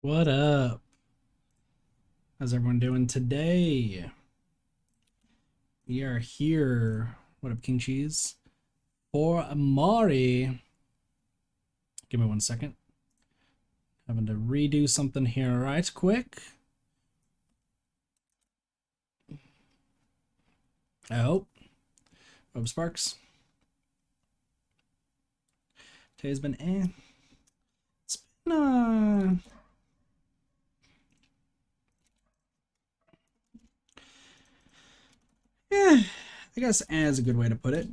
What up? How's everyone doing today? We are here. What up, King Cheese? For Omori. Give me 1 second. Having to redo something here right quick. Oh. Sparks. Today's been It's been yeah, I guess is a good way to put it.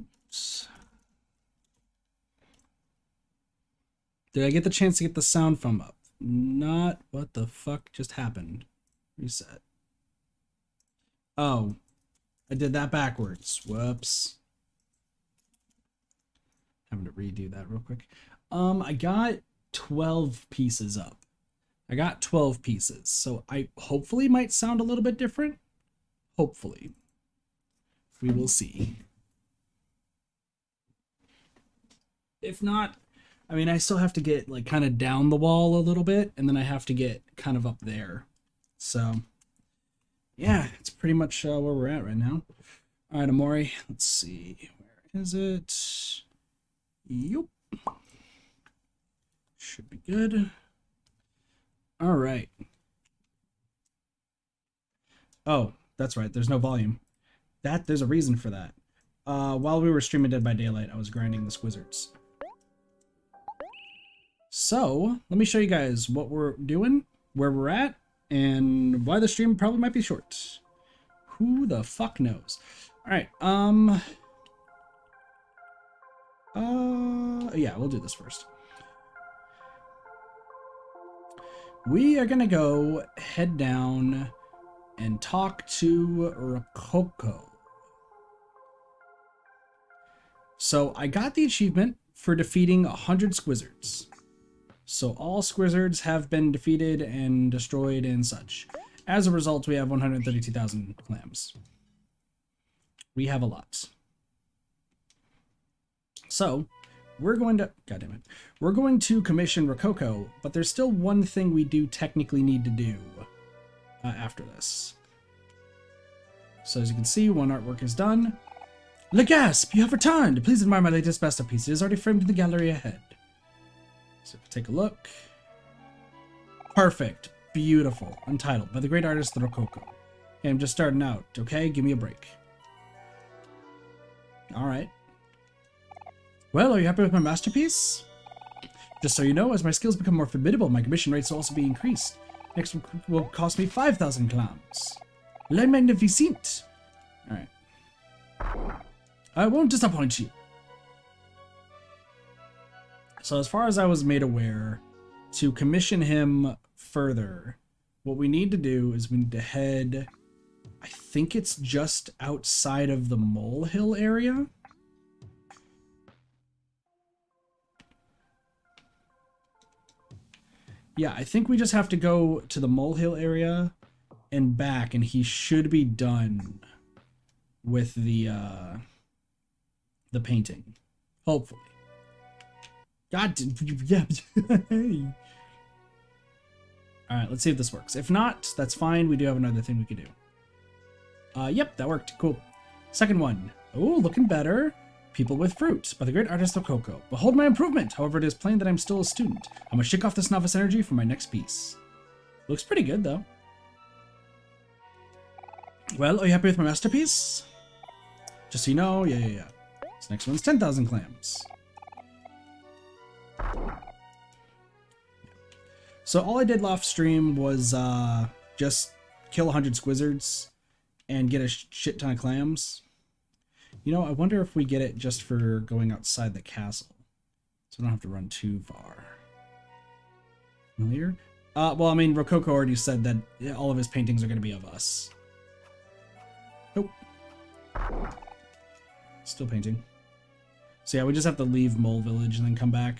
Did I get the chance to get the sound from up? Not what the fuck just happened. Reset. Oh, I did that backwards. Whoops. Having to redo that real quick. I got 12 pieces up. I got 12 pieces, so I hopefully might sound a little bit different. Hopefully. We will see. If not, I mean, I still have to get like kind of down the wall a little bit, and then I have to get kind of up there. So, yeah, it's pretty much where we're at right now. All right, Omori, let's see. Where is it? Yup. Should be good. All right. Oh, that's right. There's no volume. There's a reason for that. While we were streaming Dead by Daylight, I was grinding the Squizzards. So, let me show you guys what we're doing, where we're at, and why the stream probably might be short. Who the fuck knows? Alright, yeah, we'll do this first. We are gonna go head down and talk to Rococo. So I got the achievement for defeating 100 Squizzards. So all Squizzards have been defeated and destroyed and such. As a result, we have 132,000 clams. We have a lot. So we're going to, God damn it, we're going to commission Rococo, but there's still one thing we do technically need to do after this. So as you can see, one artwork is done. Le Gasp, you have returned! Please admire my latest masterpiece. It is already framed in the gallery ahead. So take a look. Perfect. Beautiful. Untitled. By the great artist Rococo. Okay, I'm just starting out, okay? Give me a break. Alright. Well, are you happy with my masterpiece? Just so you know, as my skills become more formidable, my commission rates will also be increased. Next will cost me 5,000 clams. Le Magnificent! Alright. I won't disappoint you. So as far as I was made aware, to commission him further, what we need to do is we need to head, I think it's just outside of the molehill area. Yeah, I think we just have to go to the molehill area and back, and he should be done with the painting, hopefully. God, yeah. All right, let's see if this works. If not, that's fine. We do have another thing we could do. Yep, that worked. Cool. Second one. Oh, looking better. People with Fruit by the great artist Rococo. Behold my improvement. However, it is plain that I'm still a student. I'm gonna shake off this novice energy for my next piece. Looks pretty good, though. Well, are you happy with my masterpiece? Just so you know, yeah. This next one's 10,000 clams. So all I did off stream was just kill 100 Squizzards and get a shit ton of clams. You know, I wonder if we get it just for going outside the castle. So I don't have to run too far. Familiar? Well, I mean, Rococo already said that all of his paintings are going to be of us. Nope. Still painting. So yeah, we just have to leave Mole Village and then come back.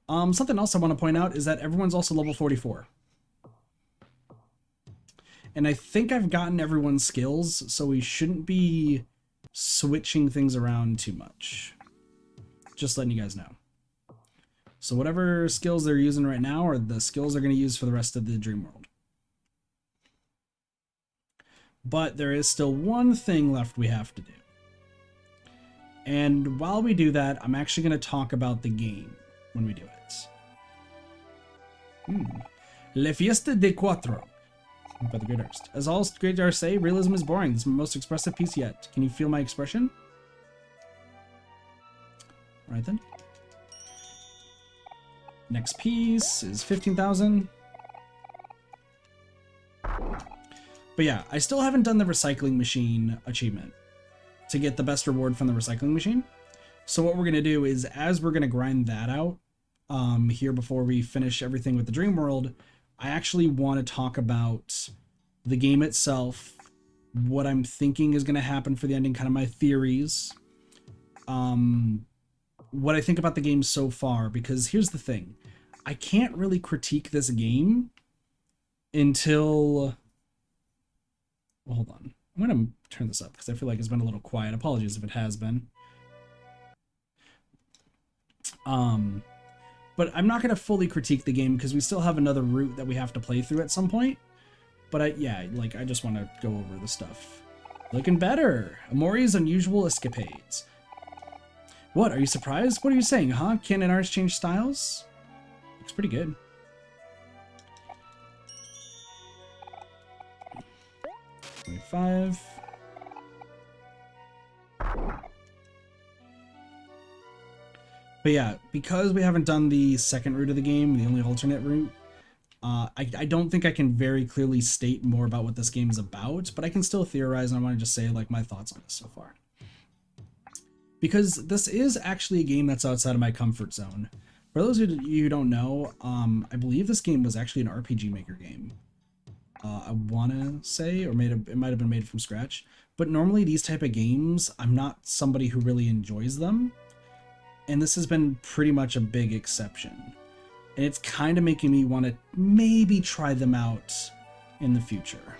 Something else I want to point out is that everyone's also level 44. And I think I've gotten everyone's skills, so we shouldn't be switching things around too much. Just letting you guys know. So whatever skills they're using right now are the skills they're going to use for the rest of the dream world. But there is still one thing left we have to do. And while we do that, I'm actually going to talk about the game when we do it. Le Fiesta de Cuatro by the Great Artist. As all great artists say, realism is boring. This is my most expressive piece yet. Can you feel my expression? All right then. Next piece is 15,000. But yeah, I still haven't done the recycling machine achievement to get the best reward from the recycling machine. So what we're going to do is, as we're going to grind that out here before we finish everything with the dream world, I actually want to talk about the game itself, what I'm thinking is going to happen for the ending, kind of my theories, what I think about the game so far, because here's the thing. I can't really critique this game until... Well, hold on. I'm going to turn this up because I feel like it's been a little quiet. Apologies if it has been. But I'm not going to fully critique the game because we still have another route that we have to play through at some point. But I just want to go over the stuff. Looking better. Omori's unusual escapades. What, are you surprised? What are you saying, huh? Can an artist change styles? Looks pretty good. $25. But yeah, because we haven't done the second route of the game, the only alternate route, I don't think I can very clearly state more about what this game is about, but I can still theorize, and I want to just say like my thoughts on this so far. Because this is actually a game that's outside of my comfort zone. For those of you who don't know, I believe this game was actually an RPG Maker game. I want to say, or it might have been made from scratch. But normally these type of games, I'm not somebody who really enjoys them. And this has been pretty much a big exception. And it's kind of making me want to maybe try them out in the future.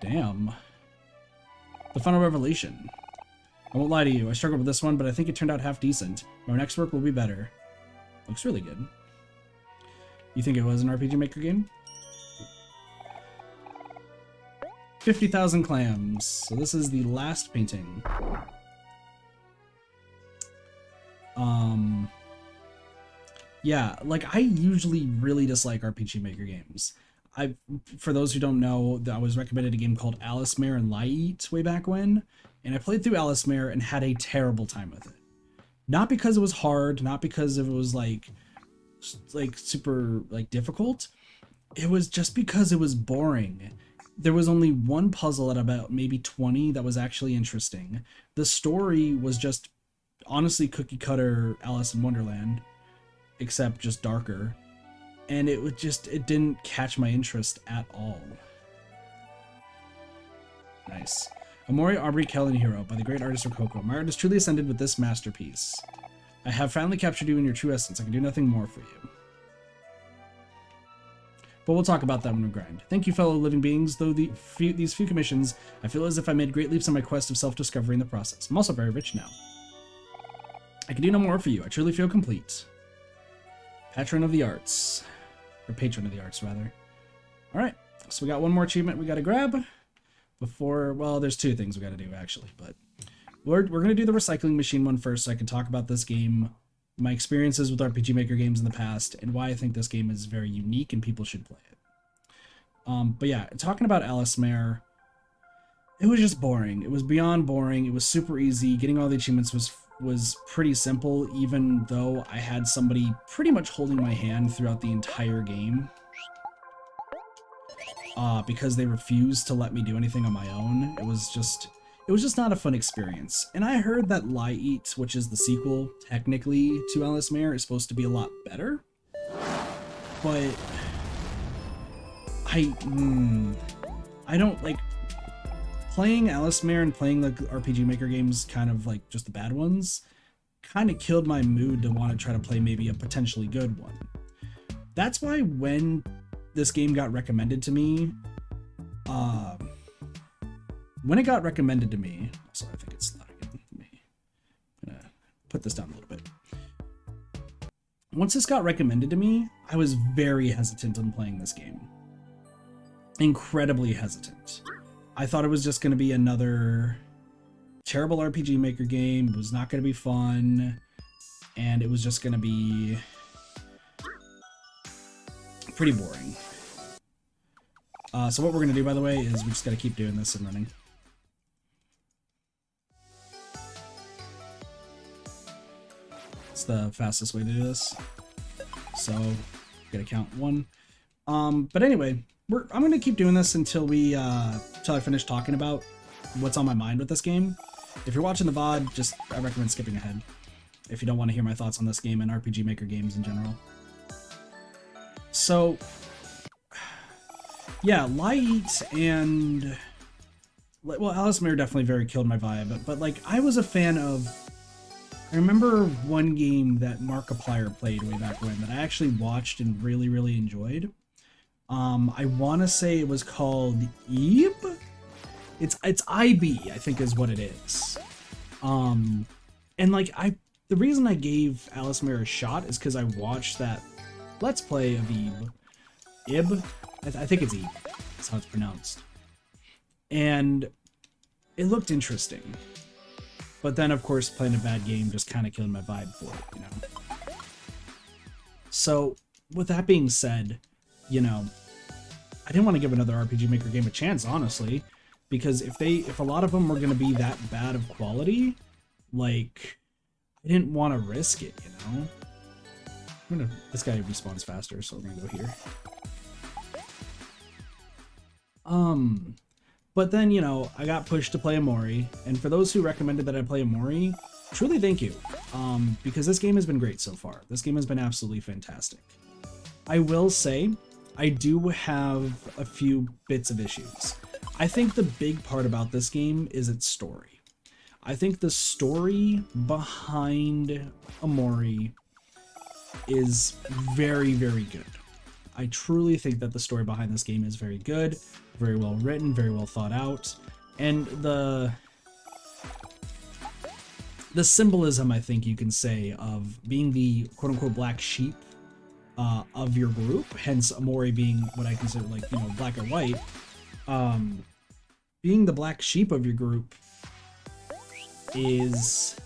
Damn. The final revelation. I won't lie to you, I struggled with this one, but I think it turned out half decent. My next work will be better. Looks really good. You think it was an RPG Maker game? 50,000 clams. So this is the last painting. Yeah, like I usually really dislike RPG Maker games. For those who don't know, I was recommended a game called Alice Mare and Light way back when, and I played through Alice Mare and had a terrible time with it. Not because it was hard, not because it was like super like difficult. It was just because it was boring. There was only one puzzle at about maybe 20 that was actually interesting. The story was just honestly cookie cutter Alice in Wonderland, except just darker. And it didn't catch my interest at all. Nice. Omori, Aubrey, and Hero by the great artist Rococo. My art is truly ascended with this masterpiece. I have finally captured you in your true essence. I can do nothing more for you. But we'll talk about that when we grind. Thank you, fellow living beings. Though these few commissions, I feel as if I made great leaps on my quest of self-discovery in the process. I'm also very rich now. I can do no more for you. I truly feel complete. Patron of the arts. Or patron of the arts, rather. Alright, so we got one more achievement we gotta grab. Before, well, there's two things we gotta do, actually. But we're gonna do the recycling machine one first so I can talk about this game, my experiences with RPG Maker games in the past, and why I think this game is very unique and people should play it. But yeah, talking about Alice Mare, it was just boring. It was beyond boring. It was super easy. Getting all the achievements was pretty simple, even though I had somebody pretty much holding my hand throughout the entire game. Because they refused to let me do anything on my own. It was just not a fun experience. And I heard that Light, which is the sequel, technically, to Alice Mare, is supposed to be a lot better. But I don't like playing Alice Mare and playing the RPG Maker games, kind of like just the bad ones, kind of killed my mood to want to try to play maybe a potentially good one. That's why when this game got recommended to me, sorry, I think it's loud again. I'm gonna put this down a little bit. once this got recommended to me, I was very hesitant on playing this game. Incredibly hesitant. I thought it was just going to be another terrible RPG Maker game. It was not going to be fun. And it was just going to be pretty boring. So what we're going to do, by the way, is we just got to keep doing this and running. It's the fastest way to do this. So, gotta count 1. But anyway, I'm gonna keep doing this until until I finish talking about what's on my mind with this game. If you're watching the VOD, I recommend skipping ahead if you don't want to hear my thoughts on this game and RPG Maker games in general. So, yeah, Light and... Well, Alice Mirror definitely very killed my vibe, but like, I was a fan of... I remember one game that Markiplier played way back when that I actually watched and really, really enjoyed. I want to say it was called Ebe? It's IB, I think is what it is. And like, the reason I gave Alice Mirror a shot is because I watched that Let's Play of Ebe. Ib? I think it's Ebe. That's how it's pronounced. And it looked interesting. But then, of course, playing a bad game just kind of killed my vibe for it, you know? So, with that being said, you know, I didn't want to give another RPG Maker game a chance, honestly, because if a lot of them were going to be that bad of quality, like, I didn't want to risk it, you know? This guy respawns faster, so we're going to go here. But then, you know, I got pushed to play Omori, and for those who recommended that I play Omori, truly thank you, because this game has been great so far. This game has been absolutely fantastic. I will say, I do have a few bits of issues. I think the big part about this game is its story. I think the story behind Omori is very, very good. I truly think that the story behind this game is very good, very well written, very well thought out, and the symbolism, I think you can say, of being the quote-unquote black sheep of your group, hence Omori being what I consider, like, you know, black or white, being the black sheep of your group is...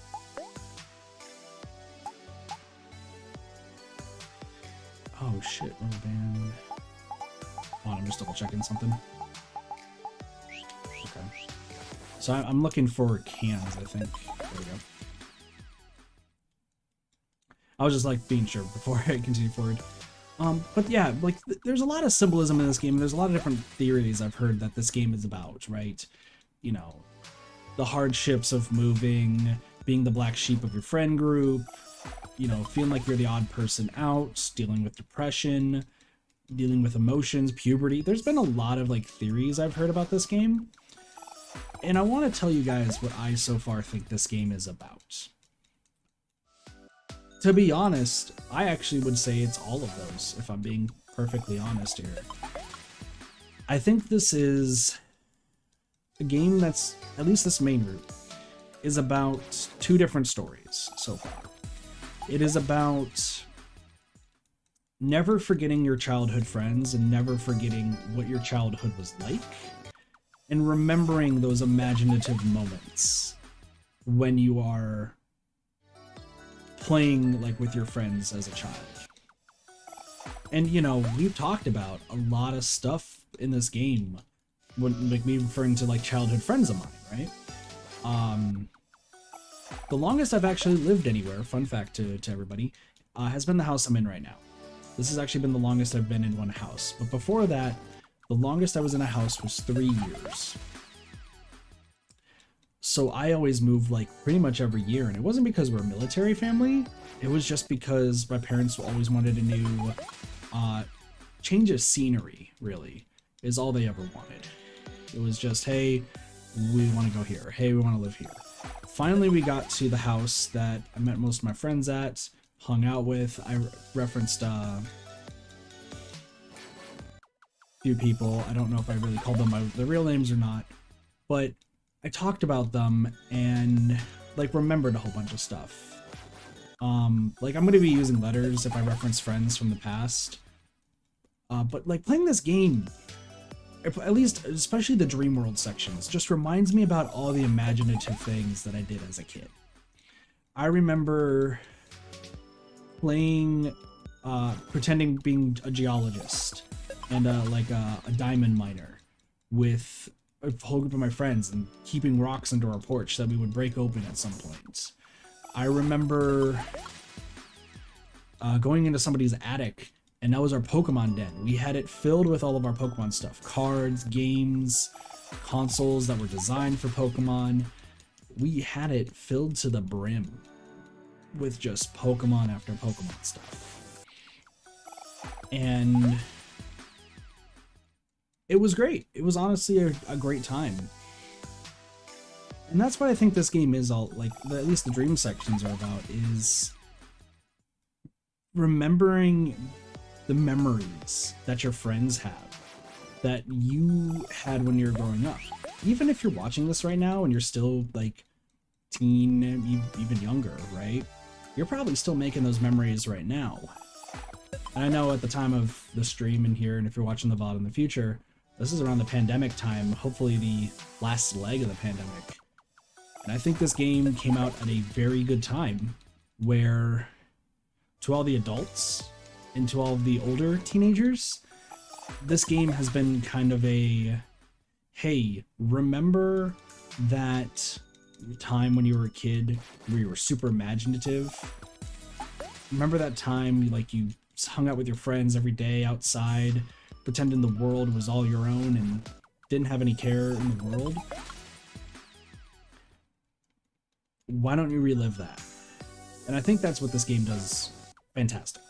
Oh shit, we're banned. Hold on, I'm just double checking something. Okay. So I'm looking for cans, I think. There we go. I was just like being sure before I continue forward. But yeah, like there's a lot of symbolism in this game. There's a lot of different theories I've heard that this game is about, right? You know, the hardships of moving, being the black sheep of your friend group, you know, feeling like you're the odd person out, dealing with depression, dealing with emotions, puberty. There's been a lot of like theories I've heard about this game. And I want to tell you guys what I so far think this game is about. To be honest, I actually would say it's all of those, if I'm being perfectly honest here. I think this is a game that's, at least this main route, is about two different stories so far. It is about never forgetting your childhood friends and never forgetting what your childhood was like, and remembering those imaginative moments when you are playing like with your friends as a child. And you know, we've talked about a lot of stuff in this game, when like me referring to like childhood friends of mine, right? The longest I've actually lived anywhere, fun fact to everybody, has been the house I'm in right now. This has actually been the longest I've been in one house. But before that, the longest I was in a house was 3 years. So I always moved like pretty much every year, and it wasn't because we're a military family. It was just because my parents always wanted a new change of scenery, really, is all they ever wanted. It was just, hey, we want to go here. Hey, we want to live here. Finally, we got to the house that I met most of my friends at, hung out with. I referenced a few people. I don't know if I really called them their real names or not, but I talked about them and like remembered a whole bunch of stuff. Like, I'm going to be using letters if I reference friends from the past. But, like, playing this game, at least, especially the Dream World sections, just reminds me about all the imaginative things that I did as a kid. I remember playing, pretending being a geologist and, like, a diamond miner with a whole group of my friends and keeping rocks under our porch that we would break open at some point. I remember going into somebody's attic, and that was our Pokemon den. We had it filled with all of our Pokemon stuff. Cards, games, consoles that were designed for Pokemon. We had it filled to the brim with just Pokemon after Pokemon stuff. And it was great. It was honestly a great time. And that's what I think this game is all, like, at least the dream sections are about, is remembering the memories that your friends have, that you had when you were growing up. Even if you're watching this right now and you're still, like, teen, even younger, right? You're probably still making those memories right now. And I know at the time of the stream in here, and if you're watching the VOD in the future, this is around the pandemic time, hopefully the last leg of the pandemic. And I think this game came out at a very good time, where to all the adults and to all of the older teenagers, this game has been kind of a, hey, remember that time when you were a kid where you were super imaginative? Remember that time, like, you hung out with your friends every day outside, pretending the world was all your own and didn't have any care in the world? Why don't you relive that? And I think that's what this game does fantastic,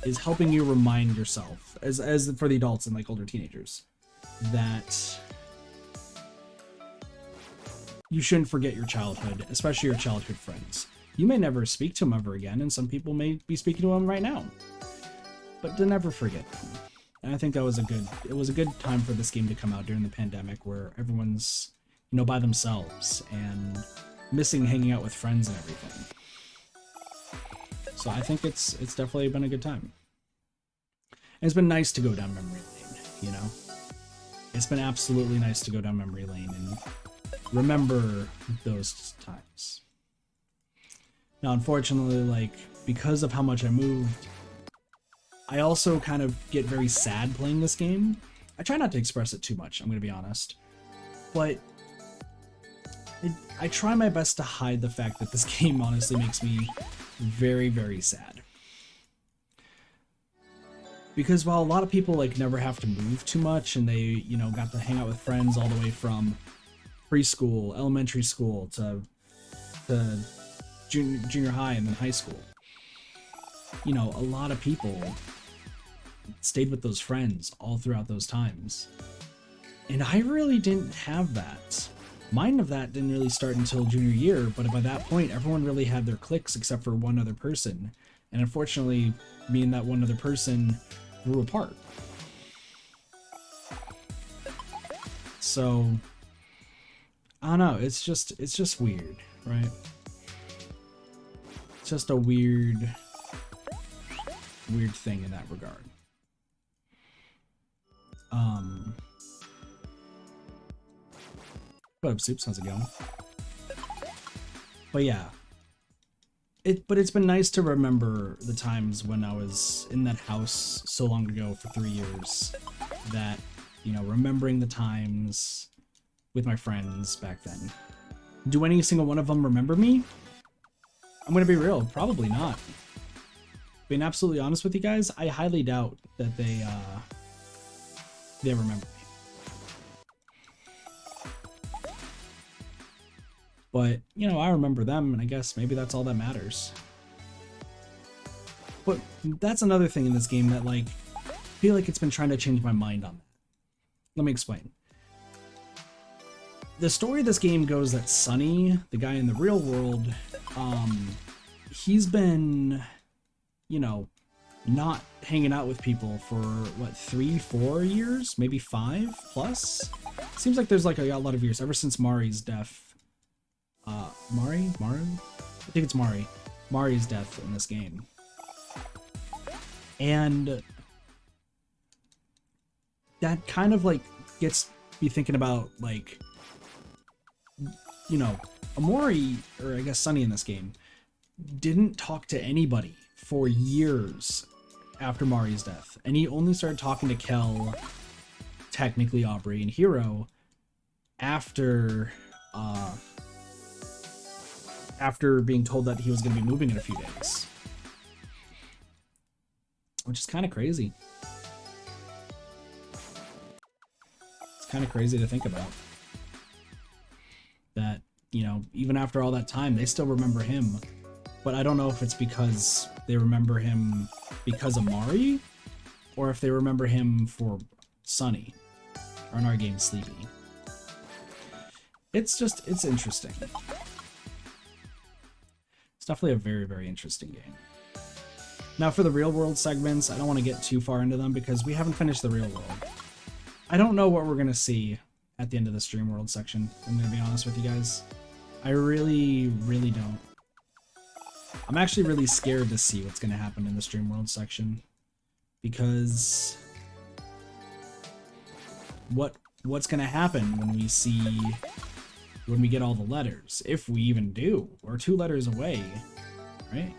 is helping you remind yourself, as for the adults and, like, older teenagers, that you shouldn't forget your childhood, especially your childhood friends. You may never speak to them ever again, and some people may be speaking to them right now, but to never forget them. And I think that was it was a good time for this game to come out during the pandemic, where everyone's, you know, by themselves and missing hanging out with friends and everything. So I think it's definitely been a good time. And it's been nice to go down memory lane, you know? It's been absolutely nice to go down memory lane and remember those times. Now, unfortunately, like, because of how much I moved, I also kind of get very sad playing this game. I try not to express it too much, I'm gonna be honest. But I try my best to hide the fact that this game honestly makes me very, very sad. Because while a lot of people, like, never have to move too much, and they, you know, got to hang out with friends all the way from preschool, elementary school, to junior high and then high school, you know, a lot of people stayed with those friends all throughout those times. And I really didn't have that. Mine of that didn't really start until junior year, but by that point, everyone really had their cliques except for one other person. And unfortunately, me and that one other person grew apart. So, I don't know, it's just weird, right? It's just a weird thing in that regard. What up, Soups? How's it going? But yeah, but it's been nice to remember the times when I was in that house so long ago for 3 years, that, you know, remembering the times with my friends back then. Do any single one of them remember me? I'm gonna be real, probably not. Being absolutely honest with you guys, I highly doubt that they remember me. But, you know, I remember them, and I guess maybe that's all that matters. But that's another thing in this game that, like, I feel like it's been trying to change my mind on that. Let me explain. The story of this game goes that Sonny, the guy in the real world, he's been, you know, not hanging out with people for, what, 3-4 years? Maybe 5 plus? Seems like there's, like, a lot of years, ever since Mari's death. Maru? I think it's Mari. Mari's death in this game. And that kind of like gets me thinking about like, you know, Omori, or I guess Sunny in this game, didn't talk to anybody for years after Mari's death. And he only started talking to Kel, technically Aubrey and Hero, after being told that he was going to be moving in a few days. Which is kind of crazy. It's kind of crazy to think about. That, you know, even after all that time, they still remember him. But I don't know if it's because they remember him because of Mari, or if they remember him for Sunny, or in our game, Sleepy. It's interesting. It's definitely a very, very interesting game. Now for the real world segments, I don't want to get too far into them because we haven't finished the real world. I don't know what we're going to see at the end of this Dream World section, I'm going to be honest with you guys. I really, really don't. I'm actually really scared to see what's going to happen in this Dream World section, because what's going to happen when we get all the letters, if we even do. We're 2 letters away, right?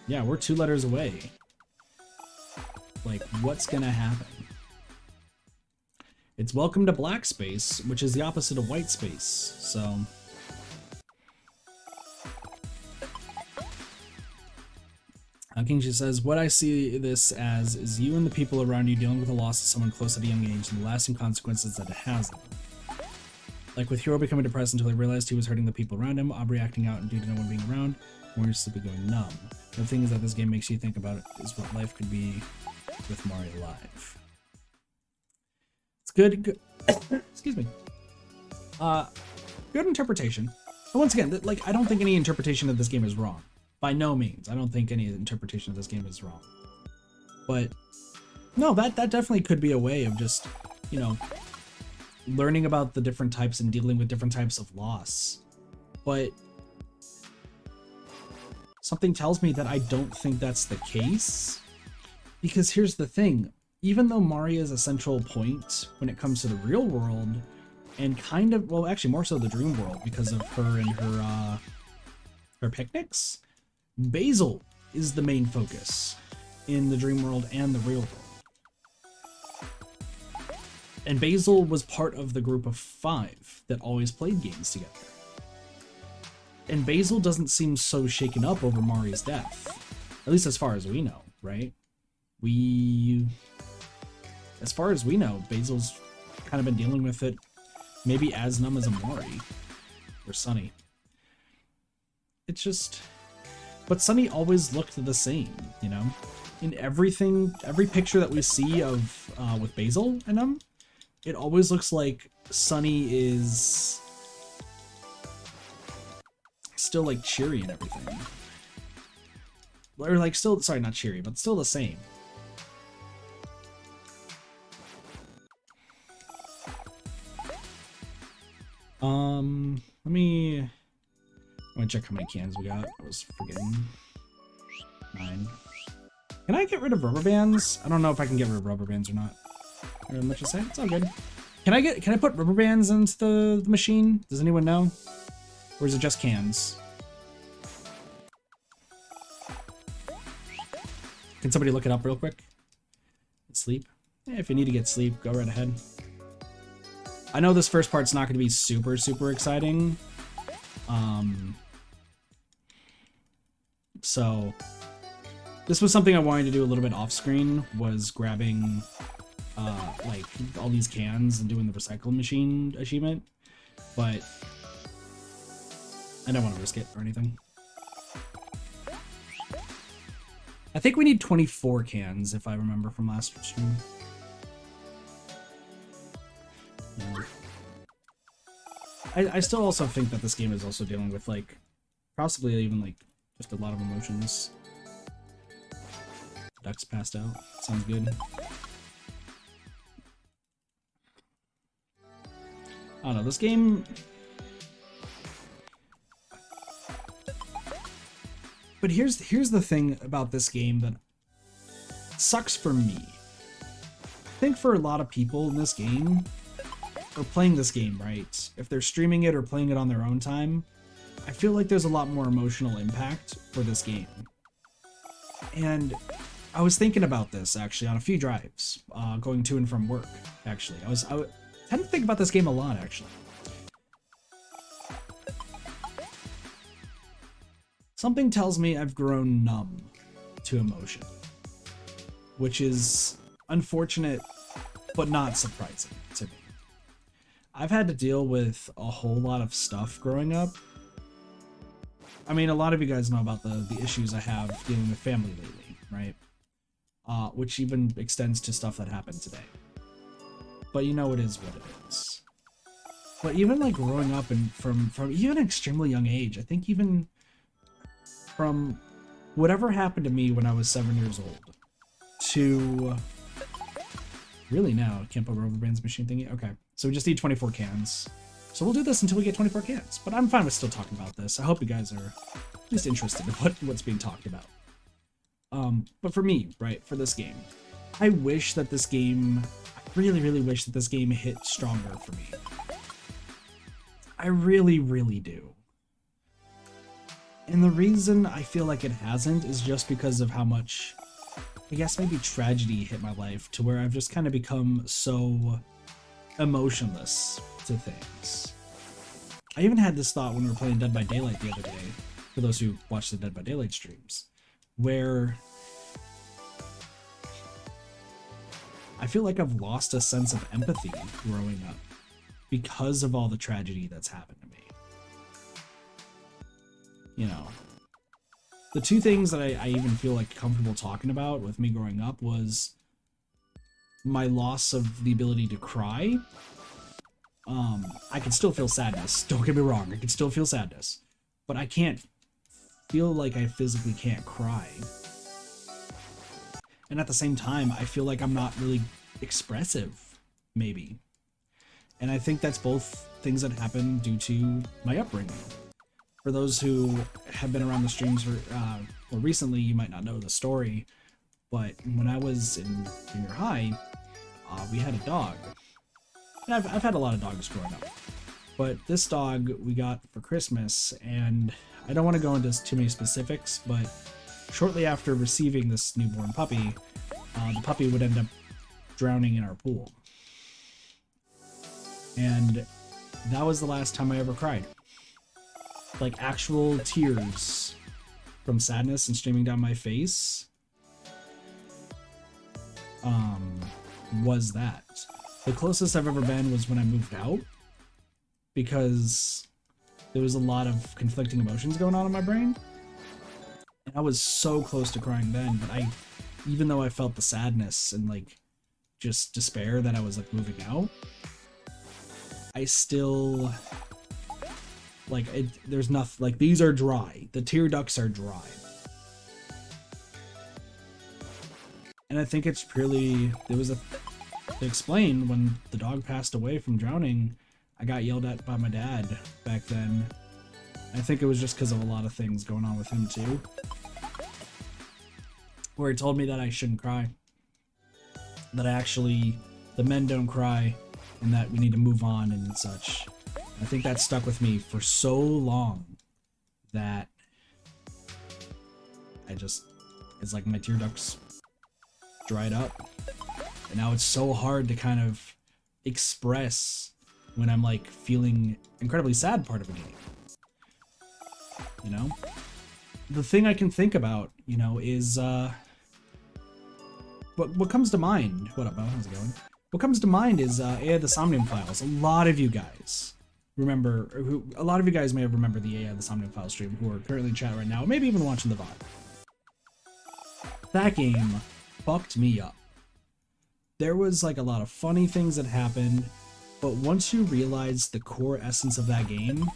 Yeah, we're 2 letters away. Like, what's going to happen? It's welcome to black space, which is the opposite of white space, so... Kingshi says, what I see this as is you and the people around you dealing with the loss of someone close at a young age and the lasting consequences that it has on them. Like with Hero becoming depressed until he realized he was hurting the people around him, Aubrey acting out and due to no one being around, Mori simply going numb. The thing is that this game makes you think about it is what life could be with Mari alive. It's good. Excuse me. Good interpretation. But once again, like, I don't think any interpretation of this game is wrong. By no means. I don't think any interpretation of this game is wrong. But, no, that definitely could be a way of just, you know, learning about the different types and dealing with different types of loss. But something tells me that I don't think that's the case. Because here's the thing. Even though Mari is a central point when it comes to the real world, and kind of, well, actually more so the dream world because of her and her picnics, Basil is the main focus in the dream world and the real world. And Basil was part of the group of 5 that always played games together. And Basil doesn't seem so shaken up over Mari's death. At least as far as we know, right? As far as we know, Basil's kind of been dealing with it maybe as numb as Omori or Sunny. It's just... But Sunny always looked the same, you know? In everything, every picture that we see of with Basil and him, it always looks like Sunny is still like cheery and everything. Or like still, sorry, not cheery, but still the same. Let me... I'm gonna check how many cans we got. I was forgetting. 9. Can I get rid of rubber bands? I don't know if I can get rid of rubber bands or not. Let's just say it's all good. Can I put rubber bands into the machine? Does anyone know? Or is it just cans? Can somebody look it up real quick? Sleep? Yeah, if you need to get sleep, go right ahead. I know this first part's not going to be super, super exciting. So this was something I wanted to do a little bit off screen, was grabbing like all these cans and doing the recycle machine achievement, but I don't want to risk it or anything. I think we need 24 cans if I remember from last stream. Yeah. I still also think that this game is also dealing with like possibly even like just a lot of emotions. Duck's passed out. Sounds good. I don't know, this game... But here's the thing about this game that sucks for me. I think for a lot of people in this game, or playing this game, right, if they're streaming it or playing it on their own time, I feel like there's a lot more emotional impact for this game. And I was thinking about this, actually, on a few drives, going to and from work, actually. I tend to think about this game a lot, actually. Something tells me I've grown numb to emotion, which is unfortunate, but not surprising to me. I've had to deal with a whole lot of stuff growing up. I mean, a lot of you guys know about the issues I have dealing with family lately, right? Which even extends to stuff that happened today. But you know, it is what it is. But even like growing up and from even an extremely young age, I think even from whatever happened to me when I was 7 years old to really now, I can't put rubber bands machine thingy. Okay, so we just need 24 cans. So we'll do this until we get 24 cans. But I'm fine with still talking about this. I hope you guys are just interested in what's being talked about. But for me, right, for this game, I wish that this game, I really, really wish that this game hit stronger for me. I really, really do. And the reason I feel like it hasn't is just because of how much, I guess maybe tragedy hit my life to where I've just kind of become so emotionless to things. I even had this thought when we were playing Dead by Daylight the other day, for those who watch the Dead by Daylight streams, where I feel like I've lost a sense of empathy growing up because of all the tragedy that's happened to me. You know, the two things that I even feel like comfortable talking about with me growing up was my loss of the ability to cry. I can still feel sadness, don't get me wrong, I can still feel sadness, but I can't feel like I physically can't cry. And at the same time, I feel like I'm not really expressive, maybe. And I think that's both things that happen due to my upbringing. For those who have been around the streams for, more recently, you might not know the story, but when I was in junior high, we had a dog. And I've had a lot of dogs growing up, but this dog we got for Christmas, and I don't want to go into too many specifics, but shortly after receiving this newborn puppy, the puppy would end up drowning in our pool. And that was the last time I ever cried. Like actual tears from sadness and streaming down my face was that. The closest I've ever been was when I moved out, because there was a lot of conflicting emotions going on in my brain. And I was so close to crying then, but even though I felt the sadness and like just despair that I was like moving out, I still like there's nothing, like these are dry. The tear ducts are dry. And I think it's purely, to explain, when the dog passed away from drowning, I got yelled at by my dad back then. I think it was just because of a lot of things going on with him too. Where he told me that I shouldn't cry. That the men don't cry, and that we need to move on and such. I think that stuck with me for so long that it's like my tear ducts dried up. And now it's so hard to kind of express when I'm like feeling incredibly sad part of a game. You know? The thing I can think about, you know, is what comes to mind. What up, Bo? How's it going? What comes to mind is AI the Somnium Files. A lot of you guys remember, a lot of you guys may have remembered the AI the Somnium Files stream who are currently in chat right now, or maybe even watching the VOD. That game fucked me up. There was like a lot of funny things that happened, but once you realize the core essence of that game,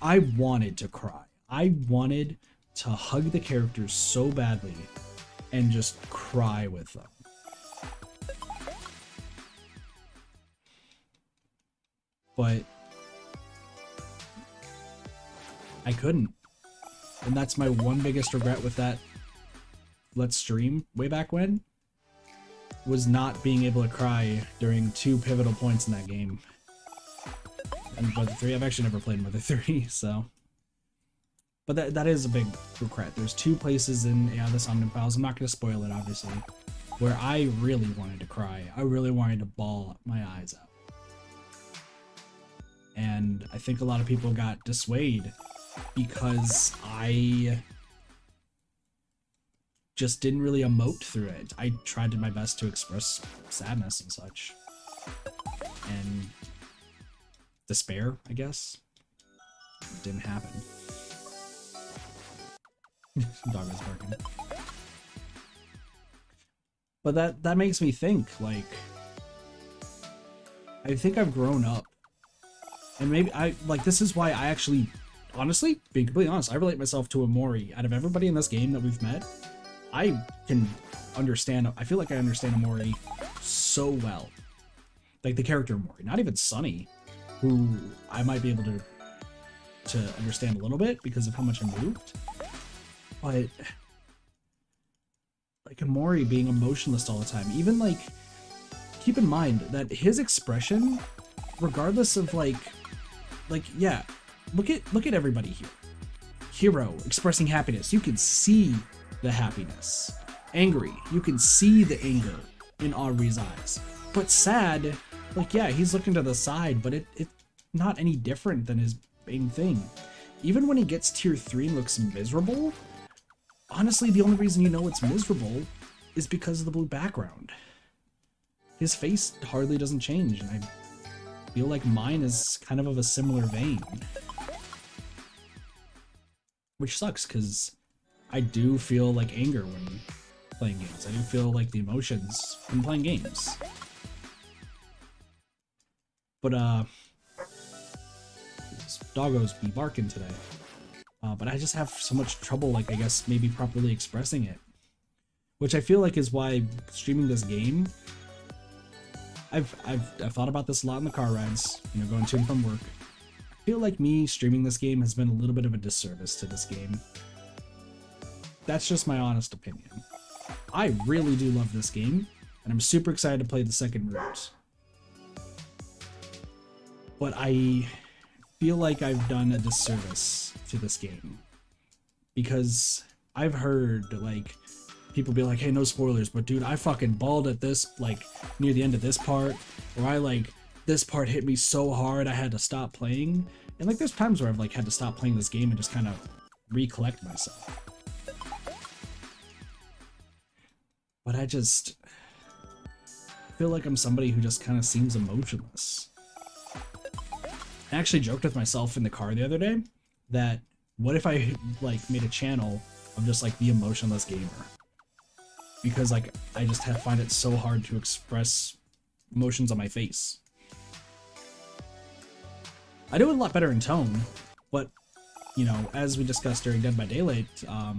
I wanted to cry. I wanted to hug the characters so badly and just cry with them. But I couldn't. And that's my one biggest regret with that Let's Stream way back when, was not being able to cry during 2 pivotal points in that game. And Mother 3, I've actually never played Mother 3, so. But that is a big regret. There's 2 places in this Omnium Files, I'm not going to spoil it obviously, where I really wanted to cry. I really wanted to bawl my eyes out. And I think a lot of people got dissuaded because I just didn't really emote through it. I tried my best to express sadness and such. And despair, I guess. It didn't happen. Dog is barking. But that makes me think, like, I think I've grown up. And maybe this is why I actually, honestly, being completely honest, I relate myself to Omori. Out of everybody in this game that we've met, I can understand, I feel like I understand Omori so well. Like the character Omori, not even Sunny, who I might be able to understand a little bit because of how much I moved. But like Omori being emotionless all the time, even like, keep in mind that his expression, regardless of like yeah, look at everybody here. Hero expressing happiness, you can see the happiness. Angry, you can see the anger in Aubrey's eyes. But sad, like yeah, he's looking to the side, but it's not any different than his main thing. Even when he gets tier 3 and looks miserable, honestly the only reason you know it's miserable is because of the blue background. His face hardly doesn't change, and I feel like mine is kind of a similar vein. Which sucks, because I do feel like anger when playing games. I do feel like the emotions when playing games. But, these doggos be barking today. But I just have so much trouble, like, I guess, maybe properly expressing it. Which I feel like is why streaming this game, I've thought about this a lot in the car rides, you know, going to and from work. I feel like me streaming this game has been a little bit of a disservice to this game. That's just my honest opinion. I really do love this game, and I'm super excited to play the second route. But I feel like I've done a disservice to this game. Because I've heard, like, people be like, hey, no spoilers, but dude, I fucking bawled at this, like, near the end of this part, or I, like, this part hit me so hard I had to stop playing. And, like, there's times where I've, like, had to stop playing this game and just kind of recollect myself. But I just feel like I'm somebody who just kind of seems emotionless. I actually joked with myself in the car the other day that what if I, like, made a channel of just, like, the emotionless gamer? Because, like, I just find it so hard to express emotions on my face. I do it a lot better in tone, but, you know, as we discussed during Dead by Daylight a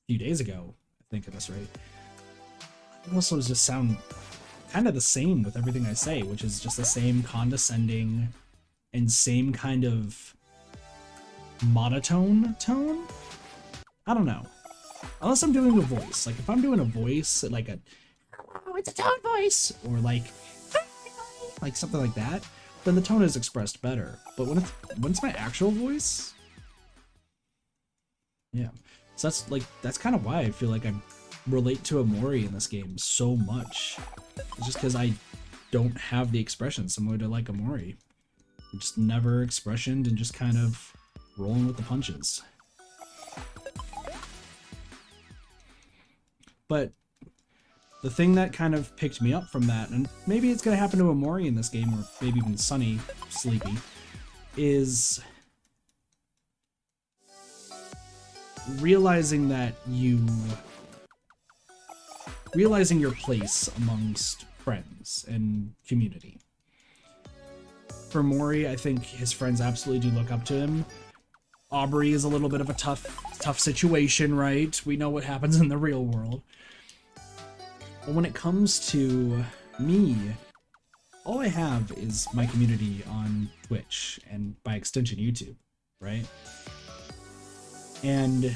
few days ago, I think at this rate, it also just sound kind of the same with everything I say, which is just the same condescending and same kind of monotone tone? I don't know. Unless I'm doing a voice. Like, if I'm doing a voice, like a, oh, it's a tone voice, or like something like that, then the tone is expressed better. But when it's my actual voice, yeah. So that's kind of why I feel like I relate to Omori in this game so much. It's just because I don't have the expression similar to, like, Omori. Just never expressioned and just kind of rolling with the punches. But the thing that kind of picked me up from that, and maybe it's going to happen to Omori in this game, or maybe even Sunny, Sleepy, is realizing your place amongst friends and community. For Mori, I think his friends absolutely do look up to him. Aubrey is a little bit of a tough situation, right? We know what happens in the real world. But when it comes to me, all I have is my community on Twitch, and by extension YouTube, right? And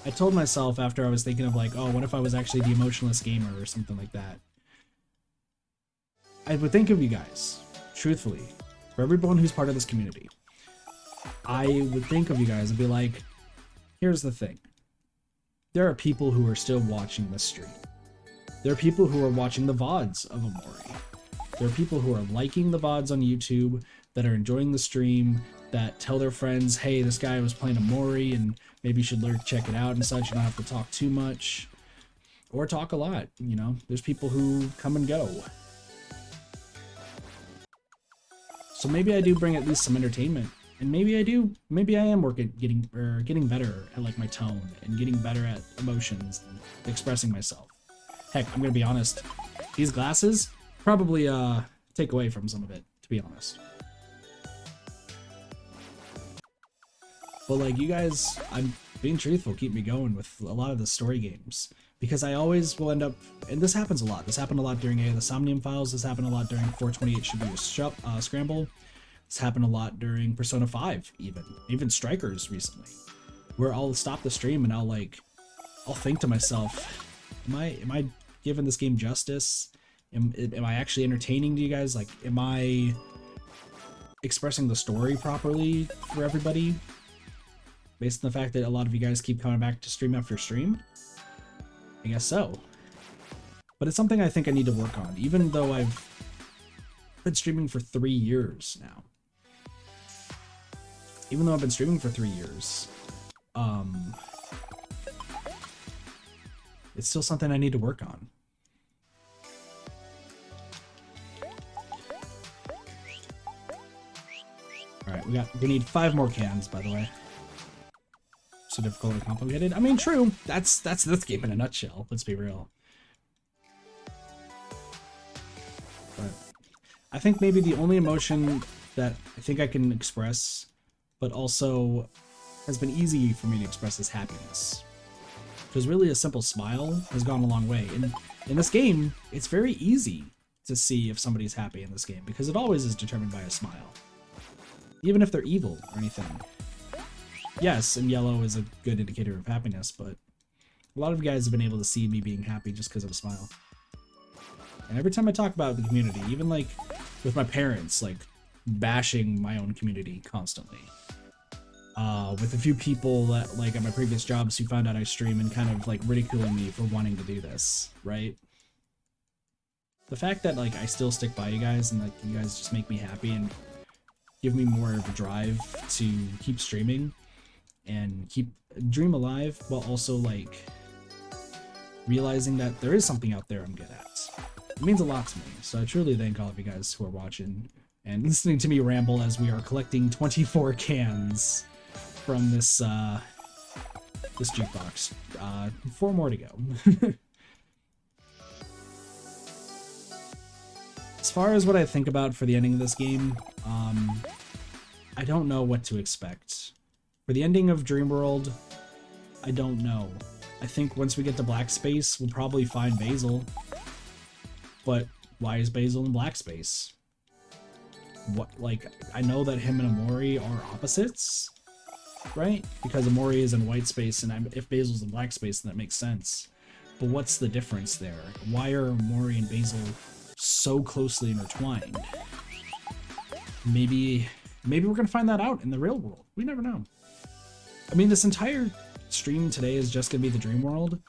I told myself after I was thinking of like, oh, what if I was actually the emotionless gamer or something like that? I would think of you guys, truthfully, for everyone who's part of this community. I would think of you guys and be like, here's the thing. There are people who are still watching this stream. There are people who are watching the VODs of Omori. There are people who are liking the VODs on YouTube, that are enjoying the stream, that tell their friends, hey, this guy was playing Omori and maybe you should check it out and such. You don't have to talk too much or talk a lot, you know? There's people who come and go. So maybe I do bring at least some entertainment. And maybe I am getting better at like my tone and getting better at emotions and expressing myself. Heck, I'm gonna be honest, these glasses probably take away from some of it, to be honest. But like you guys, I'm being truthful, keep me going with a lot of the story games. Because I always will end up, and this happens a lot. This happened a lot during the Somnium Files. This happened a lot during 428 Should Be a Scramble. This happened a lot during Persona 5, even Strikers recently, where I'll stop the stream and I'll think to myself, am I giving this game justice? Am I actually entertaining to you guys? Like, am I expressing the story properly for everybody? Based on the fact that a lot of you guys keep coming back to stream after stream? I guess so. But it's something I think I need to work on, even though I've been streaming for 3 years now. Even though I've been streaming for 3 years, it's still something I need to work on. Alright, we need 5 more cans, by the way. So difficult and complicated. I mean, true. That's this game in a nutshell. Let's be real. But I think maybe the only emotion that I think I can express, but also has been easy for me to express, is happiness. Because really a simple smile has gone a long way. And in this game, it's very easy to see if somebody's happy in this game, because it always is determined by a smile. Even if they're evil or anything. Yes, and yellow is a good indicator of happiness, but a lot of you guys have been able to see me being happy just because of a smile. And every time I talk about the community, even like with my parents, like bashing my own community constantly. With a few people that, like at my previous jobs, who found out I stream and kind of like ridiculing me for wanting to do this, right? The fact that like I still stick by you guys and like you guys just make me happy and give me more of a drive to keep streaming and keep dream alive, while also like realizing that there is something out there I'm good at. It means a lot to me, so I truly thank all of you guys who are watching and listening to me ramble as we are collecting 24 cans from this this jukebox. 4 more to go. As far as what I think about for the ending of this game, I don't know what to expect. For the ending of Dreamworld, I don't know. I think once we get to Black Space, we'll probably find Basil. But why is Basil in Black Space? What, like, I know that him and Omori are opposites, right? Because Omori is in white space, and if Basil's in black space, then that makes sense. But what's the difference there? Why are Omori and Basil so closely intertwined? Maybe we're gonna find that out in the real world. We never know. I mean, this entire stream today is just gonna be the dream world,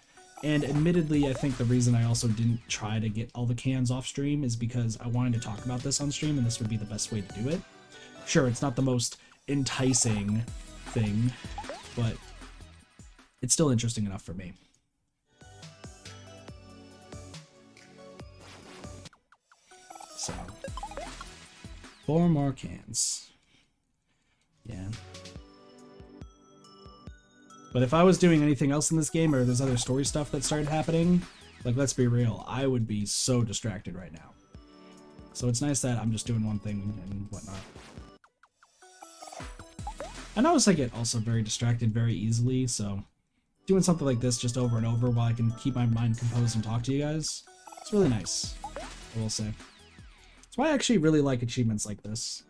and admittedly, I think the reason I also didn't try to get all the cans off stream is because I wanted to talk about this on stream, and this would be the best way to do it. Sure, it's not the most enticing thing, but it's still interesting enough for me. So, 4 more cans. Yeah. But if I was doing anything else in this game, or there's other story stuff that started happening, like, let's be real, I would be so distracted right now. So it's nice that I'm just doing one thing and whatnot. I notice I get also very distracted very easily, so doing something like this just over and over while I can keep my mind composed and talk to you guys, it's really nice, I will say. That's why I actually really like achievements like this.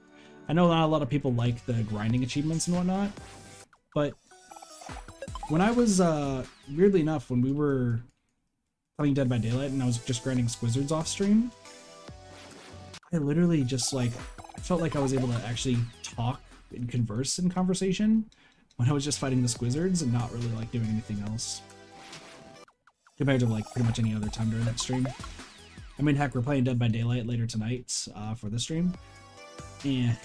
I know not a lot of people like the grinding achievements and whatnot, but When I was, weirdly enough, when we were playing Dead by Daylight and I was just grinding Squizzards off stream, I literally just, like, I felt like I was able to actually talk and converse in conversation when I was just fighting the Squizzards and not really, like, doing anything else. Compared to, like, pretty much any other time during that stream. I mean, heck, we're playing Dead by Daylight later tonight, for the stream. And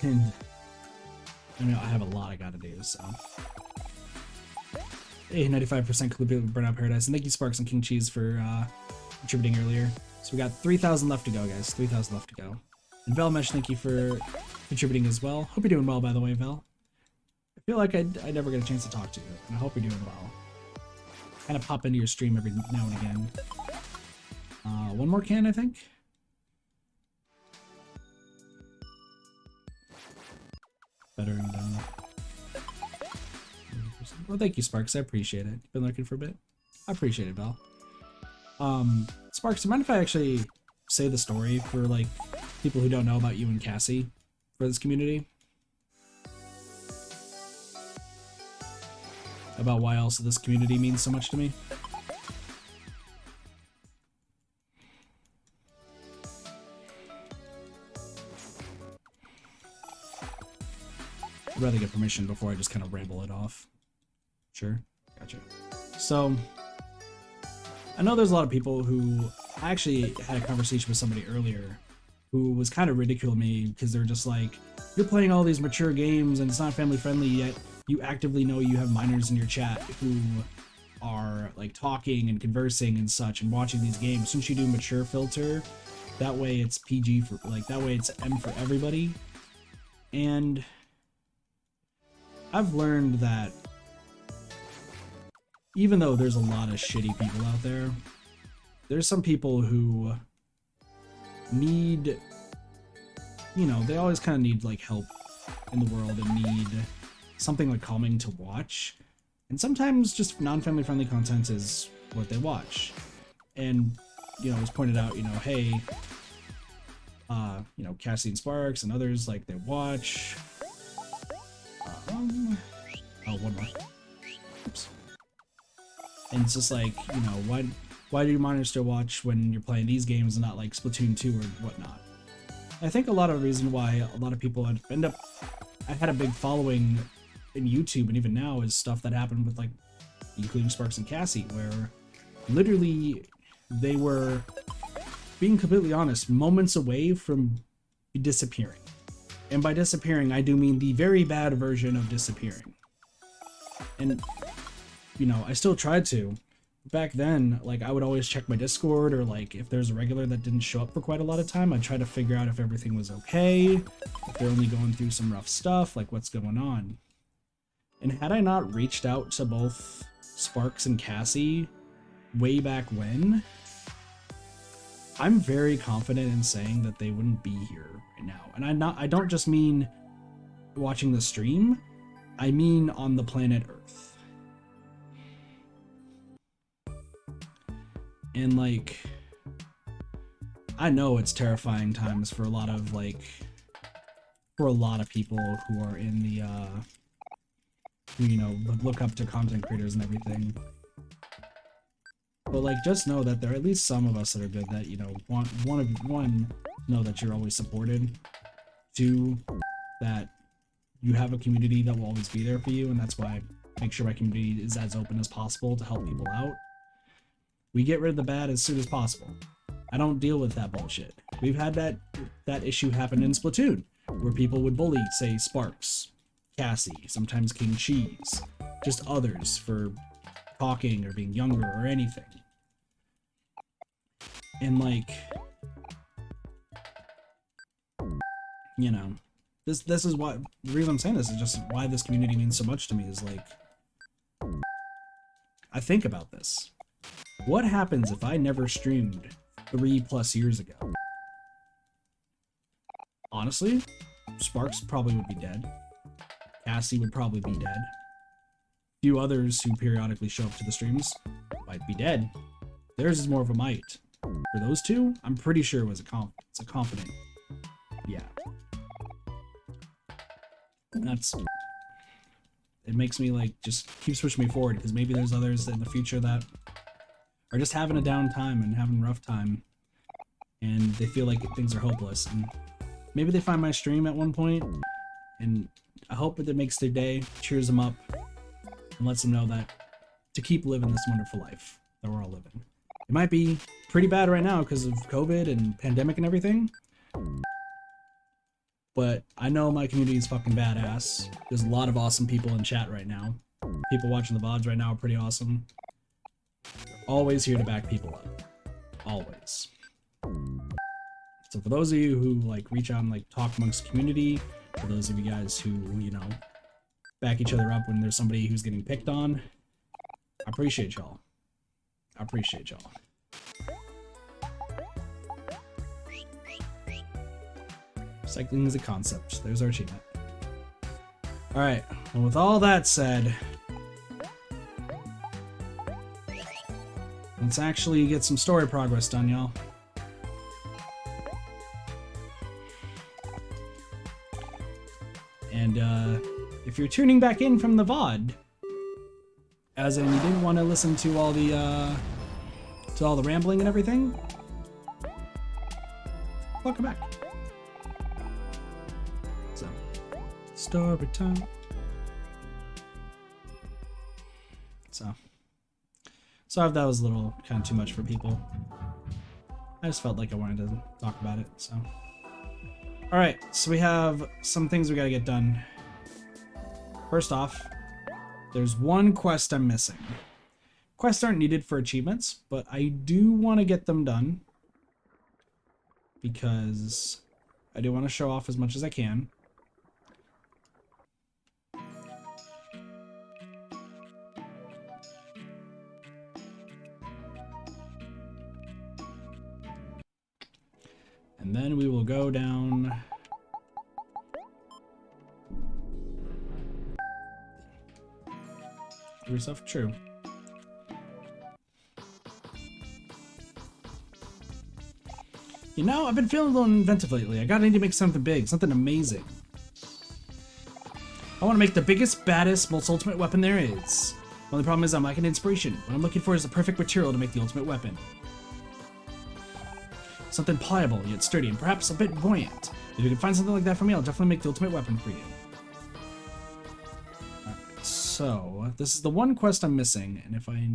I know I have a lot I gotta do, so. Hey, 95% completely Burnout Paradise. And thank you, Sparks and King Cheese, for contributing earlier. So we got 3,000 left to go, guys. 3,000 left to go. And Velmesh, thank you for contributing as well. Hope you're doing well, by the way, Vel. I feel like I never get a chance to talk to you, and I hope you're doing well. Kind of pop into your stream every now and again. One more can, I think. Better and well, thank you, Sparks. I appreciate it. You've been lurking for a bit. I appreciate it, Val. Sparks, do you mind if I actually say the story for, like, people who don't know about you and Cassie for this community? About why also this community means so much to me? I'd rather get permission before I just kind of ramble it off. Sure, gotcha. So, I know there's a lot of people who, I actually had a conversation with somebody earlier who was kind of ridiculing me because they're just like, you're playing all these mature games and it's not family friendly, yet you actively know you have minors in your chat who are like talking and conversing and such and watching these games. Since you do mature filter, that way it's PG for, like, that way it's M for everybody. And I've learned that even though there's a lot of shitty people out there, there's some people who need, you know, they always kind of need, like, help in the world and need something, like, calming to watch. And sometimes just non-family friendly content is what they watch. And, you know, it was pointed out, you know, hey, you know, Cassie and Sparks and others, like, they watch. Oh, one more. Oops. And it's just like, you know, why do your minors still watch when you're playing these games and not like Splatoon 2 or whatnot? I think a lot of the reason why a lot of people end up, I had a big following in YouTube and even now is stuff that happened with, like, including Sparks and Cassie, where literally they were, being completely honest, moments away from disappearing. And by disappearing, I do mean the very bad version of disappearing. And, you know, I still tried to. Back then, like, I would always check my Discord, or, like, if there's a regular that didn't show up for quite a lot of time, I'd try to figure out if everything was okay, if they're only going through some rough stuff, like, what's going on. And had I not reached out to both Sparks and Cassie way back when, I'm very confident in saying that they wouldn't be here right now. And I don't just mean watching the stream, I mean on the planet Earth. And, like, I know it's terrifying times for a lot of, like, for a lot of people who are in the, who, you know, look up to content creators and everything. But, like, just know that there are at least some of us that are good that, you know, one, know that you're always supported. Two, that you have a community that will always be there for you, and that's why I make sure my community is as open as possible to help people out. We get rid of the bad as soon as possible. I don't deal with that bullshit. We've had that issue happen in Splatoon, where people would bully, say, Sparks, Cassie, sometimes King Cheese, just others for talking or being younger or anything. And, like, you know, this is why, the reason I'm saying this is just why this community means so much to me, is, like, I think about this. What happens if I never streamed 3+ years ago? Honestly, Sparks probably would be dead. Cassie would probably be dead. A few others who periodically show up to the streams might be dead. Theirs is more of a might. For those two, I'm pretty sure it was it's a confident. Yeah. And makes me like just keeps pushing me forward, because maybe there's others in the future that are just having a down time and having a rough time, and they feel like things are hopeless, and maybe they find my stream at one point, and I hope that it makes their day, cheers them up, and lets them know that to keep living this wonderful life that we're all living. It might be pretty bad right now because of COVID and pandemic and everything, but I know my community is fucking badass. There's a lot of awesome people in chat right now. People watching the VODs right now are pretty awesome. Always here to back people up. Always. So for those of you who like reach out and like talk amongst the community, for those of you guys who, you know, back each other up when there's somebody who's getting picked on, I appreciate y'all. I appreciate y'all. Cycling is a concept. There's our achievement. Alright, well, with all that said, let's actually get some story progress done, y'all. And if you're tuning back in from the VOD, as in you didn't want to listen to all the rambling and everything, welcome back. So, story time. So, sorry if that was a little kind of too much for people. I just felt like I wanted to talk about it, so. Alright, so we have some things we gotta get done. First off, there's one quest I'm missing. Quests aren't needed for achievements, but I do want to get them done, because I do want to show off as much as I can. And then we will go down. Yourself true. You know, I've been feeling a little inventive lately. I gotta need to make something big, something amazing. I want to make the biggest, baddest, most ultimate weapon there is. The only problem is I'm lacking inspiration. What I'm looking for is the perfect material to make the ultimate weapon. Something pliable, yet sturdy, and perhaps a bit buoyant. If you can find something like that for me, I'll definitely make the ultimate weapon for you. Alright, so, this is the one quest I'm missing, and if I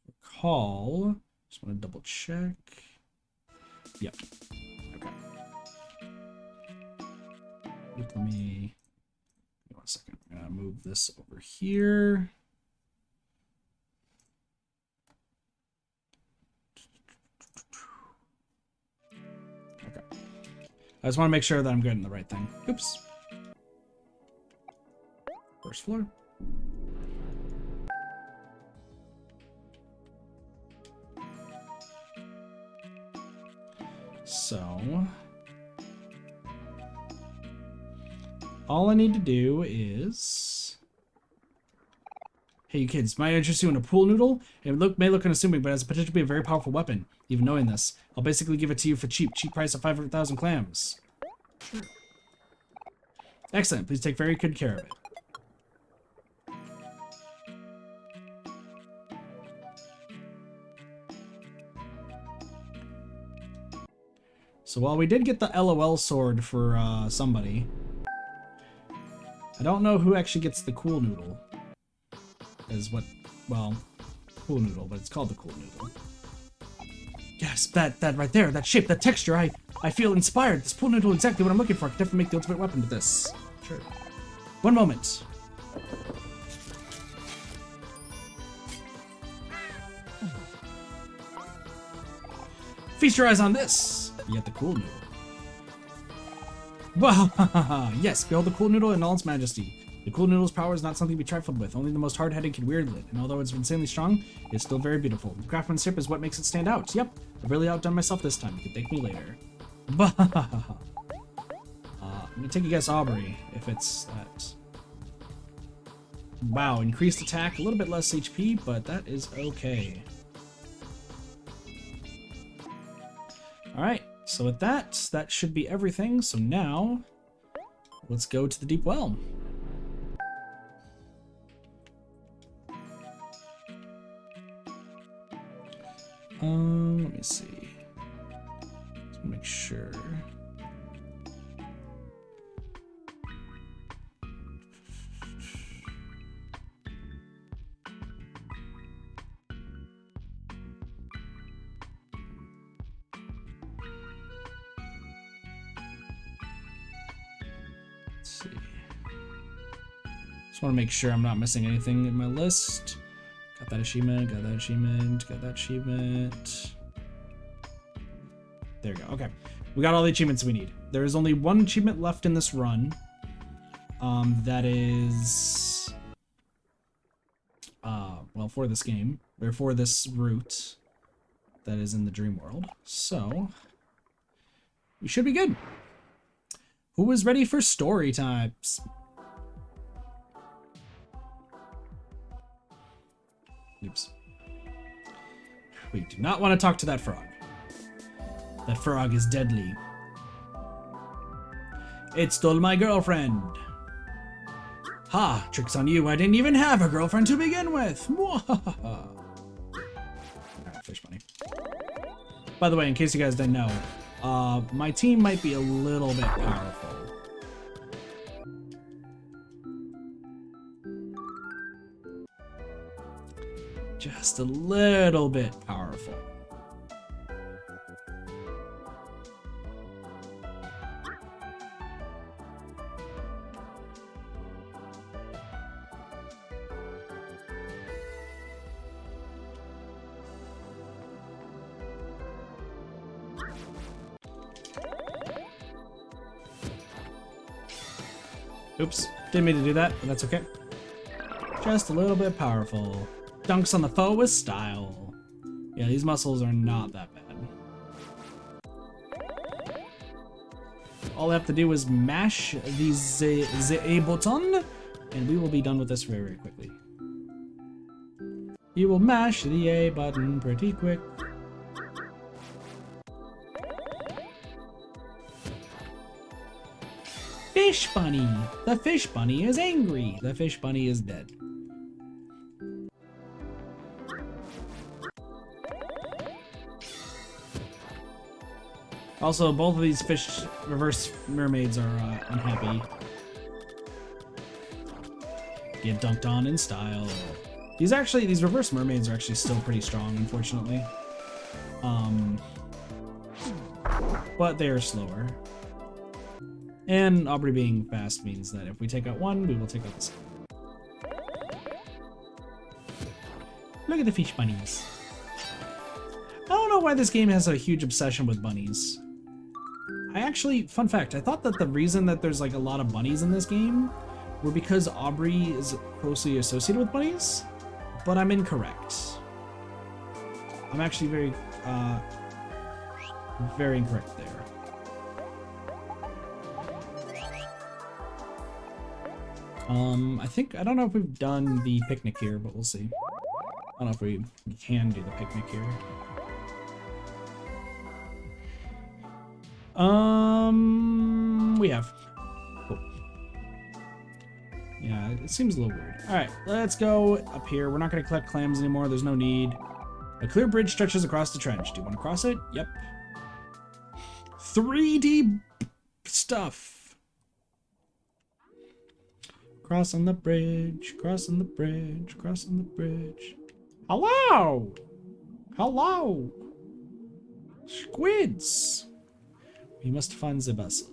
recall, just want to double check. Yep. Okay. Let me... Give me 1 second. I'm gonna move this over here. Okay. I just want to make sure that I'm getting the right thing. Oops. First floor. So, all I need to do is... Hey, you kids, might I interest you in a pool noodle? It may look unassuming, but it has the potential to be a very powerful weapon. Even knowing this, I'll basically give it to you for cheap price of 500,000 clams. Sure. Excellent, please take very good care of it. So while we did get the LOL sword for somebody, I don't know who actually gets the cool noodle. Is what, well, cool noodle, but it's called the cool noodle. Yes, that right there, that shape, that texture, I feel inspired. This pool noodle, exactly what I'm looking for. I can definitely make the ultimate weapon with this. Sure. One moment. Feast your eyes on this. You get the cool noodle. Wow, yes, behold the cool noodle in all its majesty. The cool noodle's power is not something to be trifled with. Only the most hard-headed can wield it, and although it's insanely strong, it's still very beautiful. The craftsmanship is what makes it stand out. Yep, I've really outdone myself this time. You can thank me later. I'm gonna take a guess Aubrey, if it's that. Wow, increased attack, a little bit less HP, but that is okay. Alright, so with that should be everything. So now, let's go to the deep well. Let me see. Let's make sure. Let's see. Just want to make sure I'm not missing anything in my list. Got that achievement, got that achievement, got that achievement. There we go. Okay. We got all the achievements we need. There is only one achievement left in this run. That is... well, for this game. Or for this route. That is in the dream world. So... we should be good. Who is ready for story times? Oops. We do not want to talk to that frog. That frog is deadly. It stole my girlfriend. Ha! Trick's on you. I didn't even have a girlfriend to begin with. Alright, fish bunny. By the way, in case you guys didn't know, my team might be a little bit powerful. Just a little bit powerful. Oops, didn't mean to do that, but that's okay. Just a little bit powerful. Dunks on the foe with style. Yeah, these muscles are not that bad. All I have to do is mash the A button, and we will be done with this very, very quickly. You will mash the A button pretty quick. Fish bunny! The fish bunny is angry. The fish bunny is dead. Also, both of these fish reverse mermaids are unhappy. Get dunked on in style. These reverse mermaids are actually still pretty strong, unfortunately. But they are slower. And Aubrey being fast means that if we take out one, we will take out the second. Look at the fish bunnies. I don't know why this game has a huge obsession with bunnies. Fun fact, I thought that the reason that there's like a lot of bunnies in this game were because Aubrey is closely associated with bunnies, but I'm incorrect. I'm actually very incorrect there. I don't know if we've done the picnic here, but we'll see. I don't know if we can do the picnic here. We have. Cool. Yeah, it seems a little weird. Alright, let's go up here. We're not going to collect clams anymore. There's no need. A clear bridge stretches across the trench. Do you want to cross it? Yep. 3D stuff. Crossing the bridge, crossing the bridge, crossing the bridge. Hello! Hello! Squids! We must find the Basil.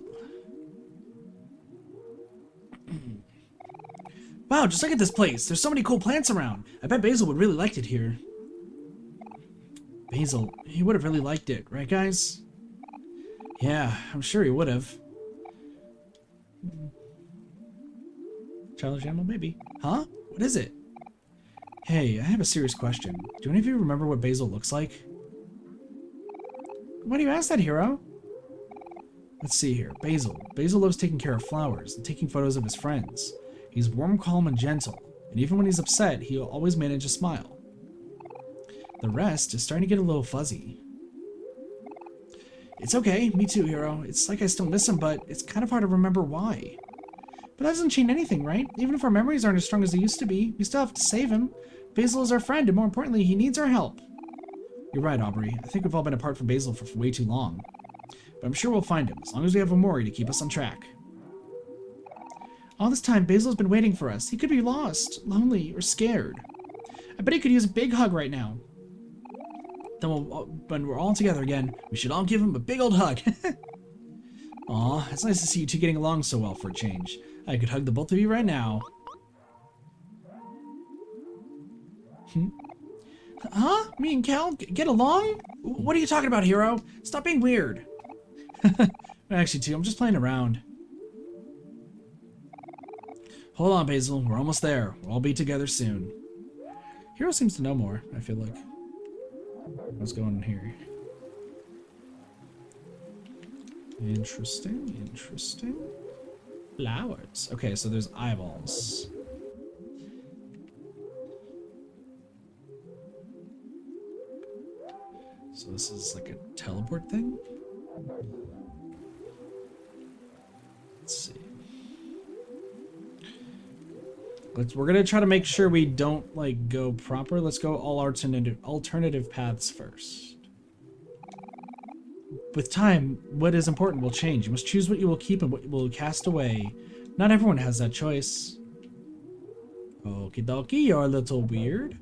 Wow, just look at this place. There's so many cool plants around. I bet Basil would really like it here. Basil, he would have really liked it, right guys? Yeah, I'm sure he would have. Childish animal, maybe. Huh? What is it? Hey, I have a serious question. Do any of you remember what Basil looks like? Why do you ask that, Hero? Let's see here. Basil. Basil loves taking care of flowers and taking photos of his friends. He's warm, calm, and gentle, and even when he's upset, he'll always manage a smile. The rest is starting to get a little fuzzy. It's okay, me too, Hero. It's like I still miss him, but it's kind of hard to remember why. But that doesn't change anything, right? Even if our memories aren't as strong as they used to be, we still have to save him. Basil is our friend, and more importantly, he needs our help. You're right, Aubrey. I think we've all been apart from Basil for way too long. But I'm sure we'll find him, as long as we have Omori to keep us on track. All this time, Basil's been waiting for us. He could be lost, lonely, or scared. I bet he could use a big hug right now. Then when we're all together again, we should all give him a big old hug. Aw, it's nice to see you two getting along so well for a change. I could hug the both of you right now. Huh? Me and Cal get along? What are you talking about, Hero? Stop being weird. Actually, too, I'm just playing around. Hold on, Basil. We're almost there. We'll all be together soon. Hero seems to know more, I feel like. What's going on here? Interesting, interesting. Flowers. Okay, so there's eyeballs. So this is like a teleport thing? Let's see. We're gonna try to make sure we don't like go proper. Let's go all alternative paths first. With time, what is important will change. You must choose what you will keep and what you will cast away. Not everyone has that choice. Okie dokie, you're a little weird.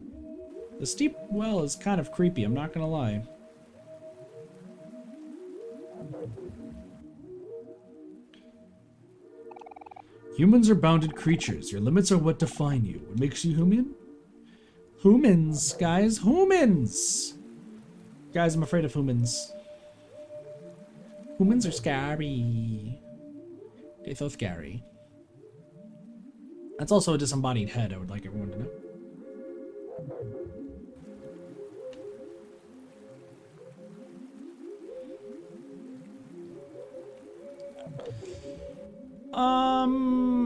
The steep well is kind of creepy, I'm not gonna lie. Humans are bounded creatures. Your limits are what define you. What makes you human? Humans, guys. Humans! Guys, I'm afraid of humans. Humans are scary. They're so scary. That's also a disembodied head, I would like everyone to know.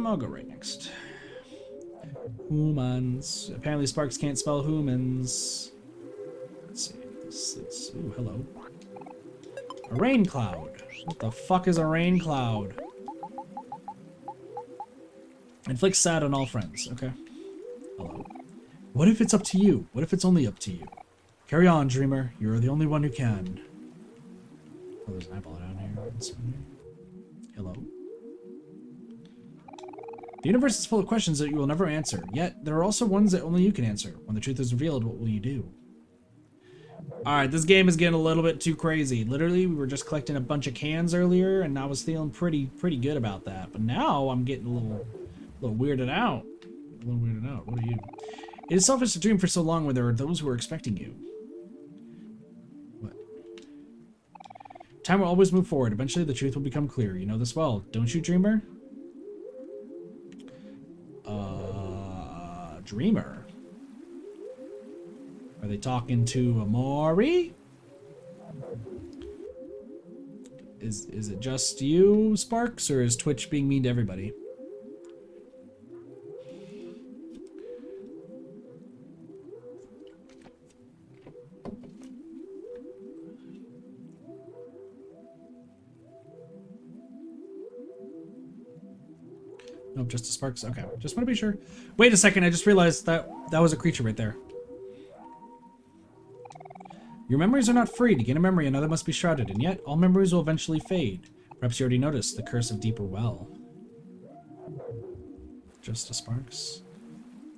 I'll go right next. Humans. Apparently Sparks can't spell humans. Let's see. This, ooh, hello. A rain cloud. What the fuck is a rain cloud? Inflicts sad on all friends. Okay. Hello. What if it's up to you? What if it's only up to you? Carry on, dreamer. You're the only one who can. Oh, there's an eyeball down here. Hello. The universe is full of questions that you will never answer, yet there are also ones that only you can answer. When the truth is revealed, what will you do? Alright, this game is getting a little bit too crazy. Literally, we were just collecting a bunch of cans earlier, and I was feeling pretty good about that. But now, I'm getting a little weirded out. A little weirded out. What are you? It is selfish to dream for so long when there are those who are expecting you. What? Time will always move forward. Eventually, the truth will become clear. You know this well, don't you, dreamer? Dreamer. Are they talking to Omori? Is it just you, Sparks, or is Twitch being mean to everybody? Nope, just a Sparks. Okay, just want to be sure. Wait a second, I just realized that was a creature right there. Your memories are not free. To gain a memory, another must be shrouded, and yet all memories will eventually fade. Perhaps you already noticed the curse of deeper well. Just a Sparks.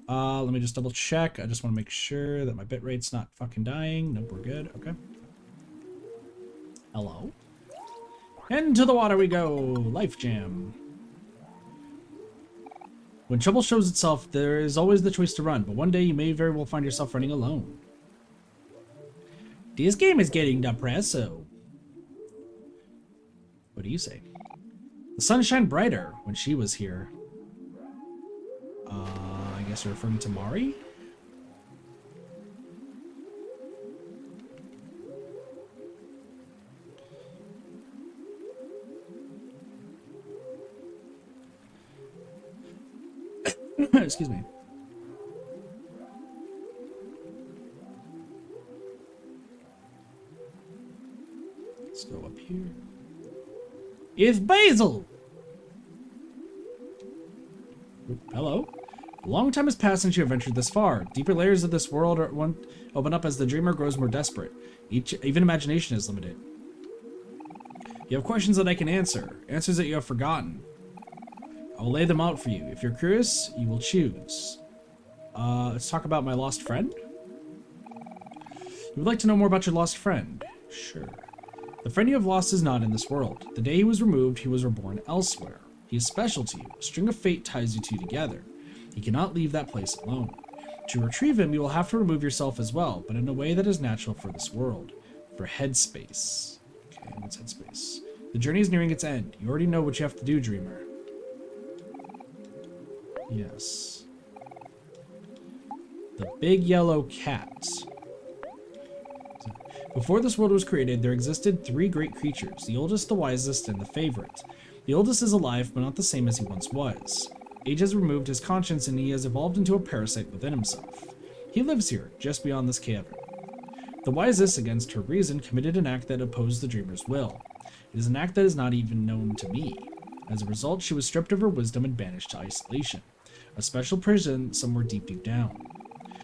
Let me just double check. I just want to make sure that my bitrate's not fucking dying. Nope, we're good. Okay. Hello. Into the water we go. Life Jam. When trouble shows itself, there is always the choice to run, but one day you may very well find yourself running alone. This game is getting depresso. What do you say? The sun shined brighter when she was here. I guess you're referring to Mari? Excuse me. Let's go up here. It's Basil! Hello. A long time has passed since you have ventured this far. Deeper layers of this world open up as the dreamer grows more desperate. Even imagination is limited. You have questions that I can answer, answers that you have forgotten. I will lay them out for you. If you're curious, you will choose. Let's talk about my lost friend. You would like to know more about your lost friend? Sure. The friend you have lost is not in this world. The day he was removed, he was reborn elsewhere. He is special to you. A string of fate ties you two together. He cannot leave that place alone. To retrieve him, you will have to remove yourself as well, but in a way that is natural for this world. For headspace. Okay, what's headspace? The journey is nearing its end. You already know what you have to do, dreamer. Yes. The big yellow cat. Before this world was created, there existed 3 great creatures, the oldest, the wisest, and the favorite. The oldest is alive, but not the same as he once was. Age has removed his conscience, and he has evolved into a parasite within himself. He lives here, just beyond this cavern. The wisest, against her reason, committed an act that opposed the dreamer's will. It is an act that is not even known to me. As a result, she was stripped of her wisdom and banished to isolation, a special prison somewhere deep, deep down.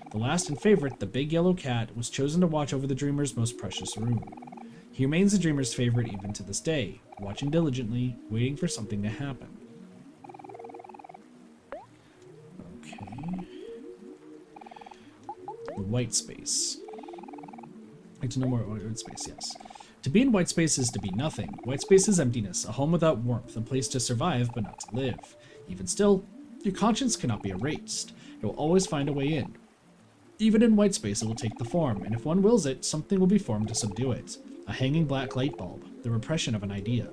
The last and favorite, the big yellow cat, was chosen to watch over the dreamer's most precious room. He remains the dreamer's favorite even to this day, watching diligently, waiting for something to happen. Okay. The white space. I'd like to know more about white space, yes. To be in white space is to be nothing. White space is emptiness, a home without warmth, a place to survive but not to live. Even still, your conscience cannot be erased. It will always find a way in. Even in white space, it will take the form, and if one wills it, something will be formed to subdue it. A hanging black light bulb, the repression of an idea.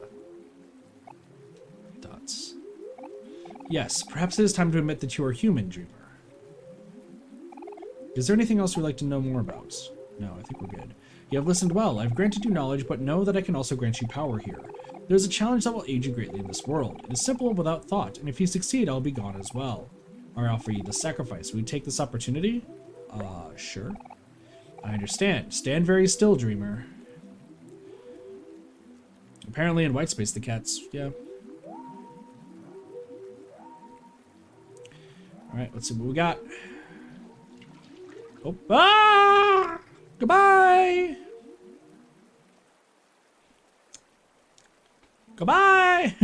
Dots. Yes, perhaps it is time to admit that you are human, dreamer. Is there anything else you'd like to know more about? No, I think we're good. You have listened well. I've granted you knowledge, but know that I can also grant you power here. There is a challenge that will aid you greatly in this world. It is simple and without thought, and if you succeed, I'll be gone as well. Or I'll offer you the sacrifice. Will you take this opportunity? Sure. I understand. Stand very still, dreamer. Apparently in white space, the cat's, yeah. Alright, let's see what we got. Oh, ah! Goodbye! Goodbye!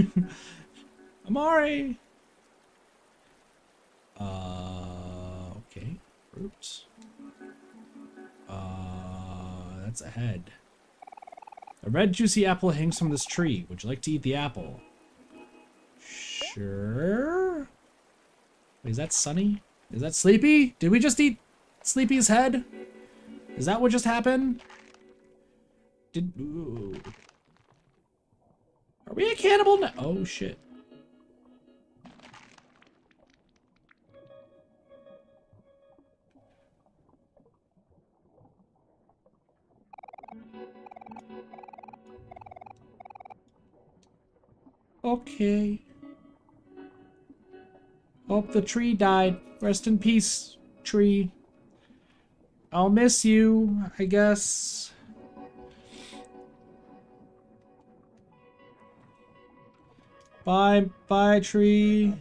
Omori! Okay. Fruits. That's a head. A red juicy apple hangs from this tree. Would you like to eat the apple? Sure. Wait, is that Sunny? Is that Sleepy? Did we just eat Sleepy's head? Is that what just happened? Ooh. Are we a cannibal now? Oh, shit. Okay. Oh, the tree died. Rest in peace, tree. I'll miss you, I guess. Bye, bye, tree.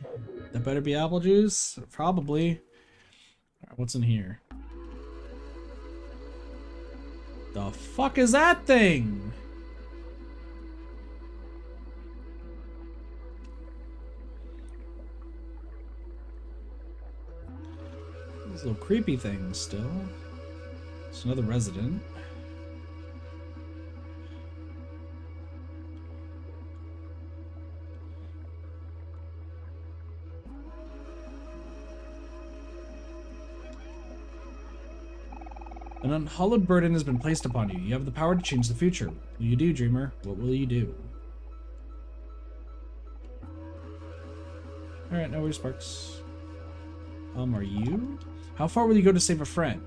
That better be apple juice? Probably. All right, what's in here? The fuck is that thing? These little creepy things still. It's another resident. An unhallowed burden has been placed upon you. You have the power to change the future. What will you do, dreamer? What will you do? Alright, no worries, Sparks. Are you? How far will you go to save a friend?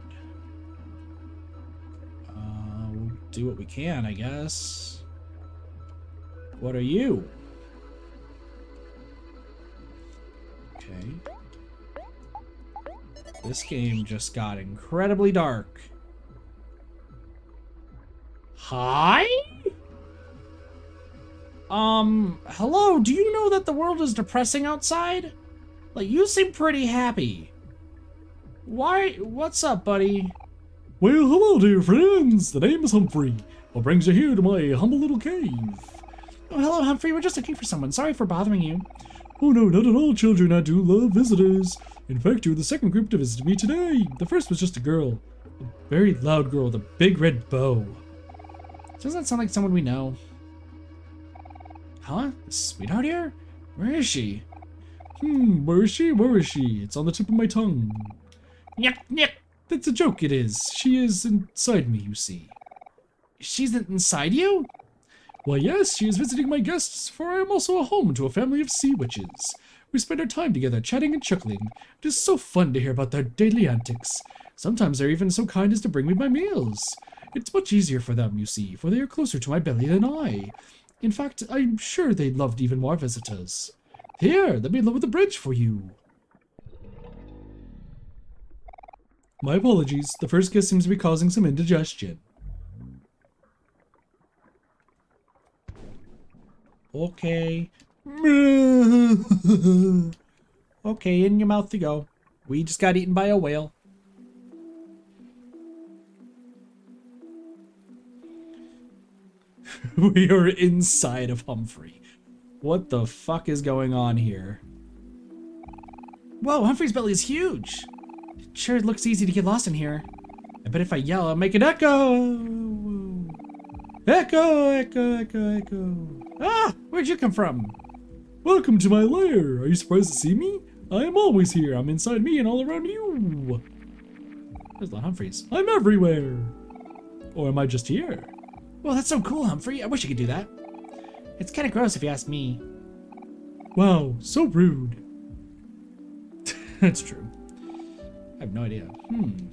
We'll do what we can, I guess. What are you? Okay. This game just got incredibly dark. Hi? Hello, do you know that the world is depressing outside? Like, you seem pretty happy. Why? What's up, buddy? Well, hello, dear friends. The name is Humphrey. What brings you here to my humble little cave? Oh, hello, Humphrey. We're just looking for someone. Sorry for bothering you. Oh, no, not at all, children. I do love visitors. In fact, you're the second group to visit me today. The first was just a girl. A very loud girl with a big red bow. Doesn't that sound like someone we know? Huh? Sweetheart here? Where is she? Where is she? Where is she? It's on the tip of my tongue. Nyek, nyek. That's a joke, it is. She is inside me, you see. She's inside you? Why, yes, she is visiting my guests, for I am also a home to a family of sea witches. We spend our time together, chatting and chuckling. It is so fun to hear about their daily antics. Sometimes they're even so kind as to bring me my meals. It's much easier for them, you see, for they are closer to my belly than I. In fact, I'm sure they loved even more visitors. Here, let me lower the bridge for you. My apologies. The first guest seems to be causing some indigestion. Okay. Okay, in your mouth you go. We just got eaten by a whale. We are inside of Humphrey. What the fuck is going on here? Whoa, Humphrey's belly is huge. It sure looks easy to get lost in here. I bet if I yell, I'll make an echo. Echo, echo, echo, echo. Ah, where'd you come from? Welcome to my lair. Are you surprised to see me? I am always here. I'm inside me and all around you. There's a lot of Humphreys. I'm everywhere. Or am I just here? Well, that's so cool, Humphrey. I wish I could do that. It's kind of gross if you ask me. Wow, so rude. That's true. I have no idea.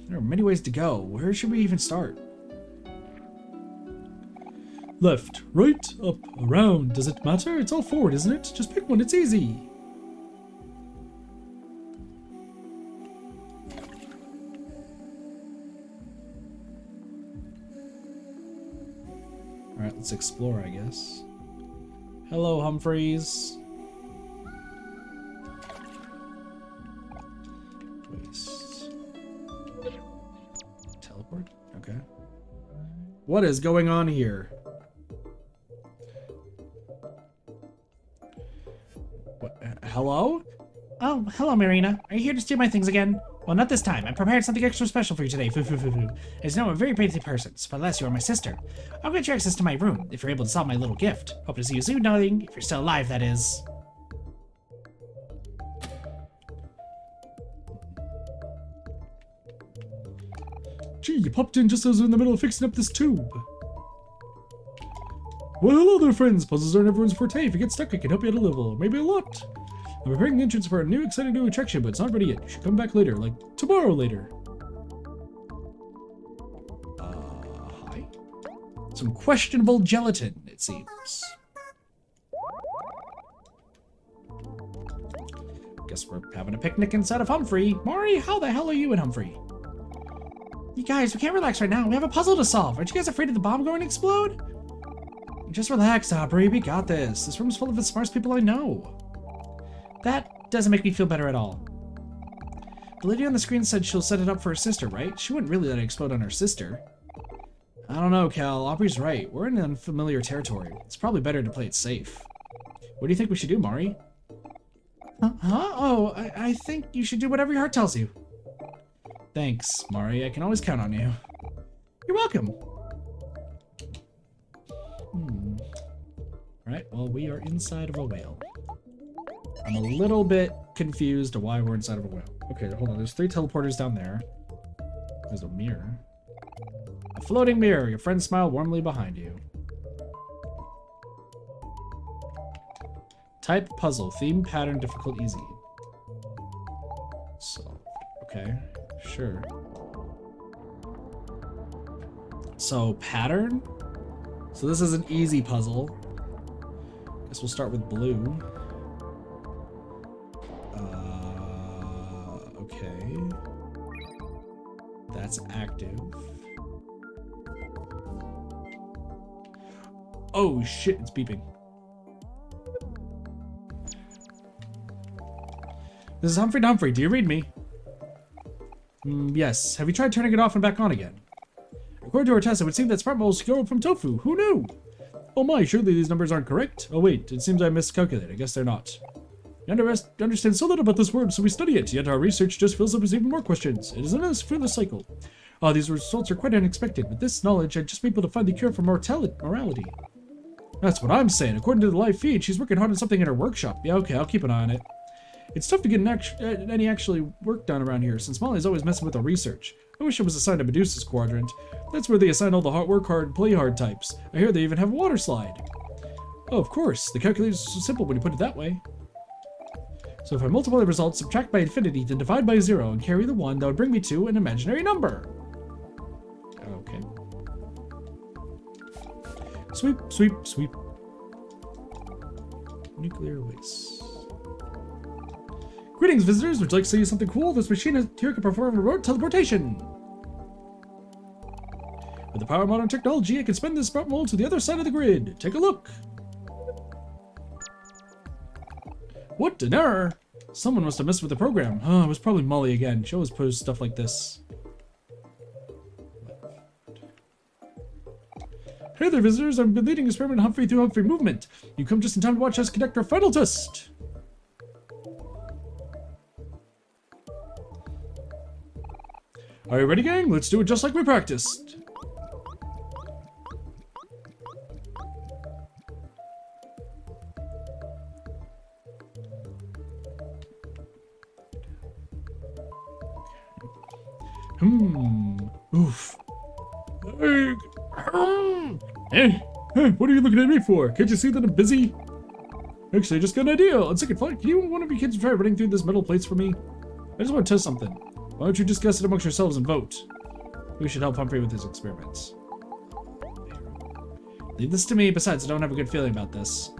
There are many ways to go. Where should we even start? Left, right, up, around. Does it matter? It's all forward, isn't it? Just pick one, it's easy. Alright, let's explore, I guess. Hello, Humphreys. Waste. Teleport? Okay. What is going on here? What, hello? Oh, hello, Marina. Are you here to steal my things again? Well, not this time. I prepared something extra special for you today. Foo, foo, foo, foo. As you know, I'm a very busy person, but unless you are my sister, I'll grant you access to my room if you're able to solve my little gift. Hope to see you soon, darling. If you're still alive, that is. Gee, you popped in just as I was in the middle of fixing up this tube. Well, hello there, friends. Puzzles aren't everyone's forte. If you get stuck, I can help you out a little, maybe a lot. I'm preparing the entrance for a new exciting new attraction, but it's not ready yet. You should come back later, like tomorrow later. Hi? Some questionable gelatin, it seems. Guess we're having a picnic inside of Humphrey. Maury, how the hell are you in Humphrey? You guys, we can't relax right now. We have a puzzle to solve. Aren't you guys afraid of the bomb going to explode? Just relax, Aubrey. We got this. This room's full of the smartest people I know. That doesn't make me feel better at all. The lady on the screen said she'll set it up for her sister, right? She wouldn't really let it explode on her sister. I don't know, Cal. Aubrey's right. We're in unfamiliar territory. It's probably better to play it safe. What do you think we should do, Mari? Huh? Oh, I think you should do whatever your heart tells you. Thanks, Mari. I can always count on you. You're welcome. Alright, well, we are inside of a whale. I'm a little bit confused to why we're inside of a whale. Okay, hold on. There's 3 teleporters down there. There's a mirror. A floating mirror. Your friends smile warmly behind you. Type puzzle. Theme, pattern, difficult, easy. So, okay. Sure. So, pattern? So this is an easy puzzle. Guess we'll start with blue. Okay. That's active. Oh shit, it's beeping. This is Humphrey. Humphrey, do you read me? Yes. Have you tried turning it off and back on again? According to our test, it would seem that sprout moles grow from tofu. Who knew? Oh my, surely these numbers aren't correct? Oh wait, it seems I miscalculated. I guess they're not. We understand so little about this word, so we study it, yet our research just fills up with even more questions. It is an fruitless cycle. These results are quite unexpected. With this knowledge, I'd just be able to find the cure for morality. That's what I'm saying. According to the live feed, she's working hard on something in her workshop. Yeah, okay, I'll keep an eye on it. It's tough to get any actually work done around here, since Molly's always messing with our research. I wish I was assigned to Medusa's quadrant. That's where they assign all the work hard, play hard types. I hear they even have a water slide. Oh, of course. The calculator's so simple when you put it that way. So if I multiply the results, subtract by infinity, then divide by 0, and carry the 1, that would bring me to an imaginary number. Okay. Sweep, sweep, sweep. Nuclear waste. Greetings, visitors. Would you like to see something cool? This machine here can perform remote teleportation. With the power of modern technology, I can spin this sprout mold to the other side of the grid. Take a look. What an error! Someone must have messed with the program. Oh, it was probably Molly again. She always posts stuff like this. Hey there, visitors. I've been leading Experiment Humphrey through Humphrey movement. You come just in time to watch us conduct our final test. Are you ready, gang? Let's do it just like we practiced. Oof. Hey, what are you looking at me for? Can't you see that I'm busy? Actually, I just got an idea. On second thought, can you one of you kids try running through these metal plates for me? I just want to test something. Why don't you discuss it amongst yourselves and vote? We should help Humphrey with his experiments. Leave this to me. Besides, I don't have a good feeling about this.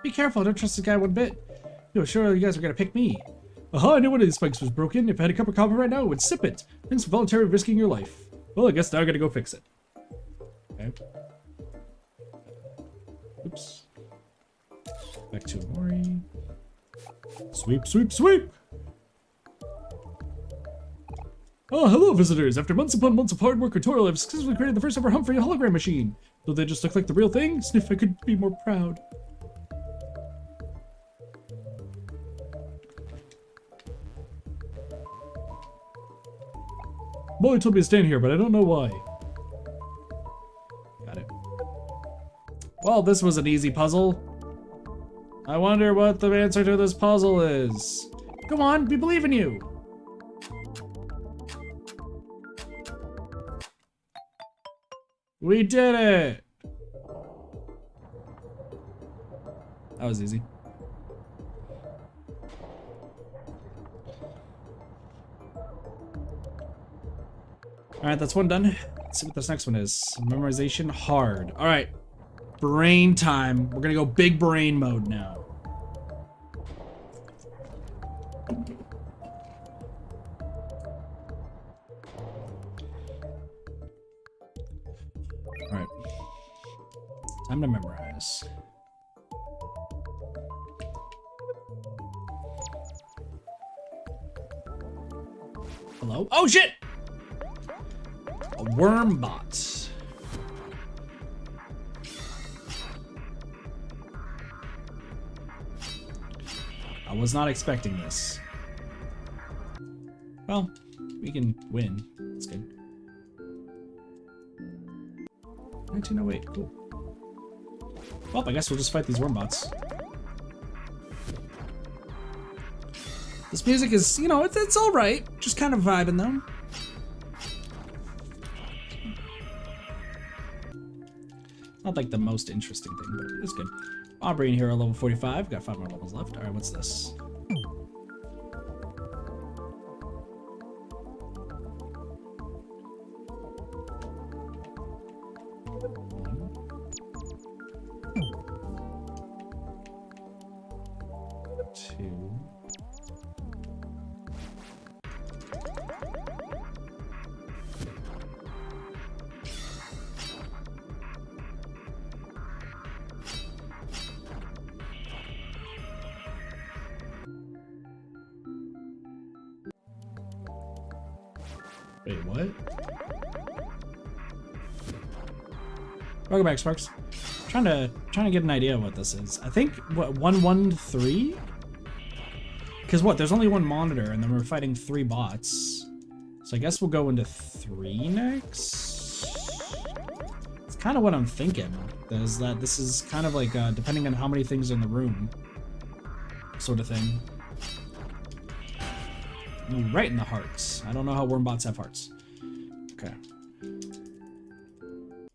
Be careful, I don't trust this guy one bit. Yo, sure you guys are gonna pick me. Aha, I knew one of these spikes was broken. If I had a cup of coffee right now, I would sip it. Thanks for voluntarily risking your life. Well, I guess now I gotta go fix it. Okay. Oops. Back to Omori. Sweep, sweep, sweep! Oh, hello, visitors! After months upon months of hard work and toil, I've successfully created the first ever Humphrey hologram machine. Though they just look like the real thing, sniff, I could be more proud. Molly told me to stand here, but I don't know why. Got it. Well, this was an easy puzzle. I wonder what the answer to this puzzle is. Come on, we believe in you. We did it. That was easy. Alright, that's one done. Let's see what this next one is. Memorization hard. Alright. Brain time. We're gonna go big brain mode now. Alright. Time to memorize. Hello? Oh shit! A worm bot. I was not expecting this. Well, we can win. That's good. 1908, cool. Well, I guess we'll just fight these worm bots. This music is, you know, it's alright. Just kind of vibing though. Not like the most interesting thing, but it's good. Aubrey and Hero level 45. Got 5 more levels left. Alright, what's this? Wait, what? Welcome back, Sparks. Trying to get an idea of what this is. I think what 113? Because what? There's only one monitor, and then we're fighting 3 bots. So I guess we'll go into 3 next. It's kind of what I'm thinking. Is that this is kind of like depending on how many things are in the room, sort of thing. Ooh, right in the hearts. I don't know how worm bots have hearts. Okay.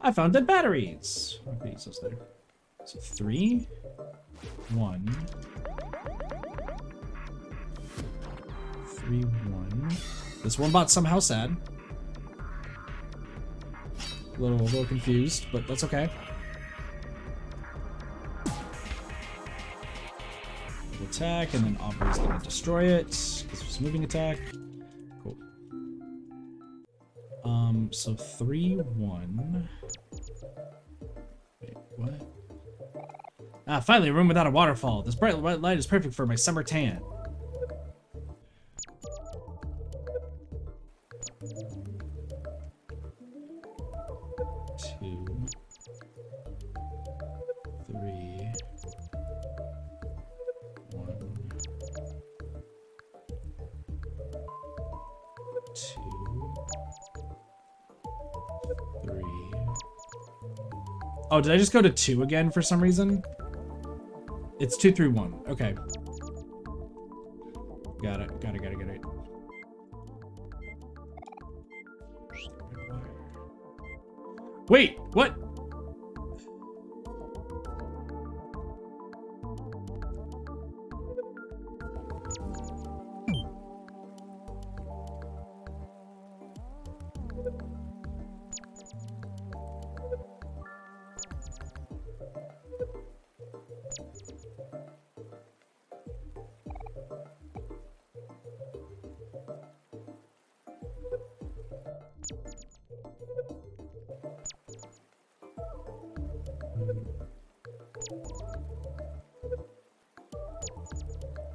I found dead batteries. Okay, so there. So 3, 1, 3, 1. This worm bot's somehow sad. A little confused, but that's okay. Attack, and then Aubrey's gonna destroy it because it's moving attack. Cool. So 3, 1. Wait, what? Ah, finally a room without a waterfall. This bright white light is perfect for my summer tan. Oh, did I just go to 2 again for some reason? It's 2, 3, 1. Okay. Got it. Wait, what?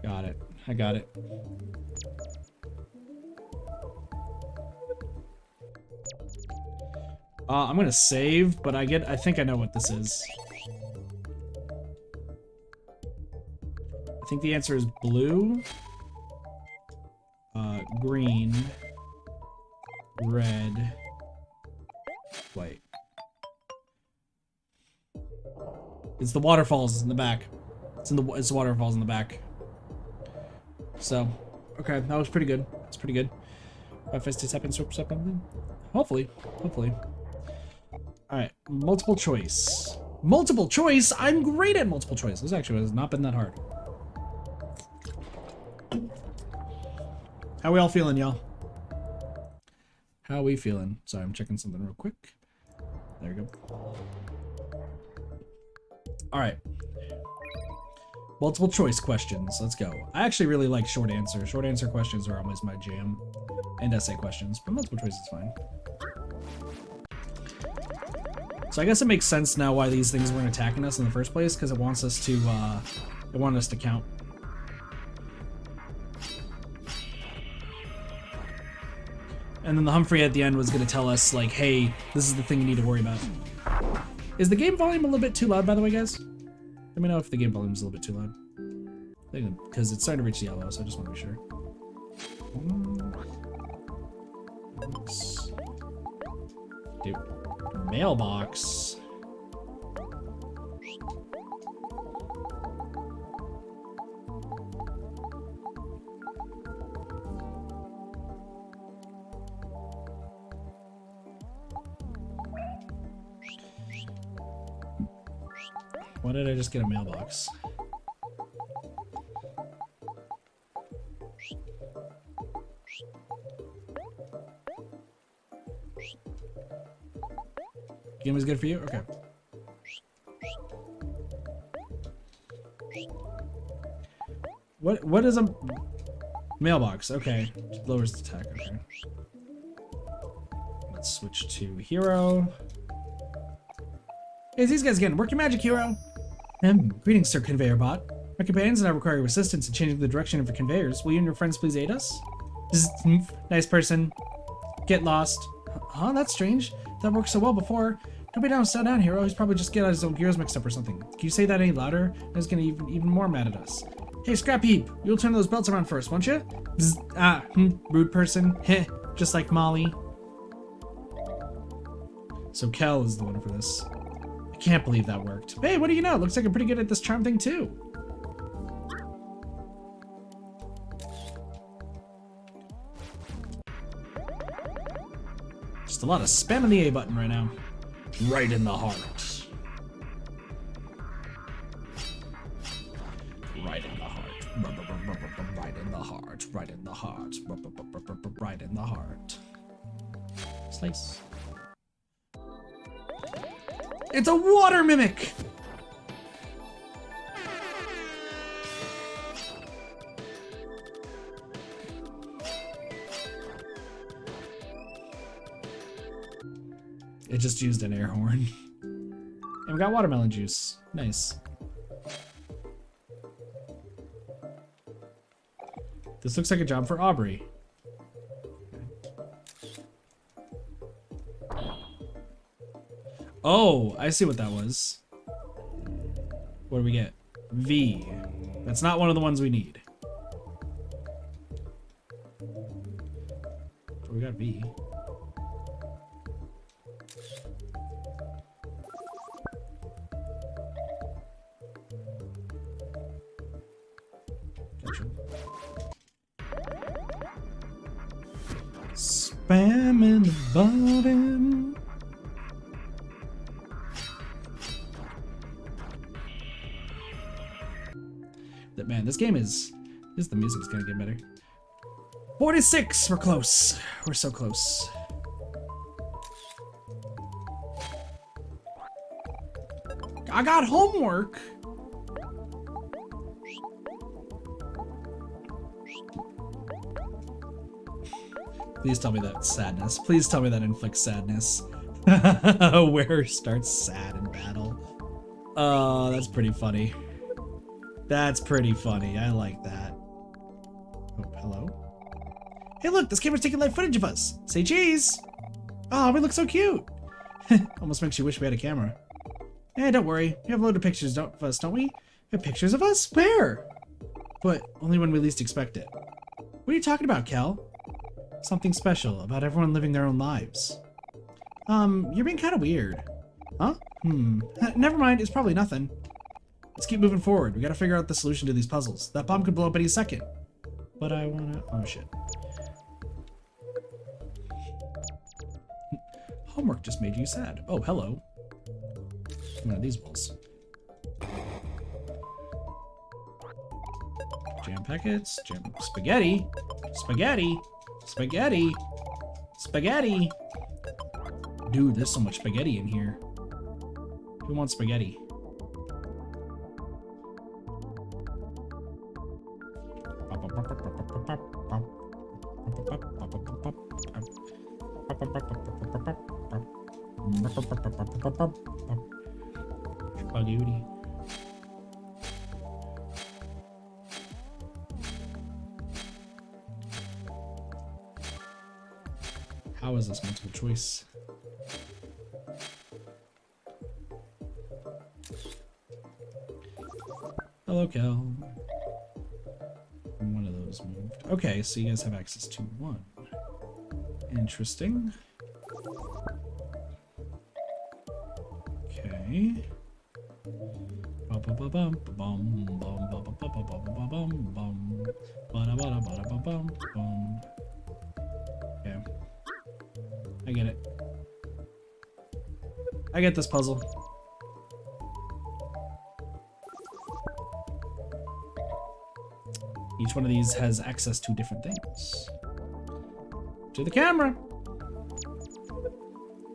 Got it. I got it. I'm gonna save, but I think I know what this is. I think the answer is blue, green, red, white. It's the waterfalls in the back. It's the waterfalls in the back. So, okay, that was pretty good. It's pretty good. 5, 5, 6, 7, step. Hopefully. All right, multiple choice. Multiple choice. I'm great at multiple choice. This actually has not been that hard. How we all feeling, y'all? How we feeling? Sorry, I'm checking something real quick. There we go. All right. Multiple choice questions. Let's go. I actually really like short answer. Short answer questions are always my jam. And essay questions, but multiple choice is fine. So I guess it makes sense now why these things weren't attacking us in the first place, because it wants us to count. And then the Humphrey at the end was gonna tell us, like, hey, this is the thing you need to worry about. Is the game volume a little bit too loud, by the way, guys? Let me know if the game volume is a little bit too loud. Because it's starting to reach yellow, so I just want to be sure. Dude, mailbox. Why did I just get a mailbox? Game is good for you? Okay. What is a mailbox? Okay. Lowers the attack, okay. Let's switch to hero. Hey, these guys again. Work your magic, hero. Greetings, Sir Conveyor Bot. My companions and I require your assistance in changing the direction of your conveyors. Will you and your friends please aid us? Nice person. Get lost. Huh? That's strange. That worked so well before. Don't be down, down, hero. He's probably just getting his own gears mixed up or something. Can you say that any louder? He's gonna even more mad at us. Hey, Scrap Heap, you'll turn those belts around first, won't you? Rude person. Heh, just like Molly. So Kel is the one for this. I can't believe that worked. Hey, what do you know? Looks like I'm pretty good at this charm thing too. Just a lot of spamming the A button right now. Right in the heart. Right in the heart. Right in the heart. Right in the heart. Right in the heart. Slice. It's a water mimic! It just used an air horn. And we got watermelon juice. Nice. This looks like a job for Aubrey. Oh, I see what that was. What do we get? V. That's not one of the ones we need. We got V. Gotcha. Spamming the button. That man, this game is. The music's gonna get better. 46. We're close. We're so close. I got homework. Please tell me that's sadness. Please tell me that inflicts sadness. Where starts sad in battle. Oh, that's pretty funny. That's pretty funny. I like that. Oh, hello? Hey, look, this camera's taking live footage of us. Say cheese. Oh, we look so cute. Almost makes you wish we had a camera. Hey, don't worry. We have a load of pictures of us, don't we? We have pictures of us? Where? But only when we least expect it. What are you talking about, Kel? Something special about everyone living their own lives. You're being kind of weird. Huh? Never mind, it's probably nothing. Let's keep moving forward. We gotta figure out the solution to these puzzles. That bomb could blow up any second. But I wanna... Oh, shit. Homework just made you sad. Oh, hello. One of these balls. Jam packets. Jam... Spaghetti. Spaghetti. Spaghetti. Spaghetti. Dude, there's so much spaghetti in here. Who wants spaghetti? Spaghetti. How is this multiple choice? Hello, Kel. One of those moved. Okay, so you guys have access to one. Interesting. Okay. Okay. I get it. I get this puzzle. Each one of these has access to different things. To the camera.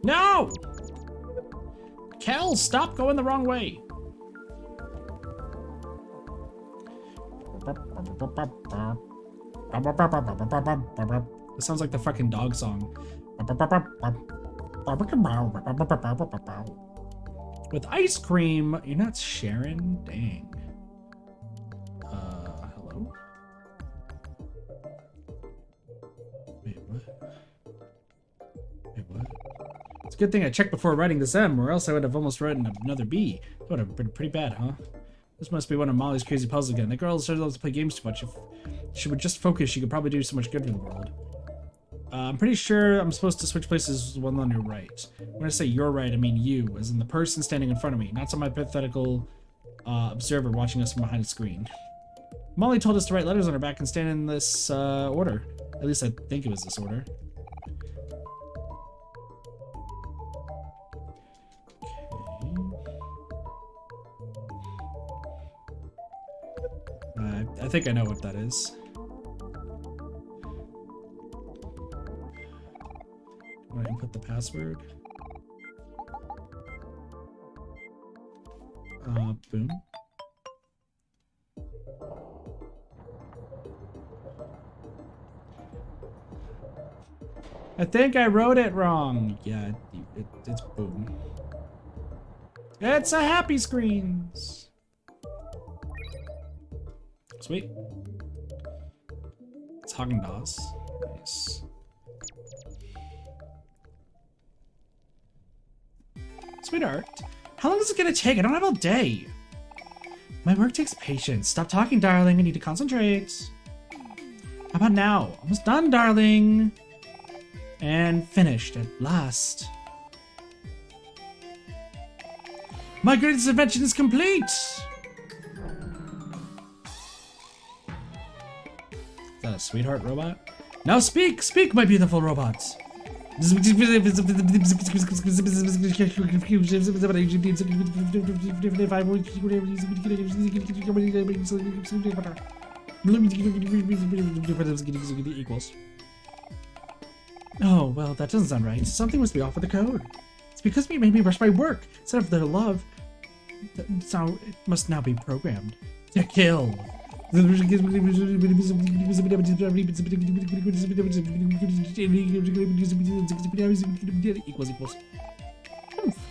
No! Kel, stop going the wrong way. This sounds like the fucking dog song. With ice cream, you're not sharing? Dang. Hello? Wait, what? a good thing I checked before writing this M, or else I would have almost written another B. That would have been pretty bad, huh? This must be one of Molly's crazy puzzles again. The girl started loves to play games too much. If she would just focus, she could probably do so much good for the world. I'm pretty sure I'm supposed to switch places with one on your right. When I say you're right, I mean you, as in the person standing in front of me, not some hypothetical observer watching us from behind a screen. Molly told us to write letters on her back and stand in this order. At least I think it was this order. Okay. I think I know what that is. I input the password. Boom. I think I wrote it wrong. Yeah, it's boom. It's a happy screens. Sweet. It's Haagen-Dazs. Nice. Sweetheart, how long is it gonna take? I don't have all day. My work takes patience. Stop talking, darling. I need to concentrate. How about now? Almost done, darling. And finished at last. My greatest invention is complete! Is that a sweetheart robot? Now speak! Speak, my beautiful robot! Equals. Oh, well, that doesn't sound right. Something must be off with the code. It's because you made me rush my work instead of their love. So it must now be programmed to kill. Equals.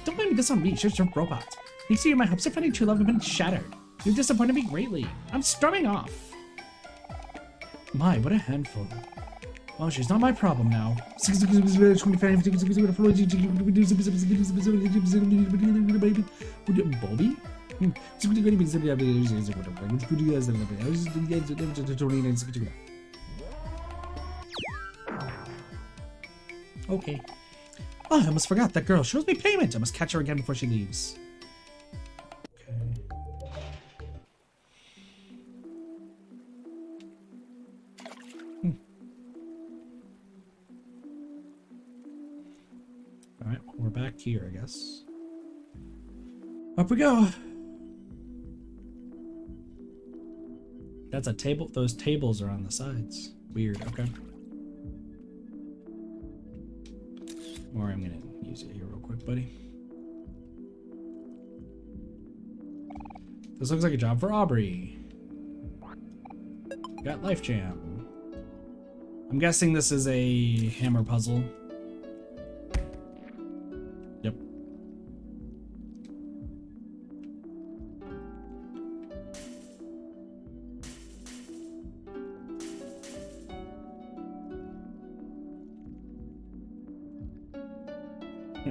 Don't blame this on me, it's just your robot. Next year, my hopes of finding true love have been shattered. You've disappointed me greatly. I'm storming off. My, what a handful. Well, she's not my problem now. Bobby? Okay. Oh, I almost forgot. That girl. She owes me payment. I must catch her again before she leaves. Alright, well, we're back here, I guess. Up we go! That's a table. Those tables are on the sides. Weird, okay. Or I'm gonna use it here real quick, buddy. This looks like a job for Aubrey. Got Life Jam. I'm guessing this is a hammer puzzle. Yep.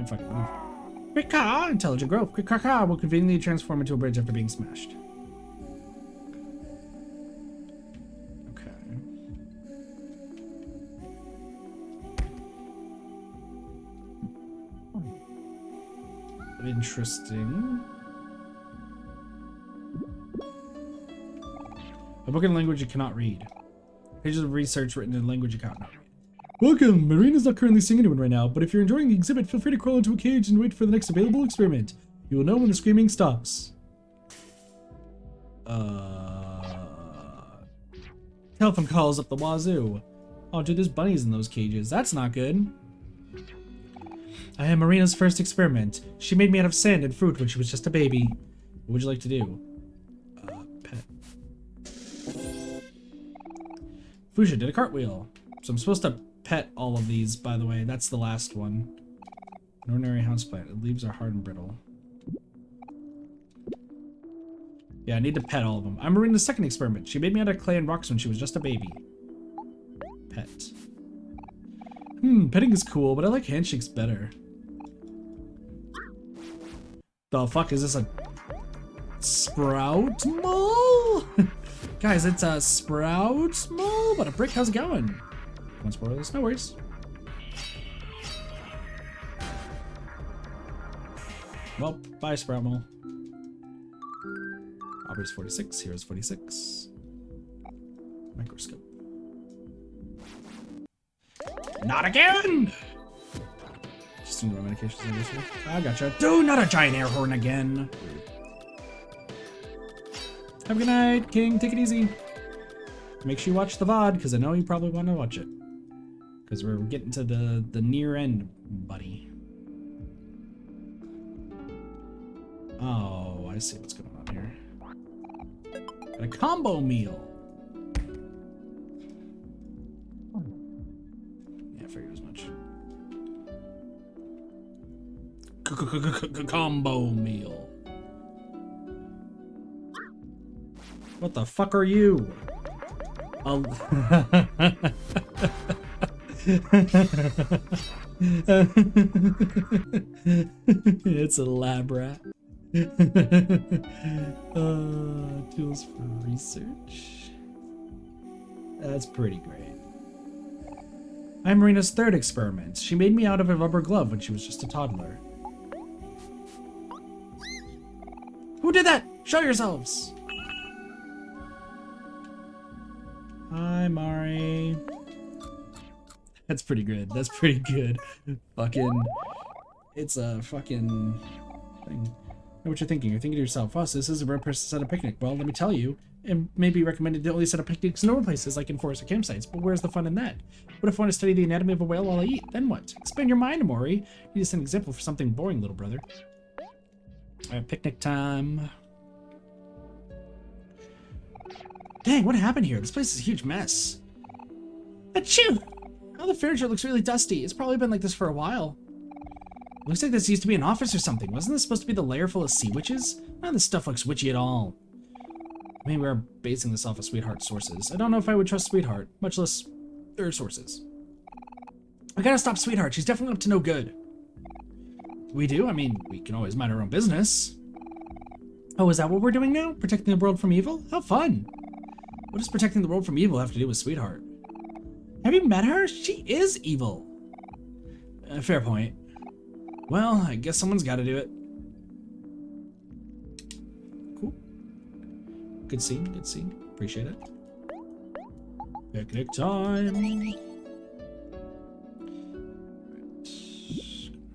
Fucking move. Quick car! Intelligent growth. Quick car will conveniently transform into a bridge after being smashed. Okay. Interesting. A book in a language you cannot read. Pages of research written in a language you cannot read. Welcome! Marina's not currently seeing anyone right now, but if you're enjoying the exhibit, feel free to crawl into a cage and wait for the next available experiment. You will know when the screaming stops. Telephone calls up the wazoo. Oh, dude, there's bunnies in those cages. That's not good. I am Marina's first experiment. She made me out of sand and fruit when she was just a baby. What would you like to do? Pet. Fuchsia did a cartwheel. So I'm supposed to pet all of these, by the way. That's the last one. An ordinary houseplant. The leaves are hard and brittle. Yeah, I need to pet all of them. I'm Marina's second experiment. She made me out of clay and rocks when she was just a baby. Pet. Petting is cool, but I like handshakes better. The fuck is this, a sprout mole? Guys, it's a sprout mole, but a brick. How's it going? Don't spoil this, no worries. Well, bye, sprout mole. Aubrey's 46, Hero's 46. Microscope. Not again! Just some more medications, I guess. I gotcha. Dude, not a giant air horn again. Have a good night, King. Take it easy. Make sure you watch the VOD, because I know you probably want to watch it. Because we're getting to the near end, buddy. Oh, I see what's going on here. Got a combo meal. Yeah, I figured as much. Combo meal. What the fuck are you? It's a lab rat. Tools for research. That's pretty great. I'm Marina's third experiment. She made me out of a rubber glove when she was just a toddler. Who did that? Show yourselves! Hi, Mari. That's pretty good. That's pretty good. Fucking... It's a fucking... thing. I know what you're thinking. You're thinking to yourself, "Us, this is a rare place to set a picnic." Well, let me tell you, it may be recommended to only set up picnics in normal places like in forests or campsites, but where's the fun in that? What if I want to study the anatomy of a whale while I eat? Then what? Expand your mind, Omori. You just an example for something boring, little brother. Alright, picnic time. Dang, what happened here? This place is a huge mess. Achoo! Oh, the furniture looks really dusty. It's probably been like this for a while. Looks like this used to be an office or something. Wasn't this supposed to be the lair full of sea witches? None of this stuff looks witchy at all. Maybe we're basing this off of Sweetheart's sources. I don't know if I would trust Sweetheart, much less her sources. We gotta stop Sweetheart. She's definitely up to no good. We do? I mean, we can always mind our own business. Oh, is that what we're doing now? Protecting the world from evil? How fun! What does protecting the world from evil have to do with Sweetheart? Have you met her? She is evil. Fair point. Well, I guess someone's got to do it. Cool. Good scene, good scene. Appreciate it. Picnic time. Right.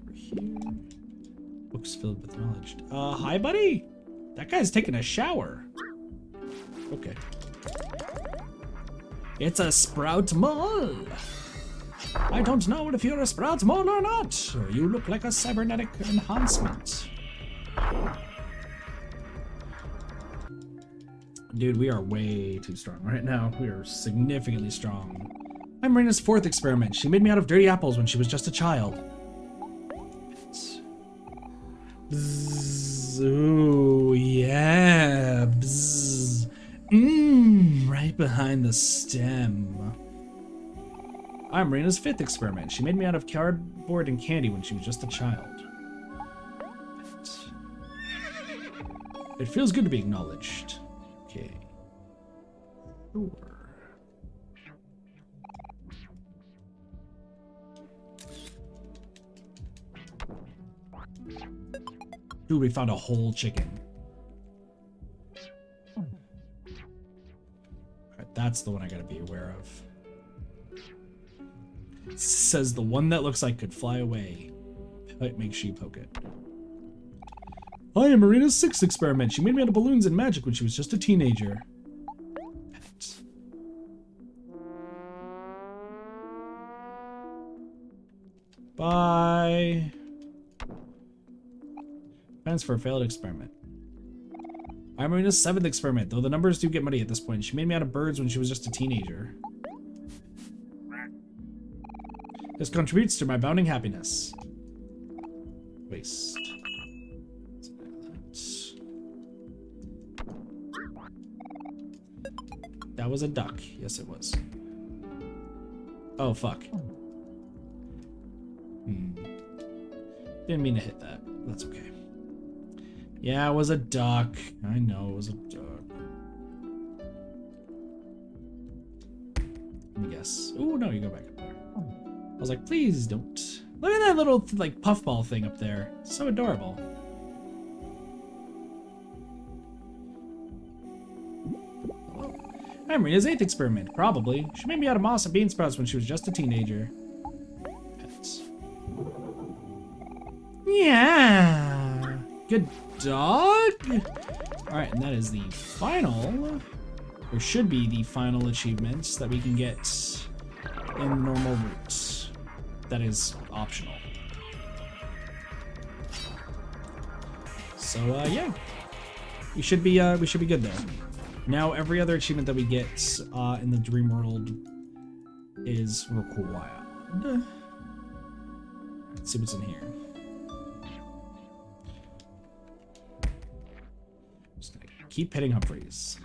Over here. Books filled with knowledge. Hi, buddy. That guy's taking a shower. Okay. It's a sprout mole. I don't know if you're a sprout mole or not. You look like a cybernetic enhancement. Dude, we are way too strong right now. We are significantly strong. I'm Marina's fourth experiment. She made me out of dirty apples when she was just a child. Bzz. Ooh, yeah. Bzz. Right behind the stem. I'm Marina's fifth experiment. She made me out of cardboard and candy when she was just a child. It feels good to be acknowledged. Okay. Sure. Dude, we found a whole chicken. Alright, that's the one I gotta be aware of. It says the one that looks like could fly away. Make sure you poke it. I am Marina's sixth experiment. She made me out of balloons and magic when she was just a teenager. Bye. Plans for a failed experiment. I'm Marina's seventh experiment, though the numbers do get muddy at this point. She made me out of birds when she was just a teenager. This contributes to my bounding happiness. Waste. That was a duck. Yes, it was. Oh, fuck. Didn't mean to hit that. That's okay. Yeah, it was a duck. I know it was a duck. Let me guess. Oh, no, you go back up there. I was like, please don't. Look at that little, like, puffball thing up there. So adorable. Marina's 8th experiment, probably. She made me out of moss and bean sprouts when she was just a teenager. Pets. Yeah. Good dog. Alright, and that is the final, or should be the final achievements that we can get in the normal route. That is optional. So, yeah. We should be good there. Now every other achievement that we get in the dream world is required. Let's see what's in here. Just gonna keep hitting Humphreys.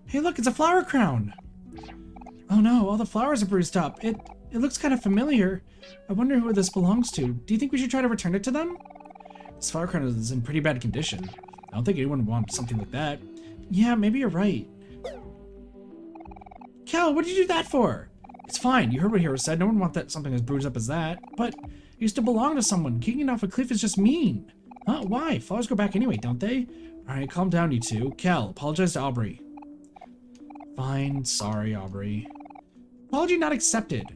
Hey, look, it's a flower crown. Oh no, all the flowers are bruised up. It looks kind of familiar. I wonder who this belongs to. Do you think we should try to return it to them? This flower crown is in pretty bad condition. I don't think anyone would want something like that. Yeah, maybe you're right. Cal, what did you do that for? It's fine. You heard what Hero said. No one wants that something as bruised up as that. But it used to belong to someone. Kicking it off a cliff is just mean. Huh? Why? Flowers go back anyway, don't they? Alright, calm down, you two. Cal, apologize to Aubrey. Fine. Sorry, Aubrey. Apology not accepted.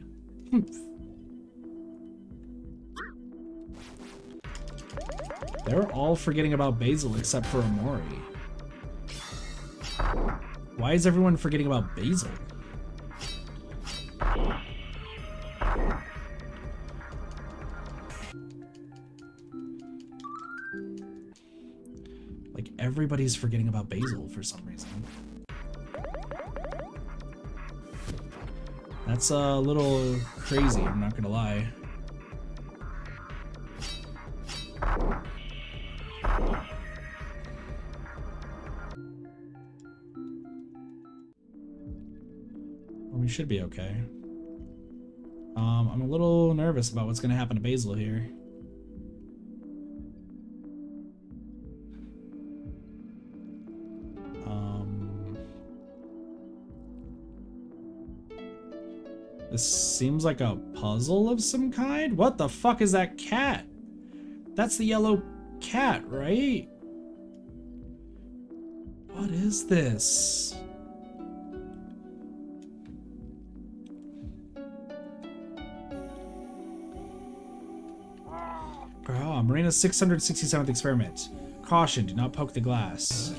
They're all forgetting about Basil except for Omori. Why is everyone forgetting about Basil? Like, everybody's forgetting about Basil for some reason. That's a little crazy, I'm not gonna lie. We should be okay. I'm a little nervous about what's gonna happen to Basil here. This seems like a puzzle of some kind. What the fuck is that cat? That's the yellow cat, right? What is this? Oh, Marina's 667th experiment. Caution, do not poke the glass.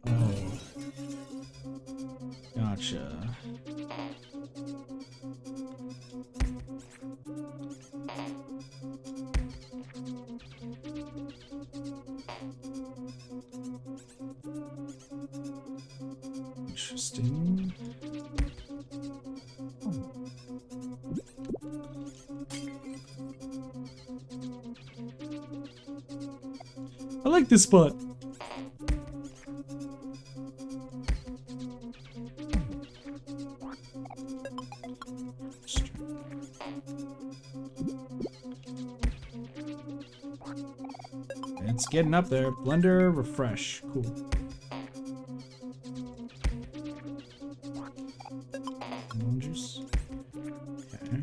Oh. Gotcha. Interesting. I like this spot. It's getting up there. Blender, refresh. Cool. Lemon juice. Okay.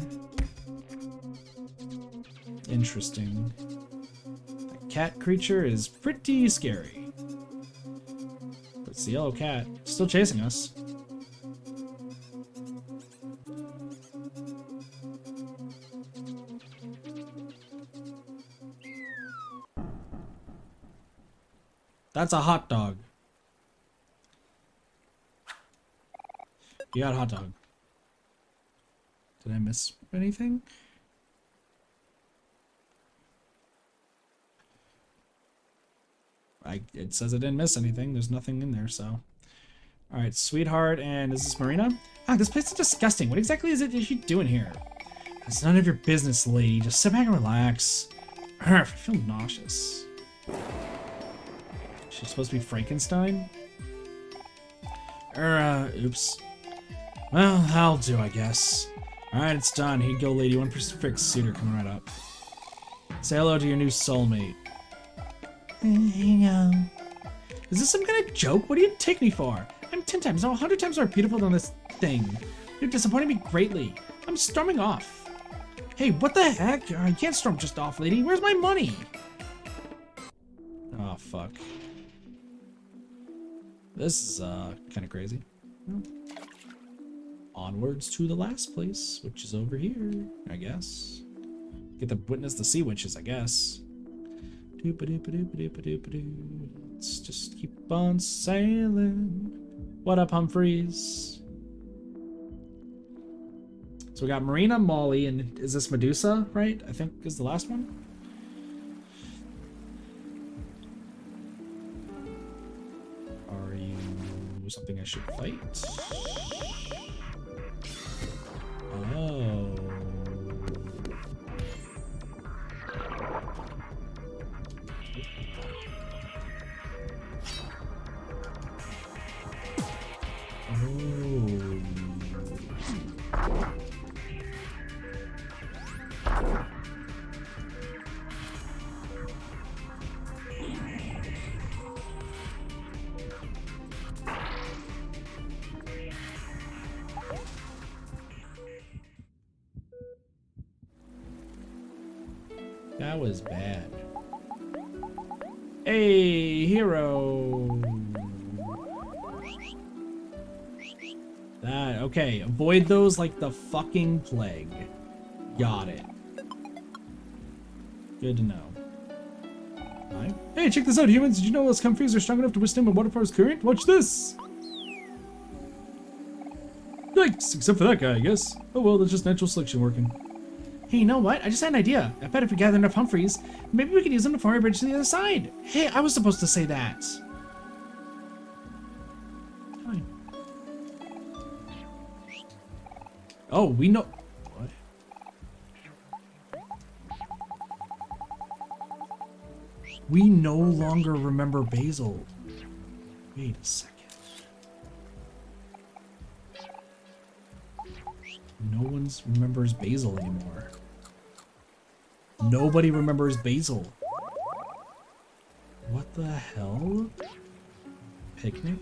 Interesting. That cat creature is pretty scary. But it's the yellow cat. Still chasing us. That's a hot dog. You got a hot dog. Did I miss anything? It says I didn't miss anything. There's nothing in there, so. All right, sweetheart, and is this Marina? Ah, this place is disgusting. What exactly is she doing here? It's none of your business, lady. Just sit back and relax. I feel nauseous. She's supposed to be Frankenstein? Oops. Well, I'll do, I guess. Alright, it's done. Here you go, lady. One perfect suitor coming right up. Say hello to your new soulmate. Hello. Is this some kind of joke? What do you take me for? I'm 10 times, no, 100 times more beautiful than this thing. You're disappointing me greatly. I'm storming off. Hey, what the heck? You can't storm just off, lady. Where's my money? Oh, fuck. This is, kind of crazy. Well, onwards to the last place, which is over here, I guess. Get to witness the sea witches, I guess. Let's just keep on sailing. What up, Humphreys? So we got Marina, Molly, and is this Medusa, right? I think is the last one. Are you something I should fight? Oh. That was bad. Hey, hero. That, okay. Avoid those like the fucking plague. Got it. Good to know. Hi. Hey, check this out, humans. Did you know those Humphreys are strong enough to withstand a waterfall's current? Watch this. Yikes, except for that guy, I guess. Oh well, that's just natural selection working. Hey, you know what? I just had an idea. I bet if we gather enough Humphreys, maybe we could use them to form a bridge to the other side. Hey, I was supposed to say that. Fine. Oh, we know... What? We no longer remember Basil. Wait a second. No one remembers Basil anymore. Nobody remembers Basil. What the hell? Picnic?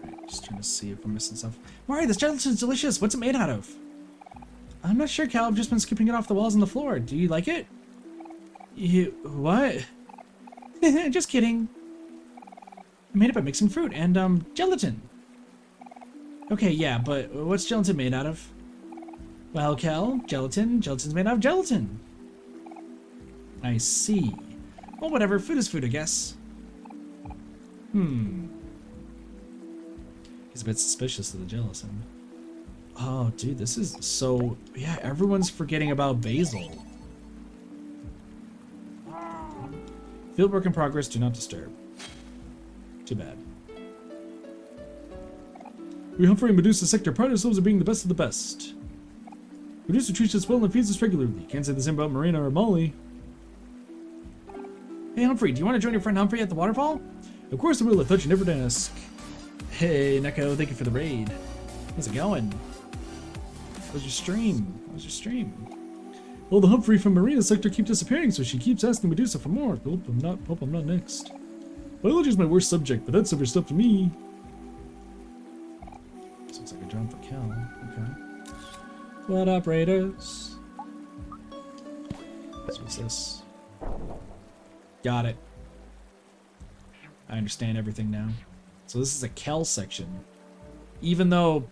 Alright, just trying to see if I'm missing stuff. Mari, this gelatin's delicious. What's it made out of? I'm not sure, Cal. I've just been scooping it off the walls and the floor. Do you like it? You... what? Just kidding. I made it by mixing fruit and, gelatin. Okay, yeah, but what's gelatin made out of? Well, Kel, gelatin's made out of gelatin. I see. Well, whatever, food is food, I guess. He's a bit suspicious of the gelatin. Oh, dude, this is so... yeah, everyone's forgetting about Basil. Fieldwork in progress, do not disturb. Too bad. We Humphrey and Medusa sector pride ourselves on being the best of the best. Medusa treats us well and feeds us regularly. Can't say the same about Marina or Molly. Hey, Humphrey, do you want to join your friend Humphrey at the waterfall? Of course I will, I thought you never would ask. Hey, Neko, thank you for the raid. How's it going? How's your stream? How's your stream? Well, the Humphrey from Marina's sector keeps disappearing, so she keeps asking Medusa for more. Hope I'm not next. Biology is my worst subject, but that's stuff to me. This looks like a job for Cal. Okay. What up, Raiders? What's this? Got it. I understand everything now. So this is a Kel section. Even though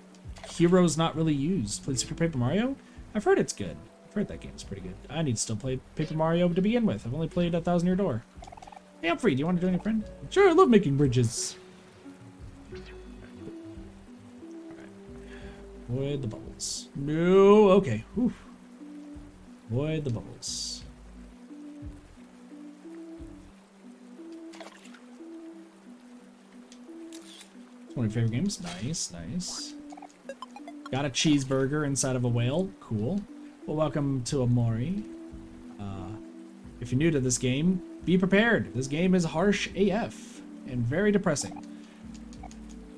Hero's not really used. Played Super Paper Mario? I've heard it's good. I've heard that game's pretty good. I need to still play Paper Mario to begin with. I've only played 1,000 Year Door. Hey, Humphrey, do you want to join your friend? Sure, I love making bridges. Avoid the bubbles. No, okay. Whew. Avoid the bubbles. One of your favorite games. Nice, nice. Got a cheeseburger inside of a whale. Cool. Well, welcome to Omori. If you're new to this game, be prepared. This game is harsh AF and very depressing.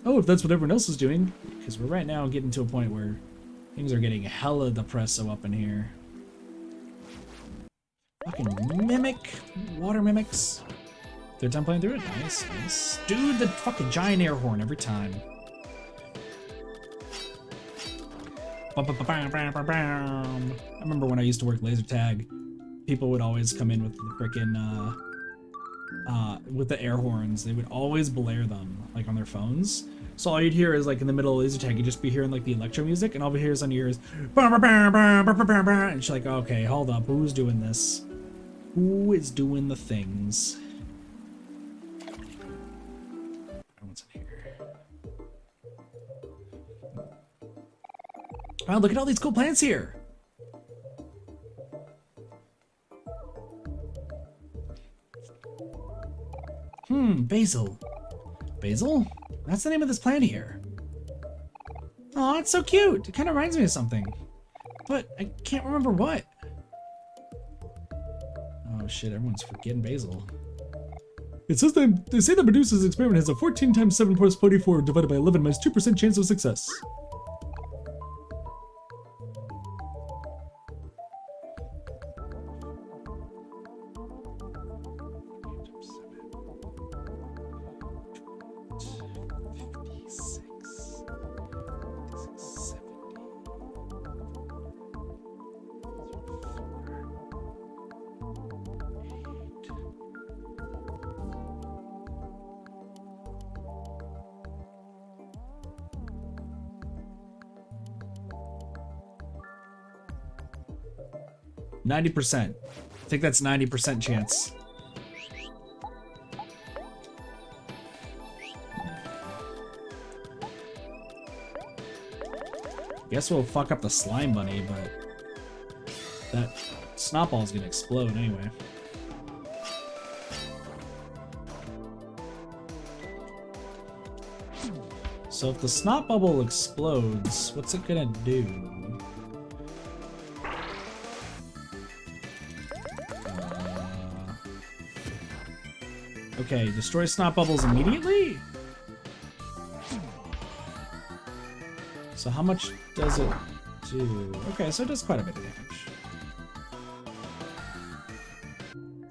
Oh, if that's what everyone else is doing. Because we're right now getting to a point where things are getting hella depresso up in here. Fucking mimic. Water mimics. Third time playing through it? Nice, nice. Dude, the fucking giant air horn every time. I remember when I used to work laser tag, people would always come in with the frickin' with the air horns. They would always blare them, like, on their phones. So all you'd hear is, like, in the middle of laser tag, you'd just be hearing, like, the electro music, and all you hear is on your ears, and she's like, okay, hold up, who's doing this? Who is doing the things? What's in here? Wow, look at all these cool plants here! Basil. Basil? That's the name of this plant here. Oh, it's so cute. It kind of reminds me of something. But I can't remember what. Oh shit, everyone's forgetting Basil. It says they say that Medusa's experiment has a 14 times 7 plus 44 divided by 11 minus 2% chance of success. %. I think that's 90% chance. Guess we'll fuck up the slime bunny, but that snot ball's gonna explode anyway. So if the snot bubble explodes, what's it gonna do? Okay, destroy snot bubbles immediately? So how much does it do? Okay, so it does quite a bit of damage.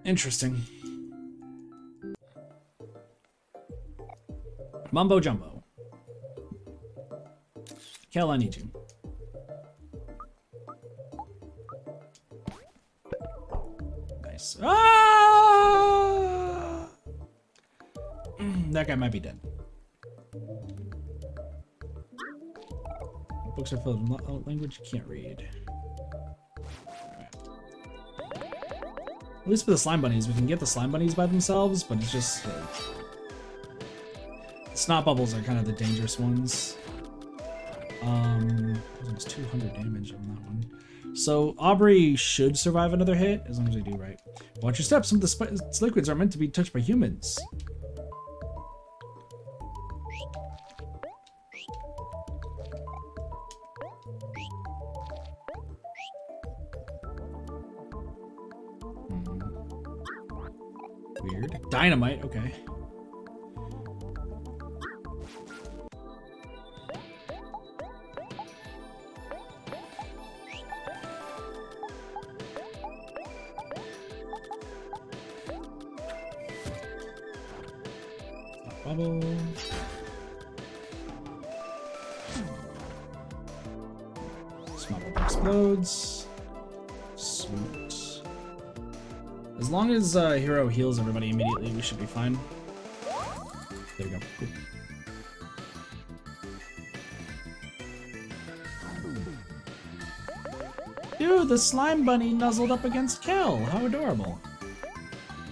Interesting. Mumbo jumbo. Kel, I need you. Nice. Ah! That guy might be dead. Books are filled with language you can't read. Right. At least for the slime bunnies, we can get the slime bunnies by themselves, but it's just the snot bubbles are kind of the dangerous ones. It's 200 damage on that one. So Aubrey should survive another hit as long as we do right. Watch your steps. Some of the liquids are meant to be touched by humans. Weird. Dynamite, okay. Bubble. Small bubble explodes. Sweet. As long as Hero heals everybody immediately, we should be fine. There we go. Cool. Dude, the slime bunny nuzzled up against Kel. How adorable.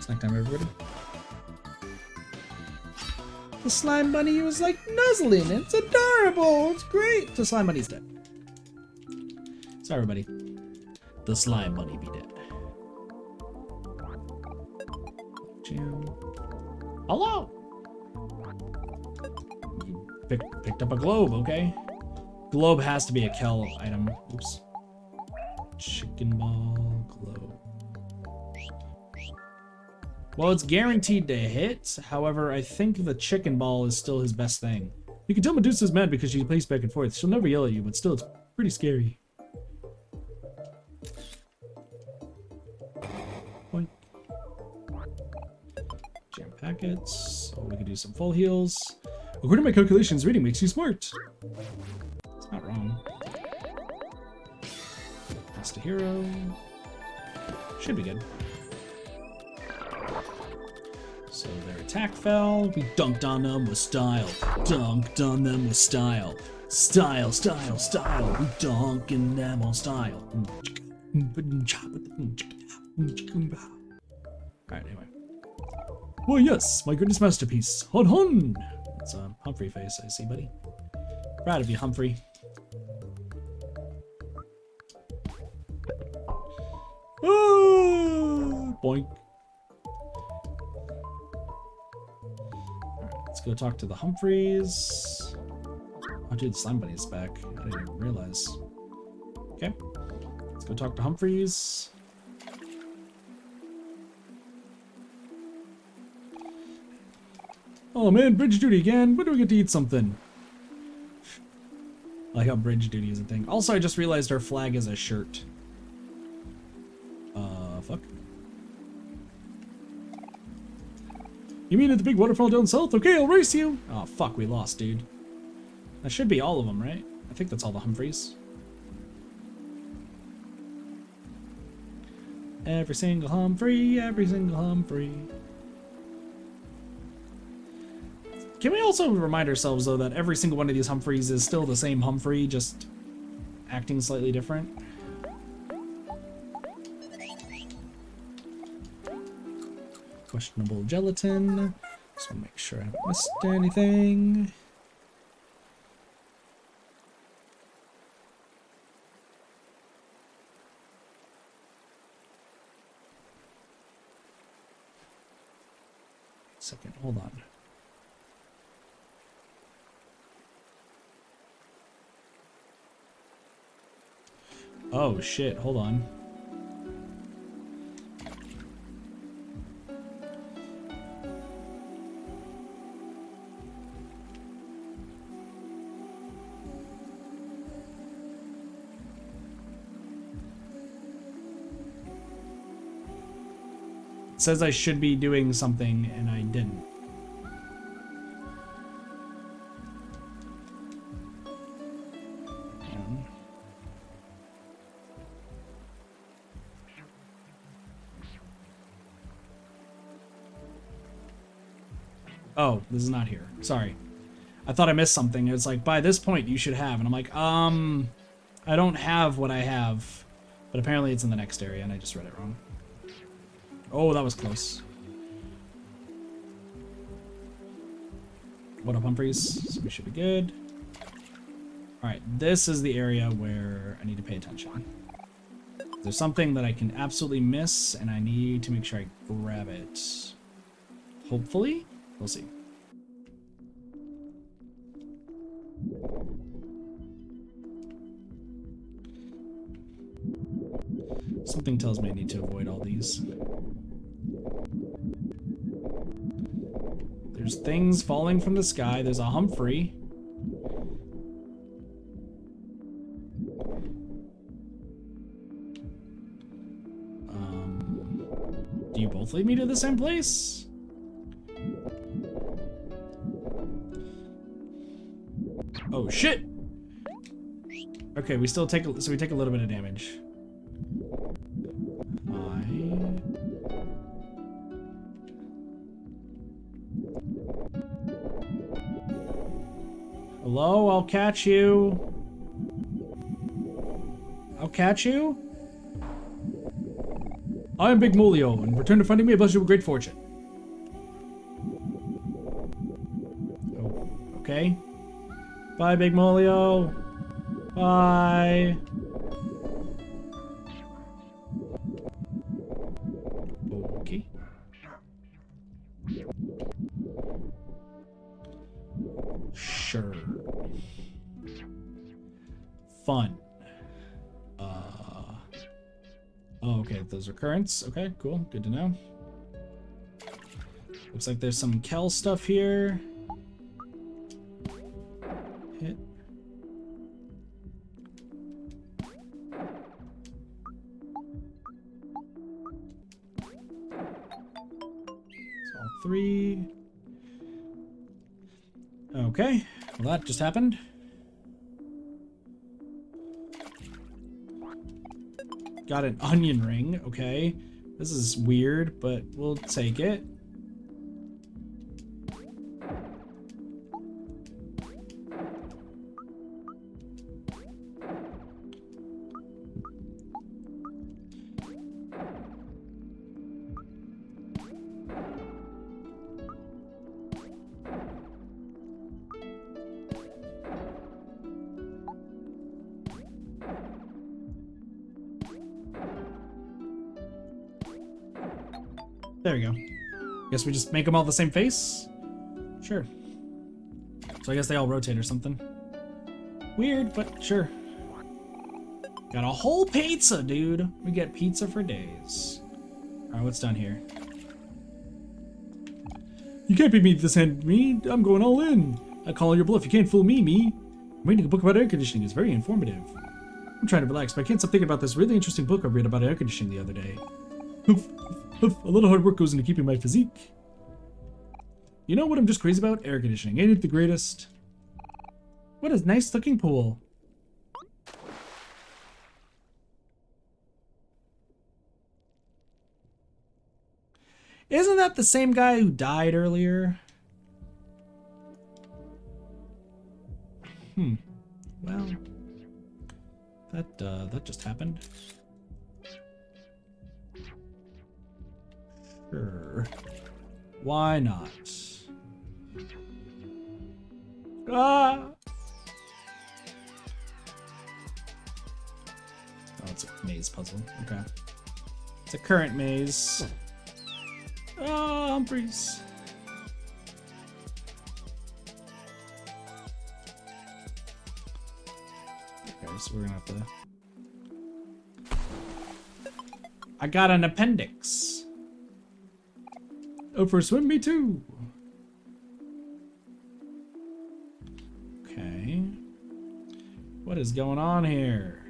Snack time, everybody. The slime bunny was like nuzzling. It's adorable. It's great. The slime bunny's dead. Sorry, everybody. The slime bunny be dead. Jim. Hello. You Picked up a globe, okay. Globe has to be a Kel item. Oops. Chicken ball globe. Well, it's guaranteed to hit. However, I think the chicken ball is still his best thing. You can tell Medusa's mad because she plays back and forth. She'll never yell at you, but still, it's pretty scary. Boink. Jam packets. Oh, we could do some full heals. According to my calculations, reading makes you smart. It's not wrong. Master Hero. Should be good. So their attack fell. We dunked on them with style. Dunked on them with style. Style, style, style. We dunking them on style. Alright, anyway. Well, yes, my greatest masterpiece. Hon hon! It's a Humphrey face, I see, buddy. Proud of you, Humphrey. Boink. Alright, let's go talk to the Humphreys. Oh, dude, the slime bunny is back. I didn't even realize. Okay. Let's go talk to Humphreys. Oh man, bridge duty again. When do we get to eat something? I like how bridge duty is a thing. Also, I just realized our flag is a shirt. Fuck. You mean at the big waterfall down south? Okay, I'll race you. Oh, fuck, we lost, dude. That should be all of them, right? I think that's all the Humphreys. Every single Humphrey, every single Humphrey. Can we also remind ourselves, though, that every single one of these Humphreys is still the same Humphrey, just acting slightly different? Questionable gelatin. Just want to make sure I haven't missed anything. Second, hold on. Oh shit, hold on. It says I should be doing something and I didn't. Oh, this is not here. Sorry. I thought I missed something. It was like, by this point you should have. And I'm like, I don't have what I have. But apparently it's in the next area and I just read it wrong. Oh, that was close. What up, Humphreys? So we should be good. Alright, this is the area where I need to pay attention. There's something that I can absolutely miss, and I need to make sure I grab it. Hopefully? We'll see. Something tells me I need to avoid all these. There's things falling from the sky. There's a Humphrey. Do you both lead me to the same place? Oh shit! Okay, we still take so we take a little bit of damage. Hello, I'll catch you. I'll catch you? I am Big Molio, and return to finding me, I bless you with great fortune. Oh, okay. Bye, Big Molio. Bye. Okay. Sure. Fun. Oh, okay, those are currents. Okay, cool. Good to know. Looks like there's some Kel stuff here. Hit. It's all 3. Okay, well that just happened. Got an onion ring, okay. This is weird, but we'll take it. There we go. Guess we just make them all the same face? Sure. So I guess they all rotate or something. Weird, but sure. Got a whole pizza, dude. We get pizza for days. Alright, what's down here? You can't beat me with this hand, me. I'm going all in. I call your bluff. You can't fool me, me. I'm reading a book about air conditioning. It's very informative. I'm trying to relax, but I can't stop thinking about this really interesting book I read about air conditioning the other day. A lot of hard work goes into keeping my physique. You know what I'm just crazy about? Air conditioning. Ain't it the greatest? What a nice looking pool. Isn't that the same guy who died earlier? Well, that just happened. Sure. Why not? Ah! Oh, it's a maze puzzle. Okay. It's a current maze. Oh, Humphreys. Okay, so we're gonna have to... I got an appendix. Oh, for a swim, me too. Okay. What is going on here?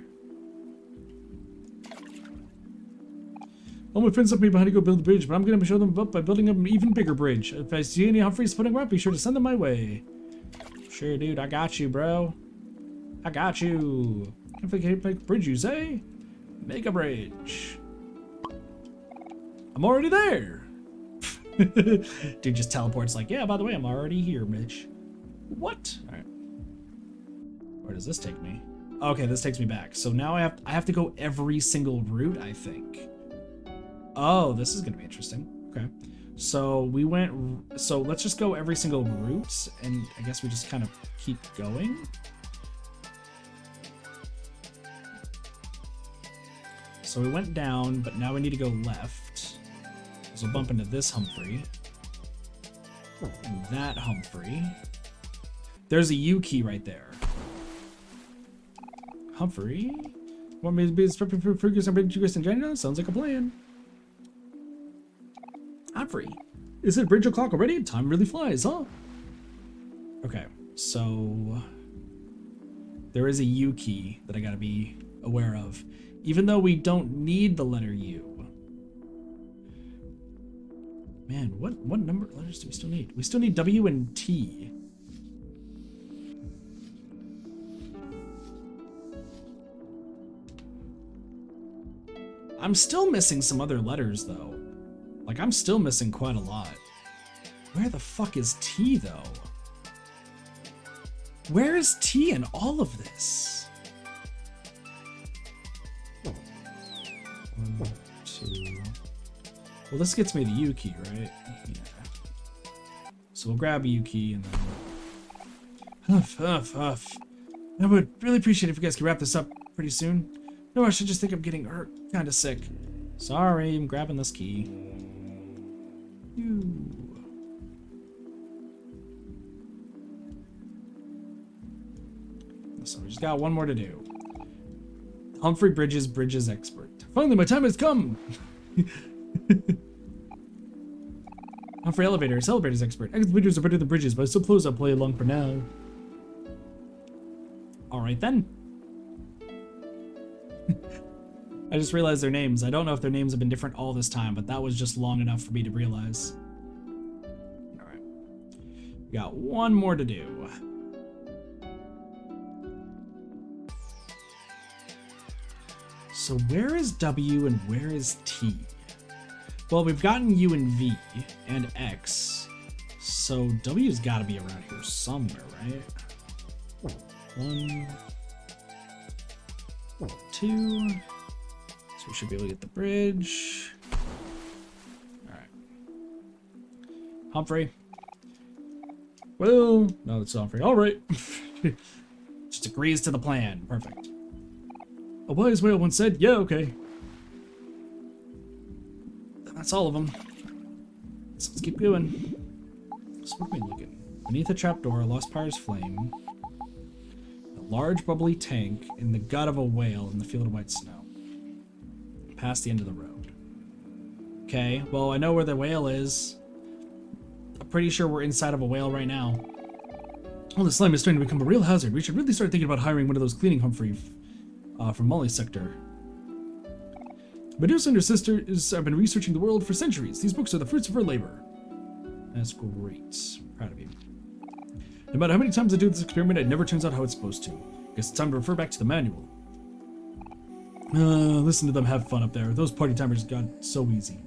All my friends left me behind to go build a bridge, but I'm going to show them up by building up an even bigger bridge. If I see any Humphreys floating around, be sure to send them my way. Sure, dude. I got you, bro. I got you. If I can't make a bridge, you say? Make a bridge. I'm already there. Dude just teleports like, yeah, by the way, I'm already here, Mitch. What? All right. Where does this take me? Okay, this takes me back. So now I have to go every single route, I think. Oh, this is gonna be interesting. Okay. So let's just go every single route, and I guess we just kind of keep going. So we went down, but now we need to go left. So we'll bump into this Humphrey. And that Humphrey. There's a U key right there. Humphrey? Want me to be prepping for Fergus and you guys in January? Sounds like a plan. Aubrey. Is it bridge o'clock already? Time really flies, huh? Okay, so there is a U key that I gotta be aware of, even though we don't need the letter U. Man, what number letters do we still need? We still need W and T. I'm still missing some other letters though. Like, I'm still missing quite a lot. Where the fuck is T, though? Where is T in all of this? 1, 2... Well, this gets me the U key, right? Yeah. So we'll grab a U key and then... Huff, huff, huff. I would really appreciate it if you guys could wrap this up pretty soon. No, I should just think I'm getting hurt, kind of sick. Sorry, I'm grabbing this key. So we just got one more to do. Humphrey Bridges expert. Finally, my time has come! Humphrey elevators expert. Elevators are better than bridges, but I suppose I'll play along for now. Alright then. I just realized their names. I don't know if their names have been different all this time, but that was just long enough for me to realize. Alright. We got one more to do. So where is W and where is T? Well, we've gotten U and V and X. So W's got to be around here somewhere, right? 1, 2. So we should be able to get the bridge. Alright. Humphrey. Well, no, that's Humphrey. Alright. Just agrees to the plan. Perfect. A wise whale once said, yeah, okay. That's all of them. So let's keep going. So what are we looking? Beneath a trapdoor, a lost pyre's flame. A large bubbly tank in the gut of a whale in the field of white snow. Past the end of the road. Okay, well, I know where the whale is. I'm pretty sure we're inside of a whale right now. Well, the slime is starting to become a real hazard. We should really start thinking about hiring one of those cleaning Humphrey from Molly's sector. Medusa and her sisters have been researching the world for centuries. These books are the fruits of her labor. That's great. Proud of you. No matter how many times I do this experiment, it never turns out how it's supposed to. Guess it's time to refer back to the manual. Listen to them have fun up there. Those party timers got so easy.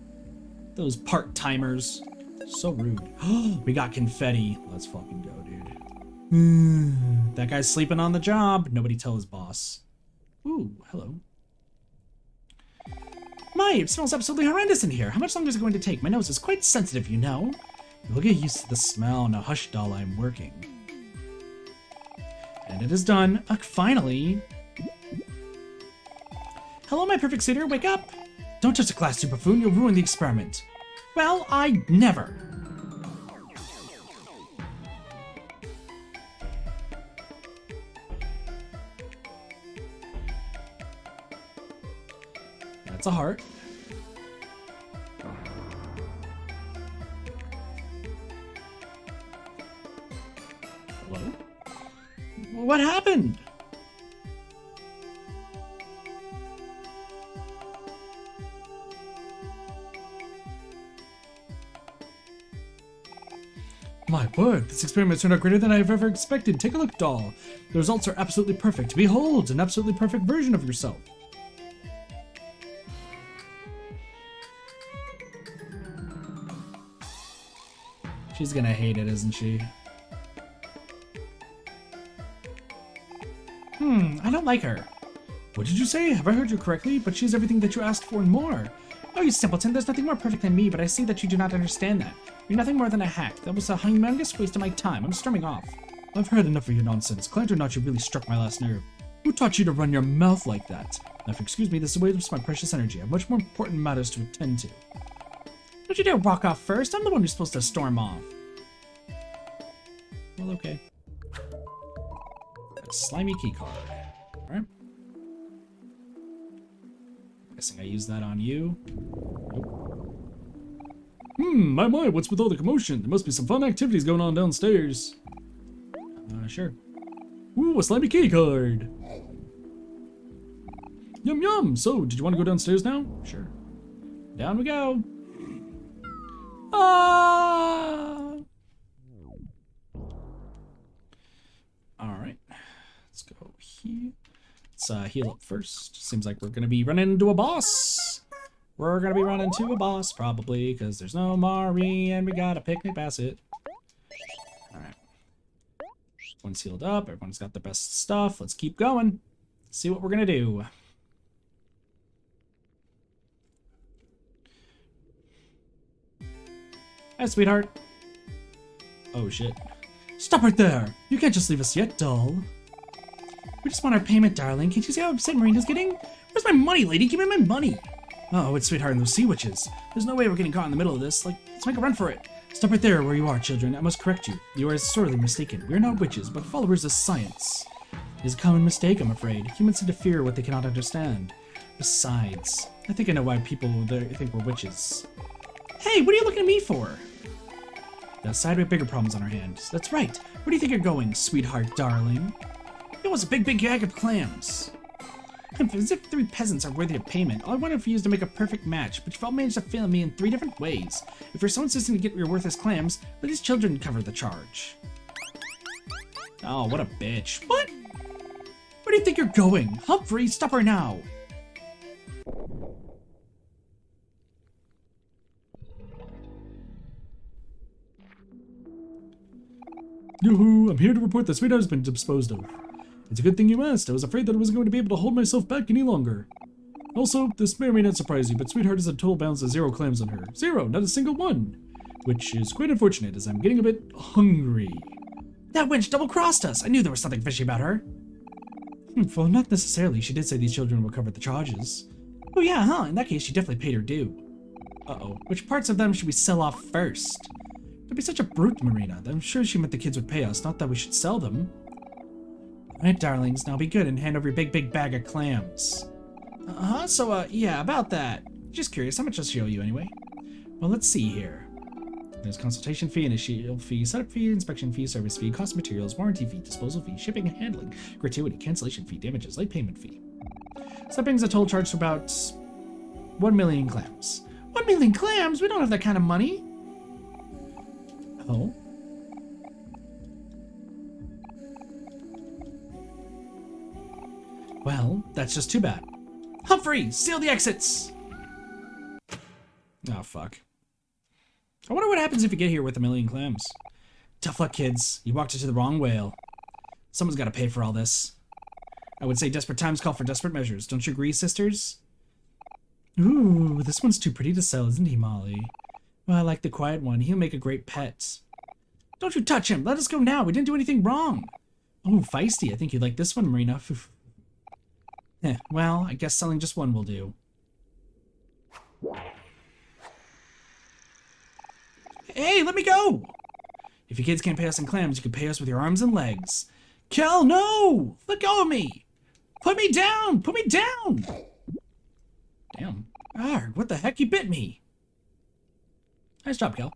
Those part-timers. So rude. We got confetti. Let's fucking go, dude. That guy's sleeping on the job. Nobody tell his boss. Ooh, hello. My, it smells absolutely horrendous in here. How much longer is it going to take? My nose is quite sensitive, you know. You'll get used to the smell. Now hush, doll, I'm working. And it is done. Finally. Hello, my perfect suitor. Wake up. Don't touch the glass, you buffoon. You'll ruin the experiment. Well, I never. That's a heart. Hello? What happened? My word, this experiment turned out greater than I have ever expected. Take a look, doll. The results are absolutely perfect. Behold, an absolutely perfect version of yourself. She's gonna hate it, isn't she? I don't like her. What did you say? Have I heard you correctly? But she's everything that you asked for and more. Oh, you simpleton, there's nothing more perfect than me, but I see that you do not understand that. You're nothing more than a hack. That was a humongous waste of my time. I'm storming off. I've heard enough of your nonsense. Client or not, you really struck my last nerve. Who taught you to run your mouth like that? Now, if you excuse me, this is a waste of my precious energy. I have much more important matters to attend to. Don't you dare walk off first. I'm the one who's supposed to storm off. Well, okay. A slimy keycard. Alright. Guessing I used that on you. Nope. My, what's with all the commotion? There must be some fun activities going on downstairs. Sure. Ooh, a slimy keycard. Yum yum. So, did you want to go downstairs now? Sure. Down we go. Alright. Let's go here. Let's heal up first. Seems like we're gonna be running into a boss. We're gonna be running to a boss, probably, because there's no Omori, and we got a picnic basket. Alright. Everyone's healed up. Everyone's got the best stuff. Let's keep going. See what we're gonna do. Hi, sweetheart. Oh, shit. Stop right there! You can't just leave us yet, doll. We just want our payment, darling. Can't you see how upset Marina's getting? Where's my money, lady? Give me my money. Oh, it's sweetheart and those sea witches. There's no way we're getting caught in the middle of this. Like, let's make a run for it. Stop right there where you are, children. I must correct you. You are sorely mistaken. We are not witches, but followers of science. It's a common mistake, I'm afraid. Humans tend to fear what they cannot understand. Besides, I think I know why people think we're witches. Hey, what are you looking at me for? Outside, we have bigger problems on our hands. That's right. Where do you think you're going, sweetheart, darling? It was a big gag of clams. As if 3 peasants are worthy of payment, all I wanted for you is to make a perfect match, but you've all managed to fail me in 3 different ways. If you're so insistent to get your worthless clams, let these children cover the charge. Oh, what a bitch. What? Where do you think you're going? Humphrey, stop her now! Yoo-hoo, I'm here to report that Sweetheart has been disposed of. It's a good thing you asked. I was afraid that I wasn't going to be able to hold myself back any longer. Also, this may or may not surprise you, but Sweetheart has a total balance of 0 clams on her. 0, not a single one. Which is quite unfortunate, as I'm getting a bit hungry. That wench double-crossed us! I knew there was something fishy about her. Well, not necessarily. She did say these children will cover the charges. Oh yeah, huh? In that case, she definitely paid her due. Uh-oh. Which parts of them should we sell off first? Don't be such a brute, Marina. I'm sure she meant the kids would pay us, not that we should sell them. Alright, darlings, now be good and hand over your big bag of clams. Yeah, about that. Just curious, how much does she owe you anyway? Well, let's see here. There's consultation fee, initial fee, setup fee, inspection fee, service fee, cost of materials, warranty fee, disposal fee, shipping and handling, gratuity, cancellation fee, damages, late payment fee. So that brings a total charge to about 1 million clams. 1 million clams? We don't have that kind of money. Oh? Well, that's just too bad. Humphrey, seal the exits! Oh, fuck. I wonder what happens if you get here with 1 million clams. Tough luck, kids. You walked into the wrong whale. Someone's got to pay for all this. I would say desperate times call for desperate measures. Don't you agree, sisters? Ooh, this one's too pretty to sell, isn't he, Molly? Well, I like the quiet one. He'll make a great pet. Don't you touch him. Let us go now. We didn't do anything wrong. Oh, feisty. I think you like this one, Marina. Well, I guess selling just one will do. Hey, let me go! If you kids can't pay us in clams, you can pay us with your arms and legs. Kel, no! Let go of me! Put me down! Put me down! Damn. Arg, what the heck? You bit me! Nice job, Kel.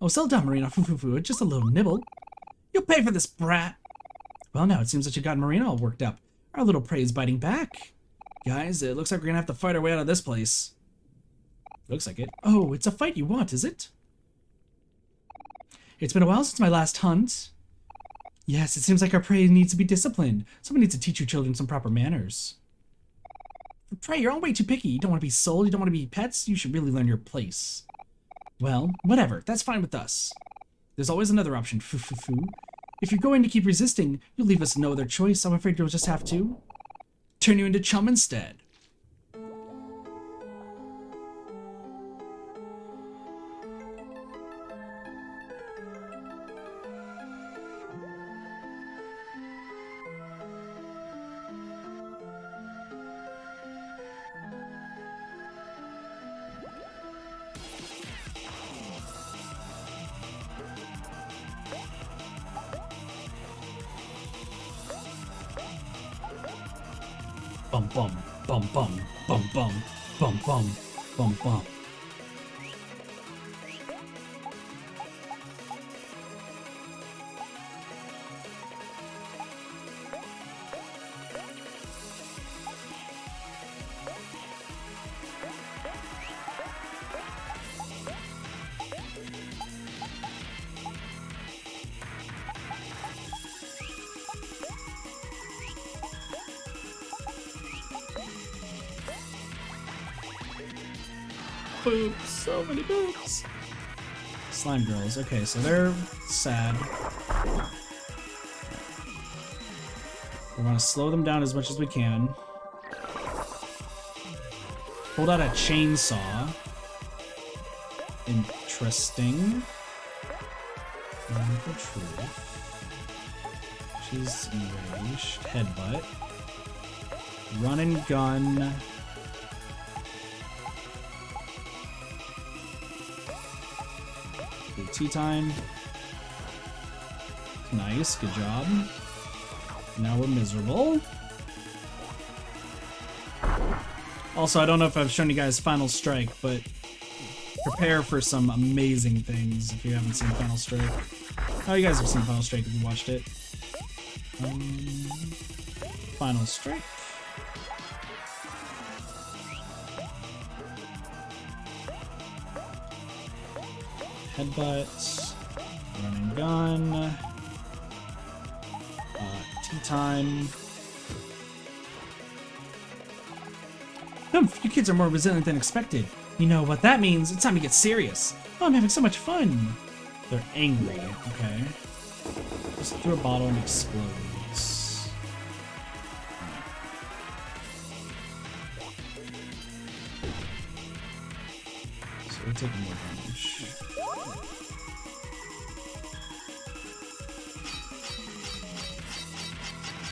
Oh, settle down, Marina. Just a little nibble. You'll pay for this, brat! Well, now it seems that you got Marina all worked up. Our little prey is biting back. Guys, it looks like we're gonna have to fight our way out of this place. Looks like it. Oh, it's a fight you want, is it? It's been a while since my last hunt. Yes, it seems like our prey needs to be disciplined. Someone needs to teach you children some proper manners. Prey, you're all way too picky. You don't want to be sold, you don't want to be pets. You should really learn your place. Well, whatever. That's fine with us. There's always another option. If you're going to keep resisting, you'll leave us no other choice. I'm afraid you'll just have to turn you into chum instead. Bum bum bum bum bum bum bum bum bum bum. Boobs, so many boobs. Slime girls. Okay, so they're sad. We want to slow them down as much as we can. Hold out a chainsaw. Interesting. The truth. She's enraged. Headbutt. Run and gun. Tea time. Nice, good job. Now we're miserable. Also, I don't know if I've shown you guys Final Strike, but prepare for some amazing things if you haven't seen Final Strike. Oh, you guys have seen Final Strike if you watched it. Final Strike. Headbutt. Run and gun. Tea time. Humph, you kids are more resilient than expected. You know what that means? It's time to get serious. Oh, I'm having so much fun. They're angry, okay. Just throw a bottle and explodes. So we're taking more damage.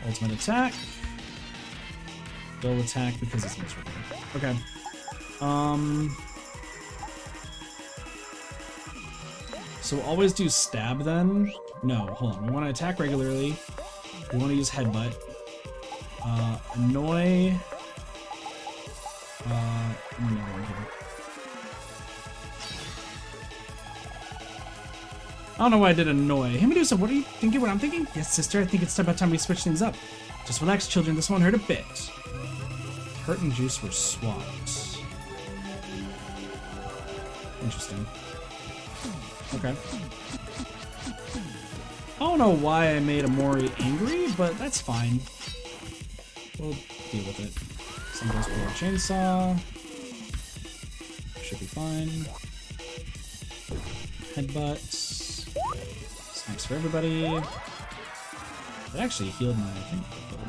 Ultimate attack. They'll attack because it's miserable. Okay. So always do stab then? No, hold on. We want to attack regularly. We want to use headbutt. Annoy. No, I don't know why I did annoy. Hey Medusa, what are you thinking? What I'm thinking? Yes, sister, I think it's about time we switch things up. Just relax, children. This won't hurt a bit. Hurt and juice were swapped. Interesting. Okay. I don't know why I made Omori angry, but that's fine. We'll deal with it. Some goes for a chainsaw. Should be fine. Headbutt. Snacks for everybody. It actually healed my, I think,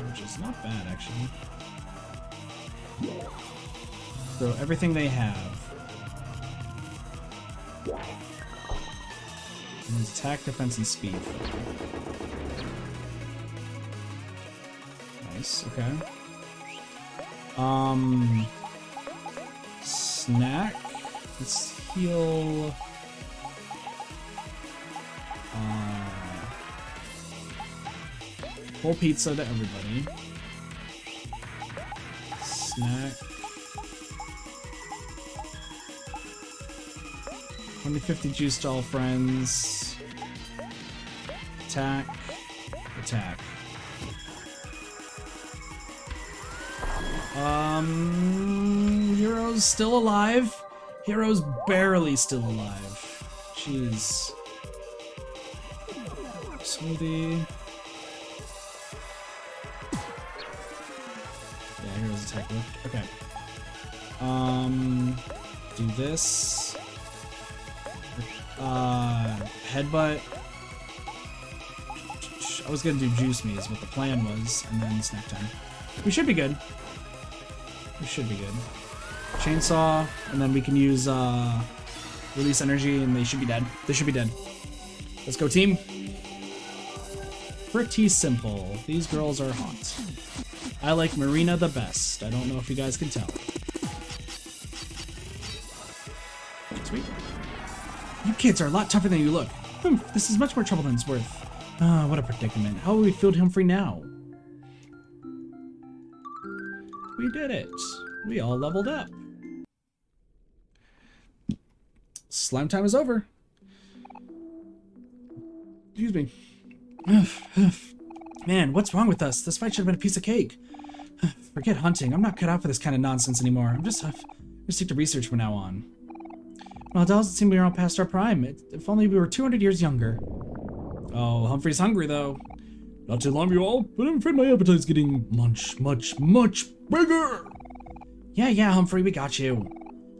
which is not bad, actually. So everything they have. And it's attack, defense, and speed. Nice, okay. Snack. Let's heal. Whole pizza to everybody. Snack. 2050 juice to all friends. Attack. Attack. Hero's still alive. Hero's barely still alive. Jeez. Smoothie. Yeah, Hero's attack worked. Okay. Do this. Headbutt. I was gonna do juice me is what the plan was, and then snack time. We should be good. We should be good. Chainsaw, and then we can use release energy, and they should be dead. They should be dead. Let's go, team. Pretty simple. These girls are hot. I like Marina the best. I don't know if you guys can tell. Sweet. You kids are a lot tougher than you look. This is much more trouble than it's worth. Ah, what a predicament. How will we field Humphrey now? We did it. We all leveled up. Slime time is over. Excuse me. Man, what's wrong with us? This fight should have been a piece of cake. Forget hunting. I'm not cut out for this kind of nonsense anymore. I'm just stick to research from now on. Well, it doesn't seem we're all past our prime. If only we were 200 years younger. Oh, Humphrey's hungry, though. Not to alarm you all, but I'm afraid my appetite's getting much bigger. Yeah, Humphrey, we got you.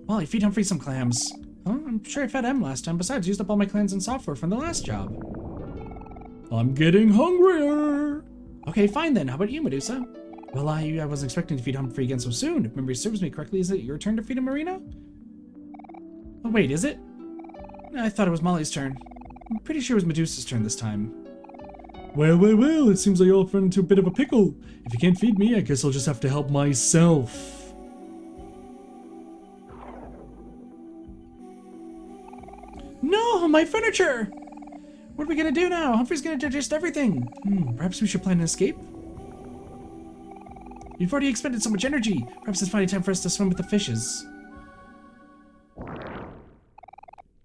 Well, I feed Humphrey some clams. Huh? I'm sure I fed him last time. Besides, used up all my clams and software from the last job. I'm getting hungrier. Okay, fine then. How about you, Medusa? Well, I wasn't expecting to feed Humphrey again so soon. If memory serves me correctly, is it your turn to feed him, Marina? Oh, wait, is it? I thought it was Molly's turn. I'm pretty sure it was Medusa's turn this time. Well, it seems like you all run into a bit of a pickle. If you can't feed me, I guess I'll just have to help myself. No, my furniture! What are we gonna do now? Humphrey's gonna digest everything. Perhaps we should plan an escape? You've already expended so much energy. Perhaps it's finally time for us to swim with the fishes.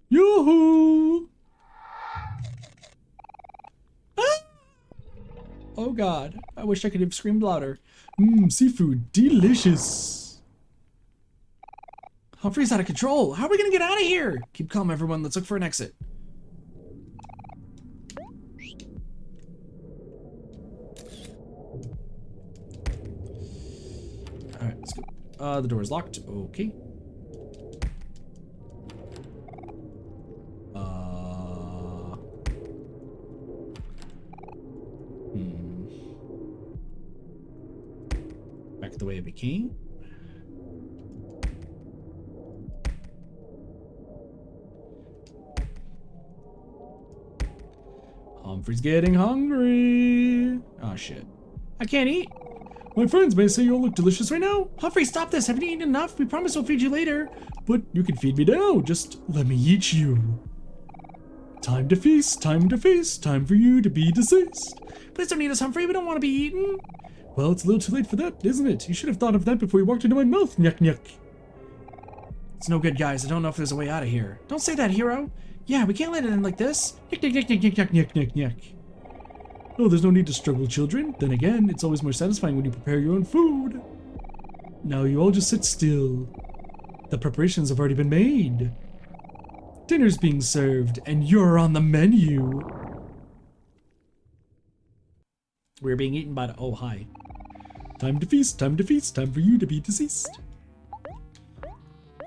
Yoo-hoo! Ah! Oh god, I wish I could have screamed louder. Seafood, delicious. Humphrey's out of control. How are we gonna get out of here? Keep calm, everyone. Let's look for an exit. Alright, let's go. The door is locked. Okay. Back the way it became. Humphrey's getting hungry. Oh shit. I can't eat. My friends may say you all look delicious right now. Humphrey, stop this. Haven't you eaten enough? We promise we'll feed you later. But you can feed me now. Just let me eat you. Time to feast, time to feast, time for you to be deceased. Please don't eat us, Humphrey. We don't want to be eaten. Well, it's a little too late for that, isn't it? You should have thought of that before you walked into my mouth, nyuk nyuk. It's no good, guys. I don't know if there's a way out of here. Don't say that, Hero. Yeah, we can't let it end like this. Nyuk nyuk nyuk nyuk nyuk nyuk nyuk nyuk. Oh, there's no need to struggle, children. Then again, it's always more satisfying when you prepare your own food. Now you all just sit still. The preparations have already been made. Dinner's being served, and you're on the menu. We're being eaten by the... Oh, hi. Time to feast, time to feast, time for you to be deceased.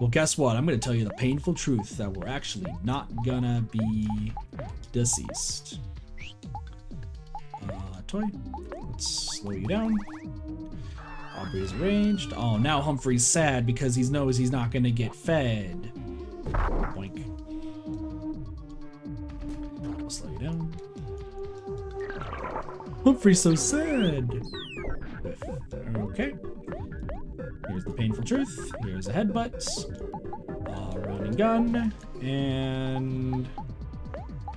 Well, guess what? I'm going to tell you the painful truth that we're actually not gonna be deceased. Toy. Let's slow you down. Aubrey is arranged. Oh, now Humphrey's sad because he knows he's not gonna get fed. Boink. I'll slow you down. Humphrey's so sad. Okay. Here's the painful truth. Here's a headbutt. Run and gun. And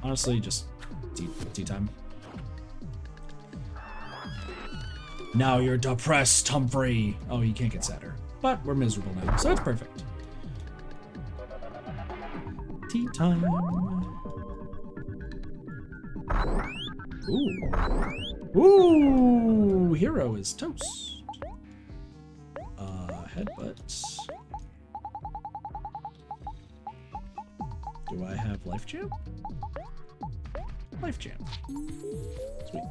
honestly, just tea time. Now you're depressed, Humphrey. Oh, you can't get sadder. But we're miserable now, so it's perfect. Tea time. Ooh. Ooh, Hero is toast. Headbutts. Do I have life jam? Life jam. Sweet.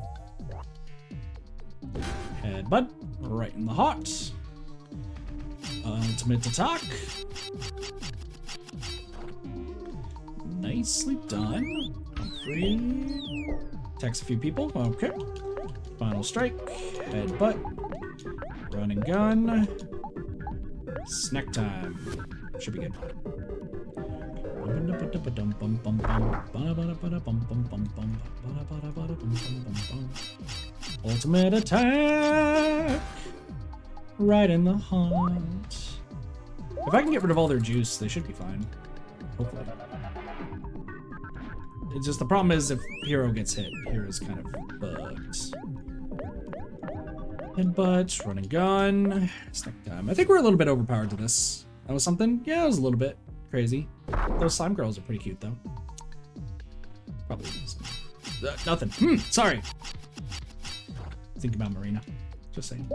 Headbutt, right in the heart. Ultimate attack. Nicely done. Humphrey. Attacks a few people. Okay. Final strike. Headbutt. Run and gun. Snack time. Should be good. Ultimate attack! Right in the heart. If I can get rid of all their juice, they should be fine. Hopefully. It's just the problem is if Hero gets hit, Hero's kind of bugged. Headbutt, run and gun. Snack time. I think we're a little bit overpowered to this. That was something? Yeah, it was a little bit crazy. Those slime girls are pretty cute though. Probably nothing. Sorry. Think about Marina. Just saying.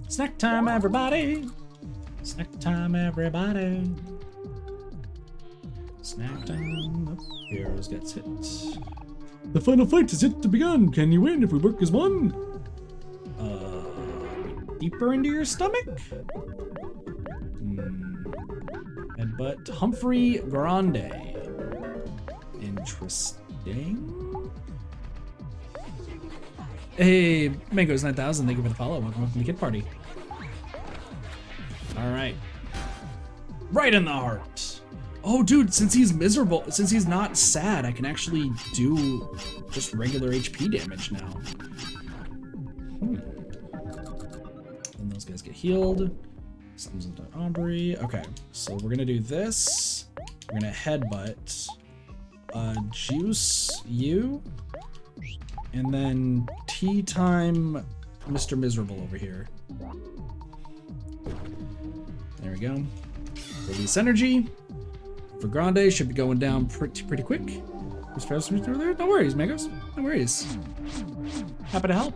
Snack time, everybody. Snack time, everybody. Snack time. Oh, Heroes gets hit. The final fight is yet to begin. Can you win if we work as one? Deeper into your stomach? Headbutt. Humphrey Grande. Interesting. Hey, Mangoes 9000, thank you for the follow. Welcome to the kid party. Alright. Right in the heart. Oh, dude, since he's miserable, since he's not sad, I can actually do just regular HP damage now. And those guys get healed. Something's into Aubrey. Okay, so we're gonna do this. We're gonna headbutt. Juice you. And then tea time Mr. Miserable over here. There we go. Release energy. For Grande, should be going down pretty quick. No worries, Megos. No worries. Happy to help.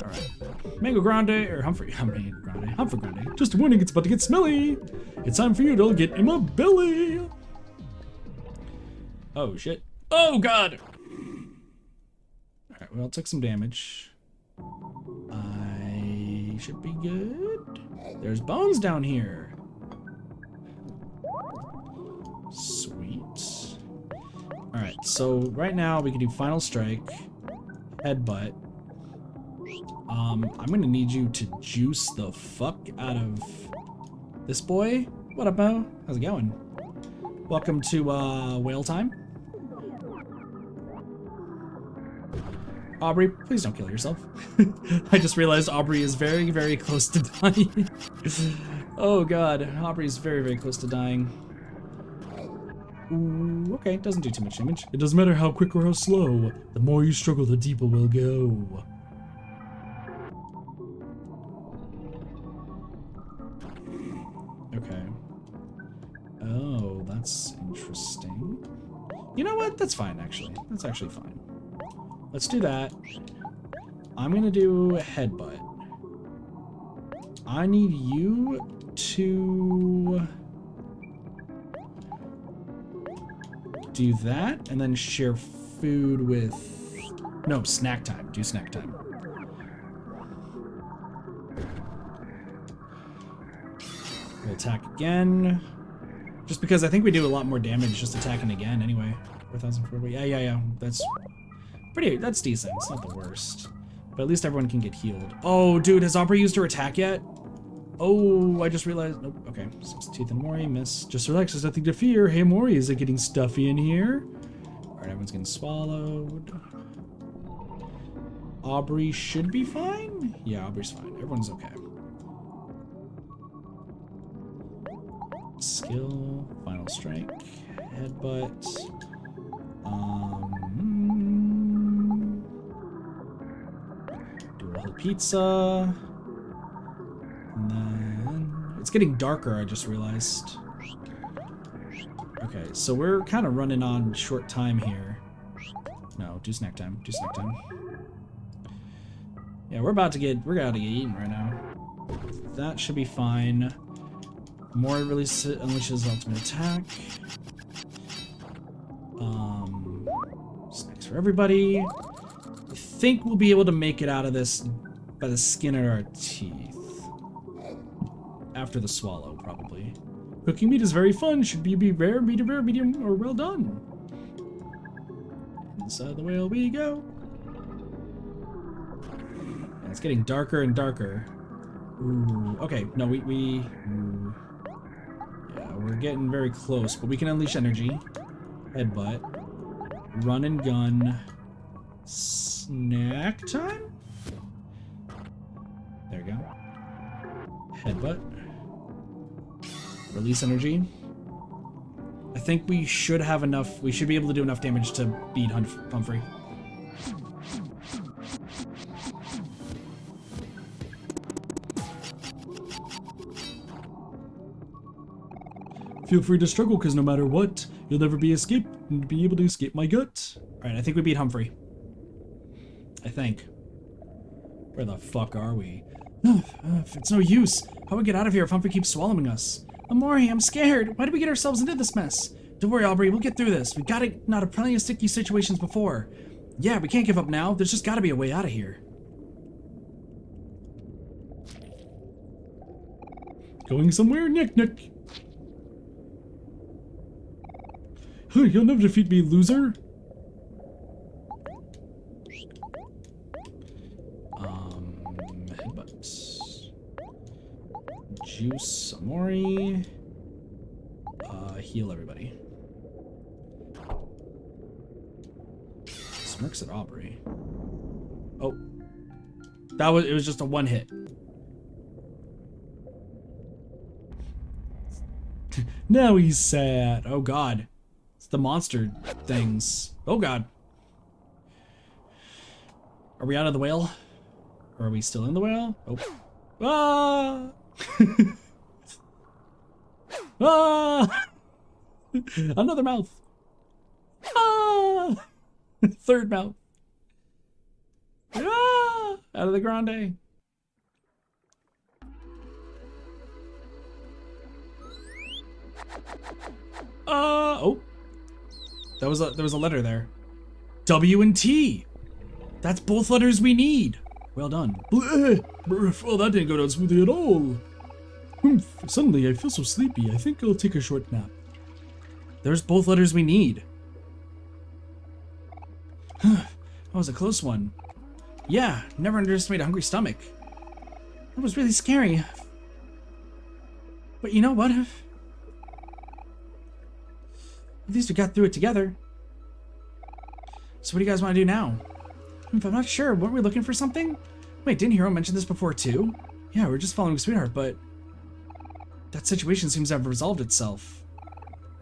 Alright. Mango Grande, or Humphrey Grande. Just a warning, it's about to get smelly. It's time for you to get in my belly. Oh, shit. Oh, God! Alright, well, took some damage. I should be good. There's bones down here. Sweet. Alright, so right now we can do Final Strike, Headbutt. I'm gonna need you to juice the fuck out of this boy. What up, Mo? How's it going? Welcome to whale time. Aubrey, please don't kill yourself. I just realized Aubrey is very, very close to dying. Oh god, Aubrey's very, very close to dying. Ooh, okay, doesn't do too much damage. It doesn't matter how quick or how slow. The more you struggle, the deeper we'll go. Okay. Oh, that's interesting. You know what? That's fine, actually. That's actually fine. Let's do that. I'm gonna do Headbutt. I need you to do that and then share food with... No, snack time. Do snack time. We'll attack again. Just because I think we do a lot more damage just attacking again anyway. 4,040. Yeah. That's decent. It's not the worst. But at least everyone can get healed. Oh, dude, has Aubrey used her attack yet? Oh, I just realized. Nope. Okay. 6 teeth and Mori. Miss. Just relax. There's nothing to fear. Hey, Mori, is it getting stuffy in here? Alright, everyone's getting swallowed. Aubrey should be fine? Yeah, Aubrey's fine. Everyone's okay. Skill. Final strike. Headbutt. Do a whole pizza. And then it's getting darker, I just realized. Okay, so we're kind of running on short time here. No, do snack time. Do snack time. Yeah, we're about to get eaten right now. That should be fine. Mori unleashes ultimate attack. Snacks for everybody. I think we'll be able to make it out of this by the skin of our teeth. After the swallow, probably. Cooking meat is very fun. Should be rare, medium, or well done. Inside the whale we go. And it's getting darker and darker. Ooh, okay, no, ooh. Yeah, we're getting very close, but we can unleash energy. Headbutt. Run and gun. Snack time? There we go. Headbutt. Release energy. I think we should have enough. We should be able to do enough damage to beat Humphrey. Feel free to struggle, because no matter what, you'll never be able to escape my gut. Alright, I think we beat Humphrey. I think. Where the fuck are we? It's no use. How do we get out of here if Humphrey keeps swallowing us? Omori, I'm scared. Why did we get ourselves into this mess? Don't worry, Aubrey, we'll get through this. We got it out of plenty of sticky situations before. Yeah, we can't give up now. There's just gotta be a way out of here. Going somewhere, Nick. You'll never defeat me, loser. Headbutts. Juice, Omori. Heal everybody. Smirks at Aubrey. Oh. It was just a one hit. Now he's sad. Oh god. It's the monster things. Oh god. Are we out of the whale? Or are we still in the whale? Oh. Ah! Ah! Another mouth. Ah! Third mouth. Ah! Out of the grande. Oh. There was a letter there. W and T. That's both letters we need. Well done. Well, that didn't go down smoothly at all. Humph, suddenly I feel so sleepy. I think I'll take a short nap. There's both letters we need. That was a close one. Yeah, never underestimate a hungry stomach. That was really scary. But you know what? At least we got through it together. So what do you guys want to do now? If I'm not sure, weren't we looking for something? Wait, didn't Hero mention this before too? Yeah, we're just following Sweetheart, but that situation seems to have resolved itself.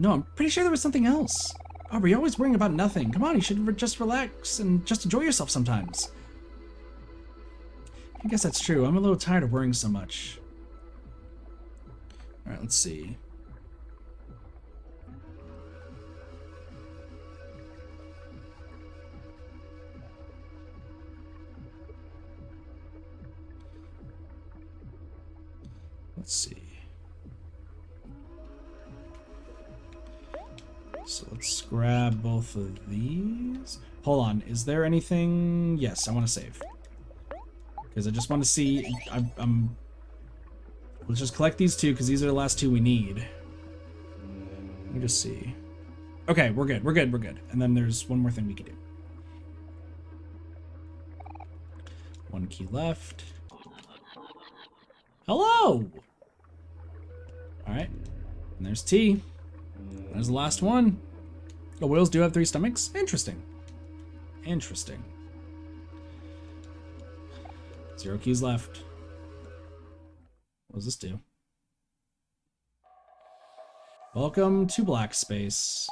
No, I'm pretty sure there was something else. Aubrey, you're always worrying about nothing. Come on, you should just relax and just enjoy yourself sometimes. I guess that's true. I'm a little tired of worrying so much. Alright, let's see. Let's see. So let's grab both of these. Hold on, is there anything? Yes, I want to save. Because I just want to see, let's just collect these two, because these are the last two we need. Let me just see. Okay, we're good, we're good, we're good. And then there's one more thing we can do. One key left. Hello! Alright, and there's T. There's the last one. Oh, whales do have 3 stomachs? Interesting. Interesting. 0 keys left. What does this do? Welcome to Black Space.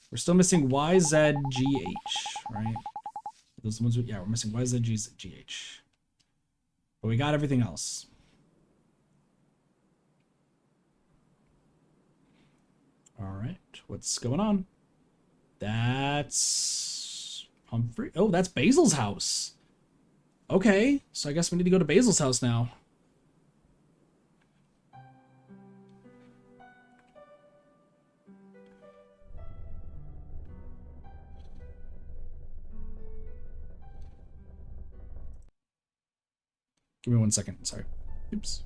We're still missing YZGH, right? Those ones, yeah, we're missing YZGH. But we got everything else. Alright, what's going on? That's Humphrey. Oh, that's Basil's house. Okay, so I guess we need to go to Basil's house now. Give me 1 second, sorry. Oops.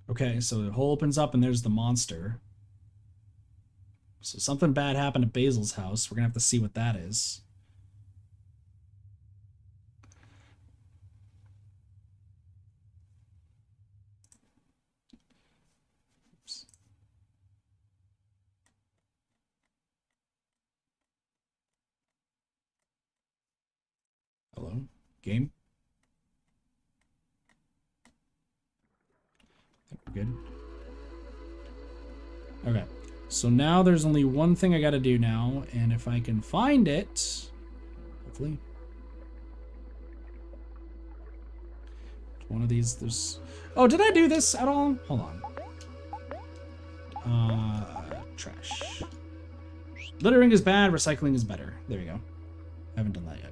Okay, so the hole opens up and there's the monster. So something bad happened at Basil's house. We're gonna have to see what that is. Oops. Hello? Game? Good. Okay, so now there's only one thing I gotta do now, and if I can find it, hopefully. One of these, there's... Oh, did I do this at all? Hold on. Trash. Littering is bad, recycling is better. There we go. I haven't done that yet.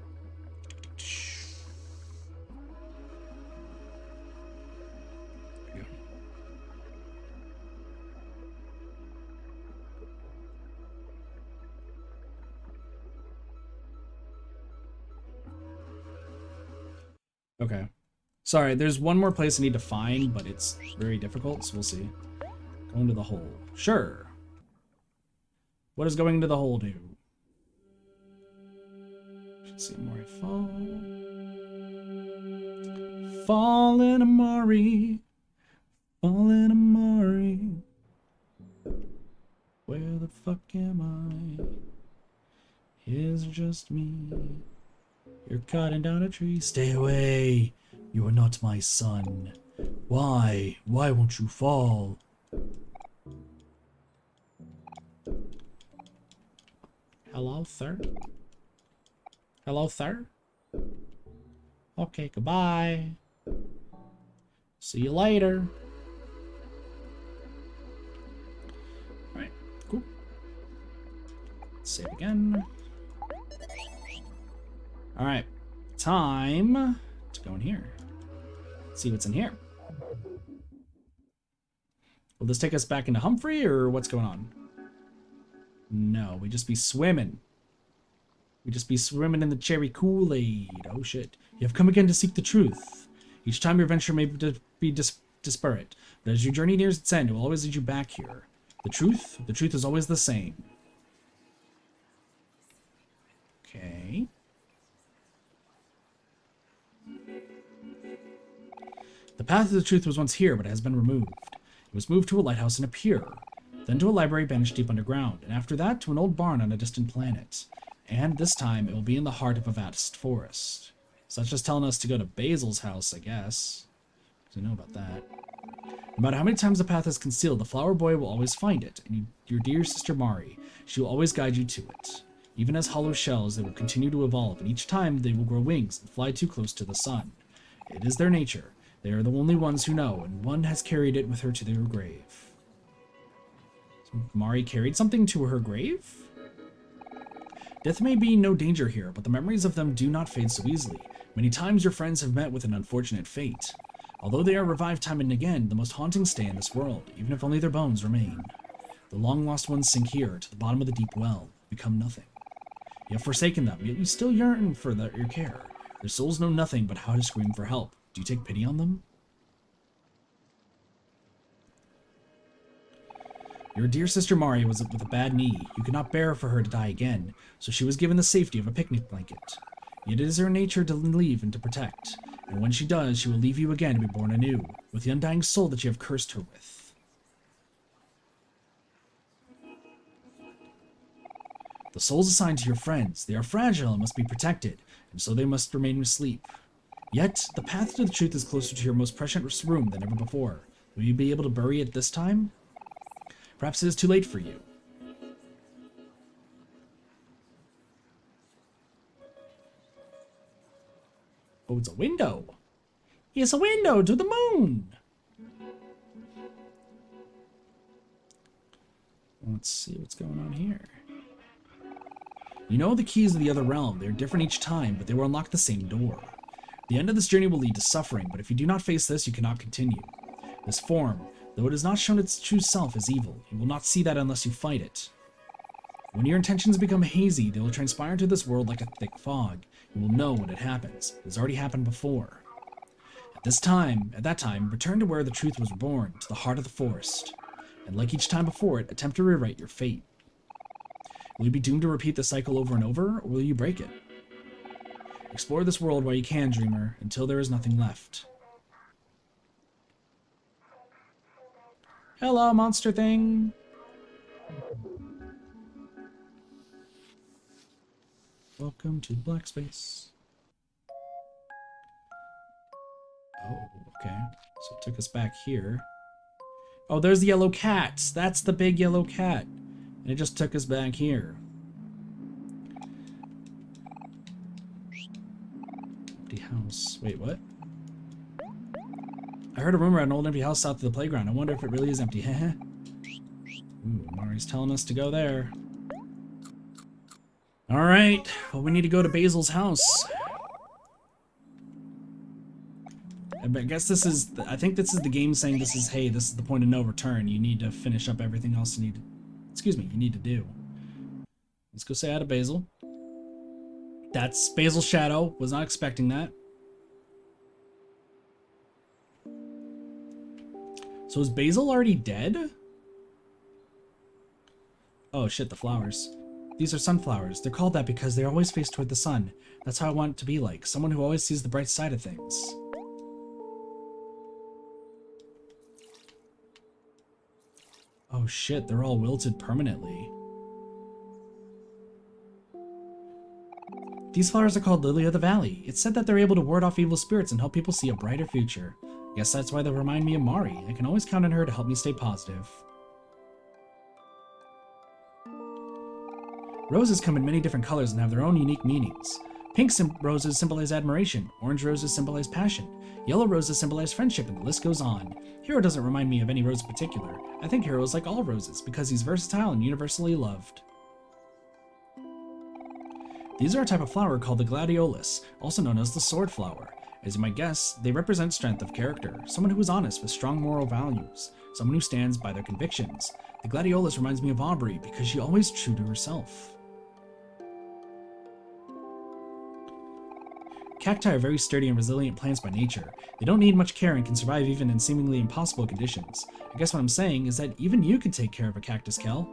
Okay. Sorry, there's one more place I need to find, but it's very difficult, so we'll see. Go into the hole. Sure. What does going into the hole do? Should see more fall. Fall in Omori. Fall in Omori. Where the fuck am I? It's just me. You're cutting down a tree. Stay away. You are not my son. Why? Why won't you fall? Hello, sir? Hello, sir? Okay, goodbye. See you later. Alright, cool. Save again. Alright, time to go in here. Let's see what's in here. Will this take us back into Humphrey, or what's going on? No, we just be swimming. We just be swimming in the cherry Kool-Aid. Oh shit. You have come again to seek the truth. Each time your venture may be disparate, but as your journey nears its end, it will always lead you back here. The truth is always the same. Okay. The path to the truth was once here, but it has been removed. It was moved to a lighthouse in a pier, then to a library banished deep underground, and after that to an old barn on a distant planet. And this time it will be in the heart of a vast forest. So that's just telling us to go to Basil's house, I guess. Because I know about that. No matter how many times the path is concealed, the flower boy will always find it, and your dear sister Mari, she will always guide you to it. Even as hollow shells, they will continue to evolve, and each time they will grow wings and fly too close to the sun. It is their nature. They are the only ones who know, and one has carried it with her to their grave. So Mari carried something to her grave? Death may be no danger here, but the memories of them do not fade so easily. Many times your friends have met with an unfortunate fate. Although they are revived time and again, the most haunting stay in this world, even if only their bones remain. The long-lost ones sink here, to the bottom of the deep well, become nothing. You have forsaken them, yet you still yearn for your care. Their souls know nothing but how to scream for help. Do you take pity on them? Your dear sister Mari was with a bad knee. You could not bear for her to die again, so she was given the safety of a picnic blanket. Yet it is her nature to leave and to protect, and when she does, she will leave you again to be born anew, with the undying soul that you have cursed her with. The souls assigned to your friends, they are fragile and must be protected, and so they must remain asleep. Yet, the path to the truth is closer to your most precious room than ever before. Will you be able to bury it this time? Perhaps it is too late for you. Oh, it's a window. It's a window to the moon. Let's see what's going on here. You know the keys of the other realm. They're different each time, but they will unlock the same door. The end of this journey will lead to suffering, but if you do not face this, you cannot continue. This form, though it has not shown its true self, is evil. You will not see that unless you fight it. When your intentions become hazy, they will transpire into this world like a thick fog. You will know when it happens. It has already happened before. At that time, return to where the truth was born, to the heart of the forest. And like each time before it, attempt to rewrite your fate. Will you be doomed to repeat the cycle over and over, or will you break it? Explore this world while you can, dreamer, until there is nothing left. Hello, monster thing. Welcome to black space. Oh, okay. So it took us back here. Oh, there's the yellow cat. That's the big yellow cat. And it just took us back here. Empty house. Wait, what? I heard a rumor at an old empty house south of the playground. I wonder if it really is empty. Heh. Ooh, Mari's telling us to go there. Alright. Well, we need to go to Basil's house. I guess this is... I think this is the game saying this is, hey, this is the point of no return. You need to finish up everything else you need to... Excuse me, you need to do. Let's go say hi to Basil. That's Basil's shadow. Was not expecting that. So is Basil already dead? Oh shit, the flowers. These are sunflowers. They're called that because they're always faced toward the sun. That's how I want it to be like. Someone who always sees the bright side of things. Oh shit, they're all wilted permanently. These flowers are called Lily of the Valley. It's said that they're able to ward off evil spirits and help people see a brighter future. Guess that's why they remind me of Mari. I can always count on her to help me stay positive. Roses come in many different colors and have their own unique meanings. Pink roses symbolize admiration, orange roses symbolize passion, yellow roses symbolize friendship, and the list goes on. Hero doesn't remind me of any rose in particular. I think Hero is like all roses, because he's versatile and universally loved. These are a type of flower called the gladiolus, also known as the sword flower. As you might guess, they represent strength of character, someone who is honest with strong moral values, someone who stands by their convictions. The gladiolus reminds me of Aubrey because she's always true to herself. Cacti are very sturdy and resilient plants by nature. They don't need much care and can survive even in seemingly impossible conditions. I guess what I'm saying is that even you could take care of a cactus, Kel.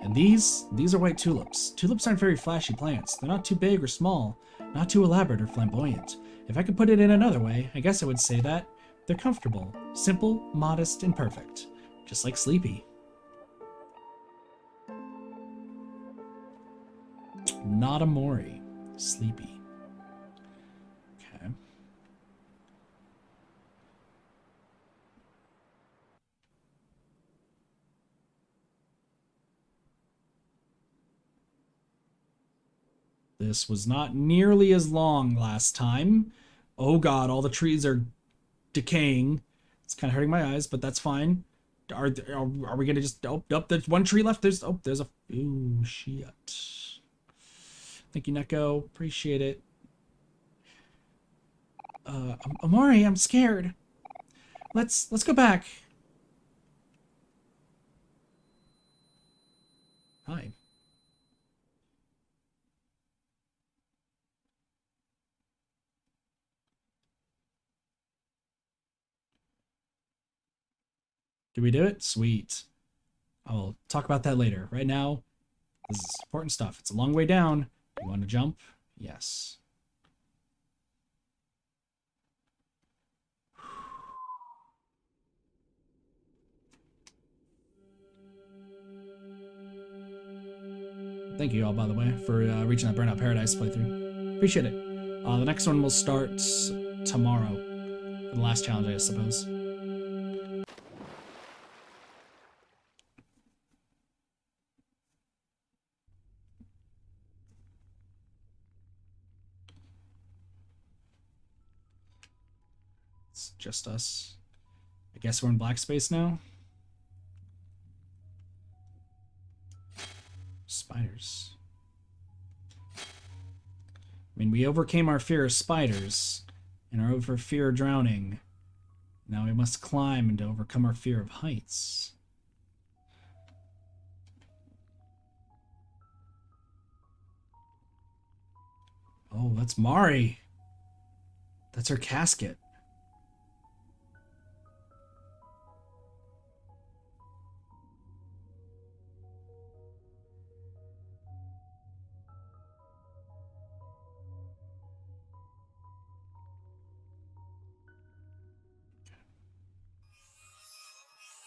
And these are white tulips. Tulips aren't very flashy plants. They're not too big or small, not too elaborate or flamboyant. If I could put it in another way, I guess I would say that they're comfortable, simple, modest, and perfect. Just like Sleepy. Not Omori. Sleepy. Okay. This was not nearly as long last time. Oh god, all the trees are decaying. It's kind of hurting my eyes, but that's fine. Are we gonna just... Oh, there's one tree left. There's a... Ooh, shit. Thank you, Neko. Appreciate it. Omori, I'm scared. Let's go back. Hi. Did we do it? Sweet. I'll talk about that later. Right now, this is important stuff. It's a long way down. You want to jump? Yes. Thank you all, by the way, for reaching that Burnout Paradise playthrough. Appreciate it. The next one will start tomorrow. The last challenge, I suppose. It's just us. I guess we're in black space now. Spiders. I mean, we overcame our fear of spiders and our fear of drowning. Now we must climb and to overcome our fear of heights. Oh, that's Mari. That's her casket.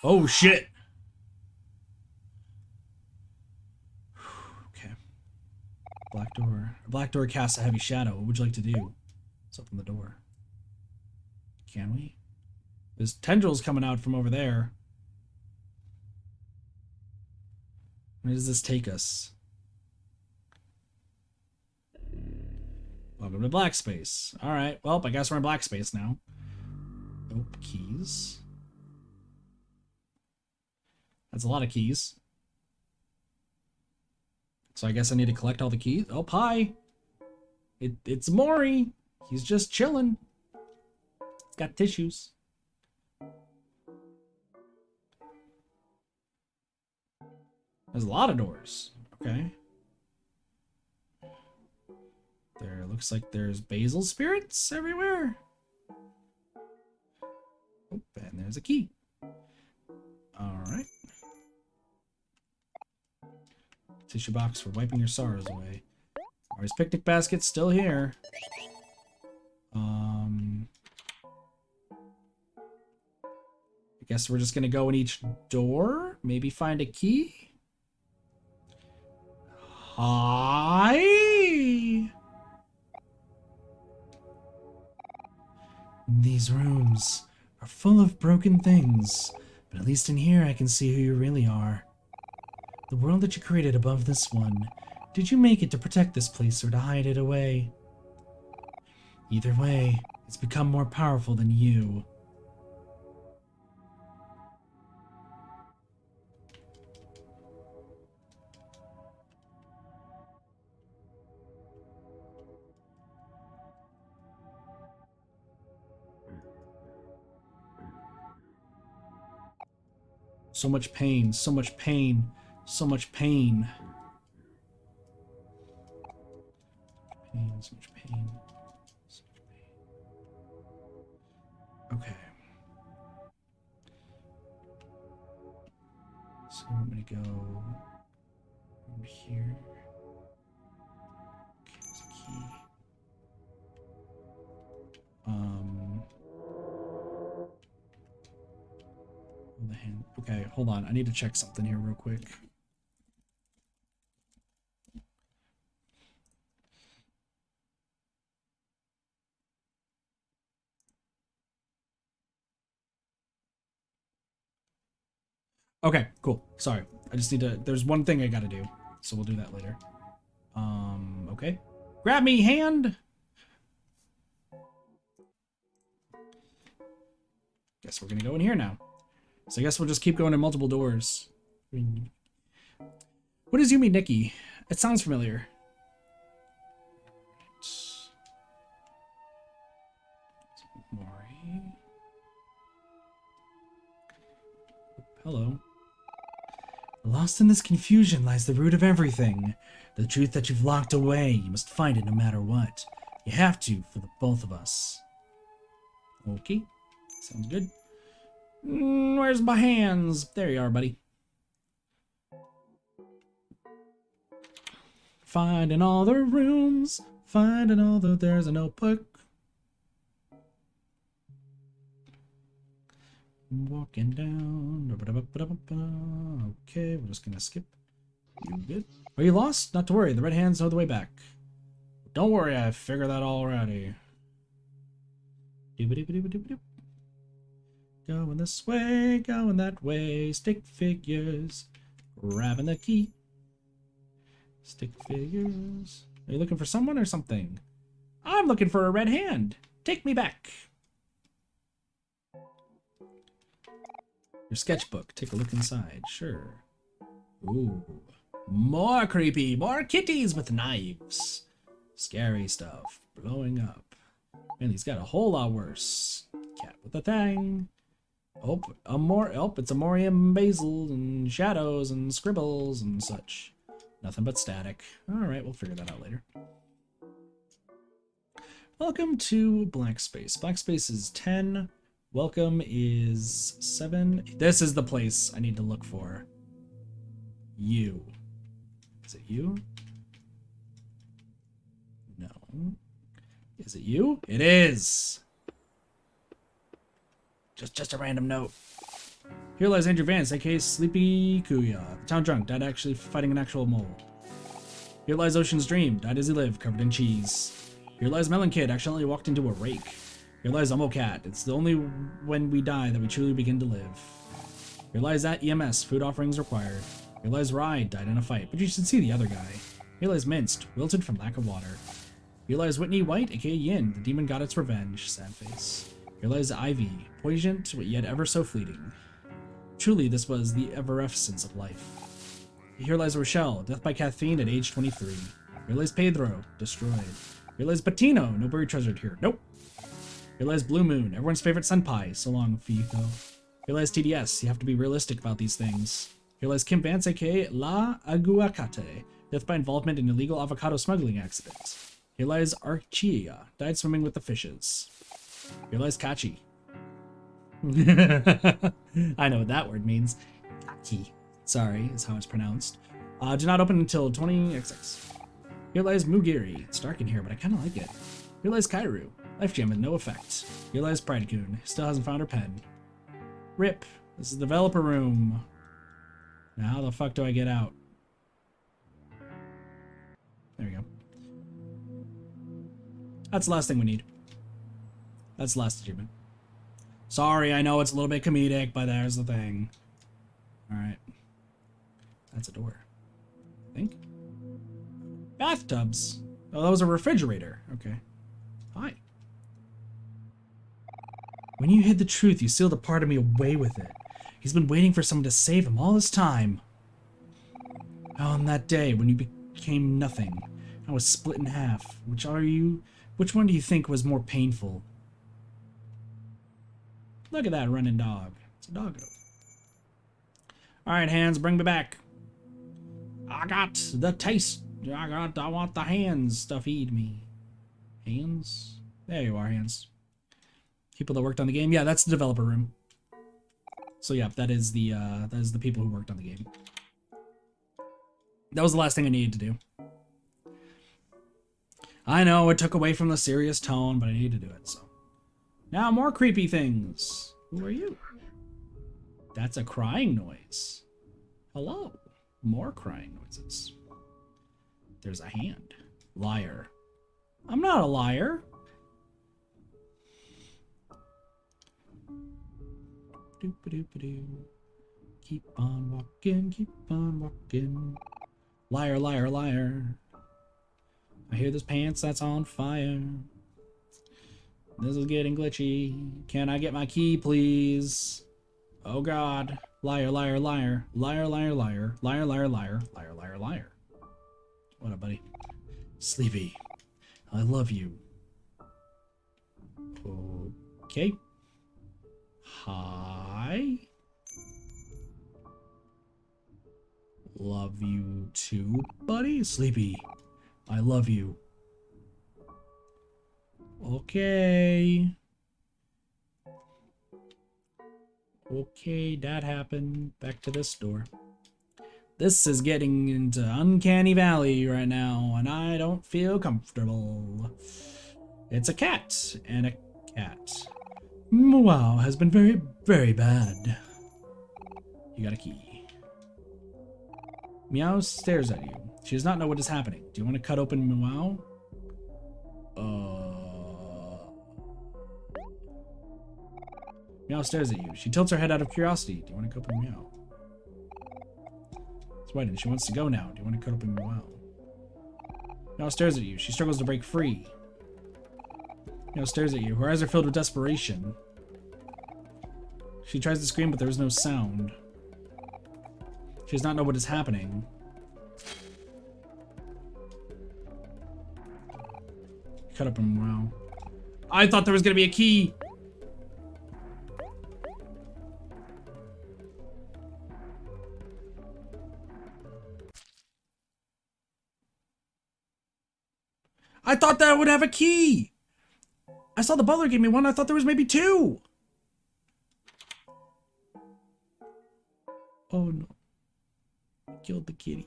Oh, shit. Okay. Black door. A black door casts a heavy shadow. What would you like to do? Let's open the door. Can we? There's tendrils coming out from over there. Where does this take us? Welcome to black space. Alright, well, I guess we're in black space now. Nope, keys. That's a lot of keys. So I guess I need to collect all the keys. Oh, hi! It's Mori! He's just chilling. He's got tissues. There's a lot of doors. Okay. There looks like there's Basil spirits everywhere. Oh, and there's a key. Alright. Tissue box for wiping your sorrows away. Mari's picnic basket's still here. I guess we're just gonna go in each door. Maybe find a key. Hi. These rooms are full of broken things, but at least in here I can see who you really are. The world that you created above this one, did you make it to protect this place or to hide it away? Either way, it's become more powerful than you. So much pain, so much pain, so much pain. Pain, so much pain. So much pain. Okay. So I'm gonna go over here. Okay, there's a key. The hand. Okay, hold on. I need to check something here real quick. Okay, cool. Sorry. I just need to... There's one thing I gotta do, so we'll do that later. Okay. Grab me, hand! Guess we're gonna go in here now. So I guess we'll just keep going in multiple doors. What is Yumi Nikki? It sounds familiar. Omori. Hello. Lost in this confusion lies the root of everything. The truth that you've locked away, you must find it no matter what. You have to, for the both of us. Okay. Sounds good. Where's my hands? There you are, buddy. Finding all the rooms. Finding all the... There's a notebook. Walking down. Okay, we're just gonna skip. You good? Are you lost? Not to worry. The red hands know the way back. Don't worry, I figured that all already. Going this way, going that way. Stick figures. Grabbing the key. Stick figures. Are you looking for someone or something? I'm looking for a red hand. Take me back. Your sketchbook. Take a look inside. Sure. Ooh. More creepy. More kitties with knives. Scary stuff. Blowing up. Man, he's got a whole lot worse. Cat with a thing. Oh, it's Omori and Basil and shadows and scribbles and such. Nothing but static. Alright, we'll figure that out later. Welcome to Black Space. Black Space is 10. Welcome is 7. This is the place I need to look for. You. Is it you? No. Is it you? It is! Just a random note. Here lies Andrew Vance, aka Sleepy Kuya. The town drunk, died actually fighting an actual mole. Here lies Ocean's Dream, died as he lived, covered in cheese. Here lies Melon Kid, accidentally walked into a rake. Here lies Elmo Cat, it's the only when we die that we truly begin to live. Here lies that EMS, food offerings required. Here lies Ride, died in a fight, but you should see the other guy. Here lies Minced, wilted from lack of water. Here lies Whitney White, aka Yin, the demon got its revenge, sad face. Here lies Ivy, poignant, but yet ever so fleeting. Truly, this was the effervescence of life. Here lies Rochelle, death by caffeine at age 23. Here lies Pedro, destroyed. Here lies Bettino, no buried treasure here. Nope. Here lies Blue Moon, everyone's favorite senpai. So long, Fiyuko. Here lies TDS, you have to be realistic about these things. Here lies Kim Vance, aka La Aguacate, death by involvement in illegal avocado smuggling accident. Here lies Archia, died swimming with the fishes. Here lies Kachi. I know what that word means. Kachi. Sorry, is how it's pronounced. Do not open until 20XX. Here lies Mugiri. It's dark in here, but I kind of like it. Here lies Kairu. Life jam with no effect. Here lies Pridecoon. Still hasn't found her pen. Rip. This is the developer room. Now how the fuck do I get out? There we go. That's the last thing we need. That's the last achievement. Sorry, I know it's a little bit comedic, but there's the thing. Alright. That's a door. I think. Bathtubs. Oh, that was a refrigerator. Okay. Hi. When you hid the truth, you sealed a part of me away with it. He's been waiting for someone to save him all this time. On that day, when you became nothing, I was split in half. Which one do you think was more painful? Look at that running dog. It's a doggo. Alright, hands, bring me back. I got the taste. I want the hands to feed me. Hands? There you are, hands. People that worked on the game. Yeah, that's the developer room. So yeah, that is the people who worked on the game. That was the last thing I needed to do. I know, it took away from the serious tone, but I needed to do it, so. Now, more creepy things. Who are you? That's a crying noise. Hello. More crying noises. There's a hand. Liar. I'm not a liar. Doop-a-doop-a-doo. Keep on walking, keep on walking. Liar, liar, liar. I hear this pants that's on fire. This is getting glitchy. Can I get my key, please? Oh God. Liar, liar, liar. Liar, liar, liar. Liar, liar, liar. Liar, liar, liar. What up, buddy? Sleepy. I love you. Okay. Hi. Love you too, buddy. Sleepy. I love you. Okay. Okay, that happened. Back to this door. This is getting into Uncanny Valley right now, and I don't feel comfortable. It's a cat and a cat. Wow, has been very, very bad. You got a key. Meow stares at you. She does not know what is happening. Do you want to cut open Meow? Meow stares at you. She tilts her head out of curiosity. Do you want to cut open Meow? It's white and she wants to go now. Do you want to cut open Meow? Meow stares at you. She struggles to break free. Meow stares at you. Her eyes are filled with desperation. She tries to scream, but there is no sound. She does not know what is happening. Cut up and wow. I thought there was gonna be a key. I thought that would have a key. I saw the butler give me one. I thought there was maybe two. Oh no. I killed the kitty.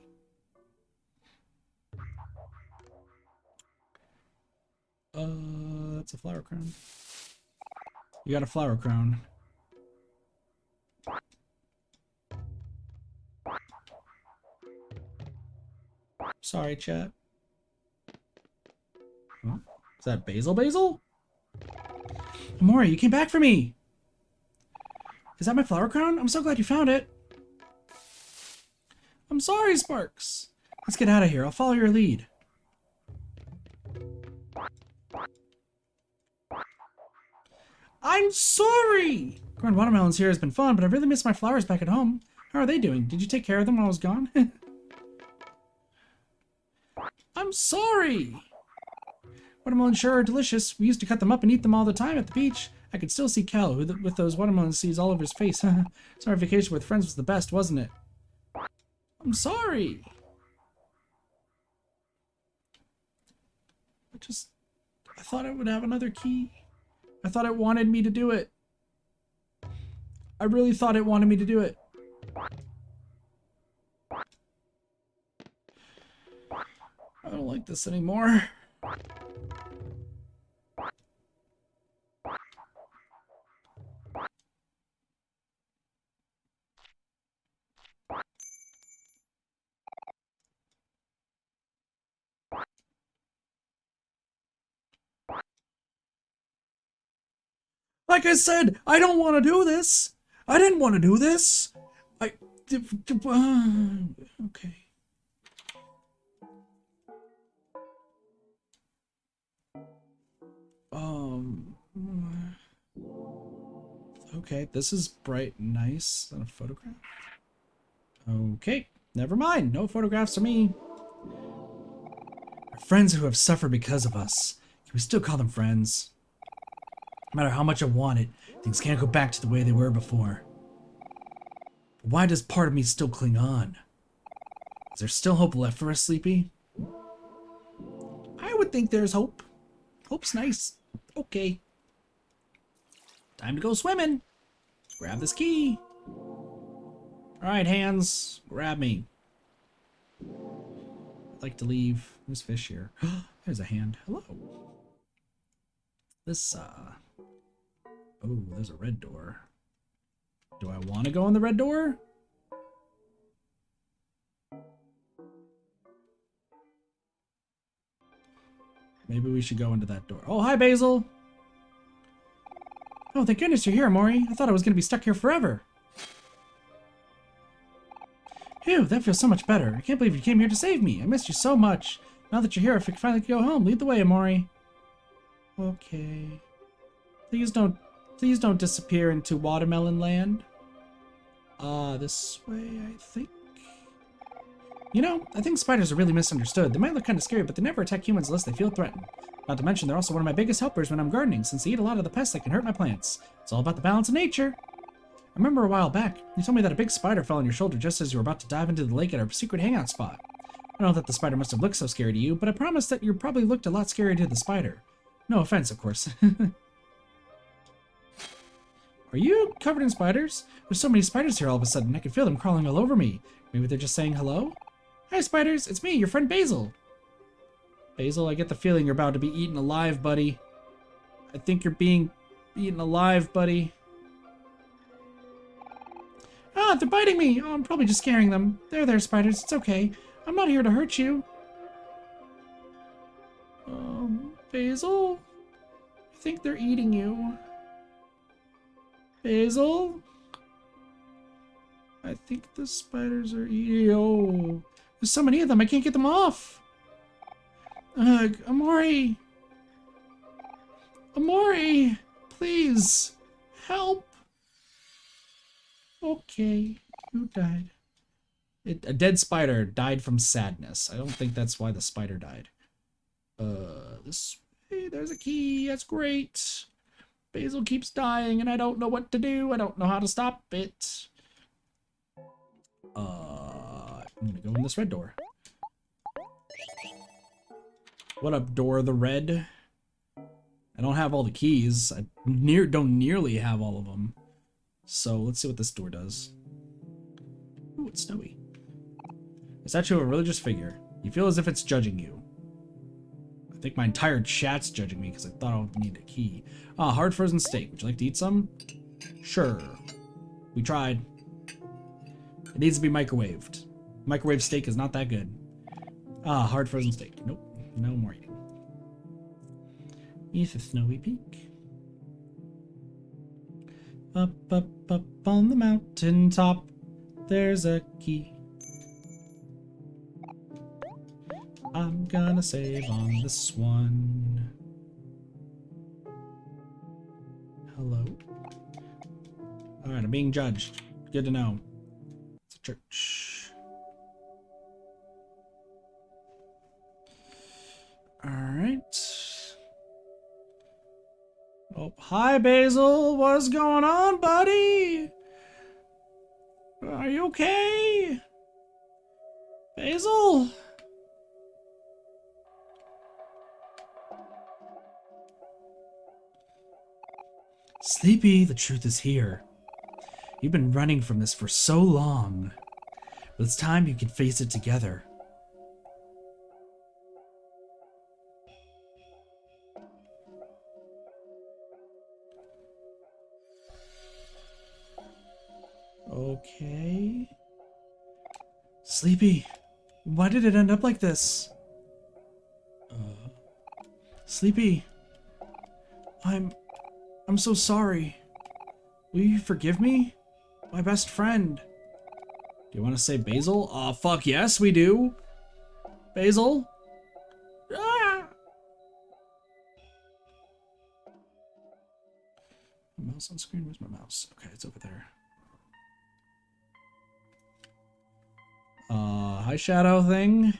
That's a flower crown. You got a flower crown. Sorry, chat. Huh? Is that Basil? Basil? Omori, you came back for me. Is that my flower crown? I'm so glad you found it. I'm sorry, Sparks. Let's get out of here. I'll follow your lead. I'm sorry! Growing watermelons here has been fun, but I really miss my flowers back at home. How are they doing? Did you take care of them while I was gone? I'm sorry! Watermelons sure are delicious. We used to cut them up and eat them all the time at the beach. I could still see Kel, with those watermelon seeds all over his face. Summer vacation with friends was the best, wasn't it? I'm sorry! I thought it would have another key. I thought it wanted me to do it. I really thought it wanted me to do it. I don't like this anymore. Like I said, I don't want to do this. I didn't want to do this. Okay. Okay, this is bright and nice. Is that a photograph? Okay, never mind. No photographs for me. Our friends who have suffered because of us. Can we still call them friends? No matter how much I want it, things can't go back to the way they were before. But why does part of me still cling on? Is there still hope left for us, Sleepy? I would think there's hope. Hope's nice. Okay. Time to go swimming. Grab this key. Alright, hands. Grab me. I'd like to leave. There's fish here. There's a hand. Hello. This, oh, there's a red door. Do I want to go in the red door? Maybe we should go into that door. Oh, hi, Basil. Oh, thank goodness you're here, Omori. I thought I was going to be stuck here forever. Phew, that feels so much better. I can't believe you came here to save me. I missed you so much. Now that you're here, I can finally go home. Lead the way, Omori. Okay. Please don't disappear into Watermelon Land. This way, I think. You know, I think spiders are really misunderstood. They might look kind of scary, but they never attack humans unless they feel threatened. Not to mention, they're also one of my biggest helpers when I'm gardening, since they eat a lot of the pests that can hurt my plants. It's all about the balance of nature. I remember a while back, you told me that a big spider fell on your shoulder just as you were about to dive into the lake at our secret hangout spot. I know that the spider must have looked so scary to you, but I promise that you probably looked a lot scarier to the spider. No offense, of course. Are you covered in spiders? There's so many spiders here all of a sudden, I can feel them crawling all over me. Maybe they're just saying hello? Hi, spiders, it's me, your friend Basil. Basil, I get the feeling you're about to be eaten alive, buddy. I think you're being eaten alive, buddy. Ah, they're biting me! Oh, I'm probably just scaring them. There, spiders, it's okay. I'm not here to hurt you. Basil? I think they're eating you. Basil? I think the spiders are eating you. Oh, there's so many of them, I can't get them off. Ugh, Omori. Omori, please, help. Okay, who died? A dead spider died from sadness. I don't think that's why the spider died. This way, there's a key, that's great. Basil keeps dying and I don't know what to do. I don't know how to stop it. I'm gonna go in this red door. What up, door the red? I don't have all the keys. I don't nearly have all of them. So let's see what this door does. Ooh, it's snowy. A statue of a religious figure. You feel as if it's judging you. I think my entire chat's judging me because I thought I would need a key. Ah, hard frozen steak. Would you like to eat some? Sure. We tried. It needs to be microwaved. Microwave steak is not that good. Ah, hard frozen steak. Nope. No more eating. It's a snowy peak. Up on the mountain top, there's a key. I'm gonna save on this one. Hello? Alright, I'm being judged. Good to know. It's a church. Alright. Oh, hi Basil. What's going on, buddy? Are you okay? Basil? Sleepy, the truth is here. You've been running from this for so long. But it's time you can face it together. Okay. Sleepy, why did it end up like this? Sleepy, I'm I'm so sorry. Will you forgive me? My best friend. Do you want to say Basil? Aw, fuck yes, we do. Basil? Ah! My mouse on screen? Where's my mouse? Okay, it's over there. Hi, shadow thing.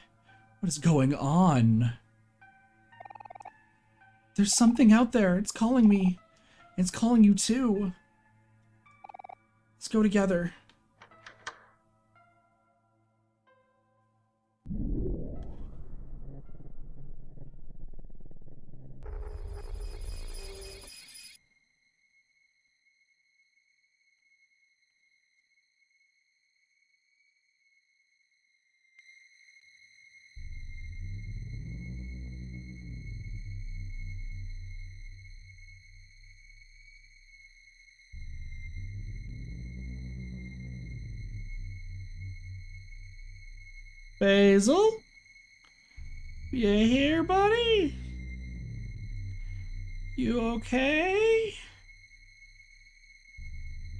What is going on? There's something out there. It's calling me. It's calling you too. Let's go together. Basil? You here, buddy? You okay?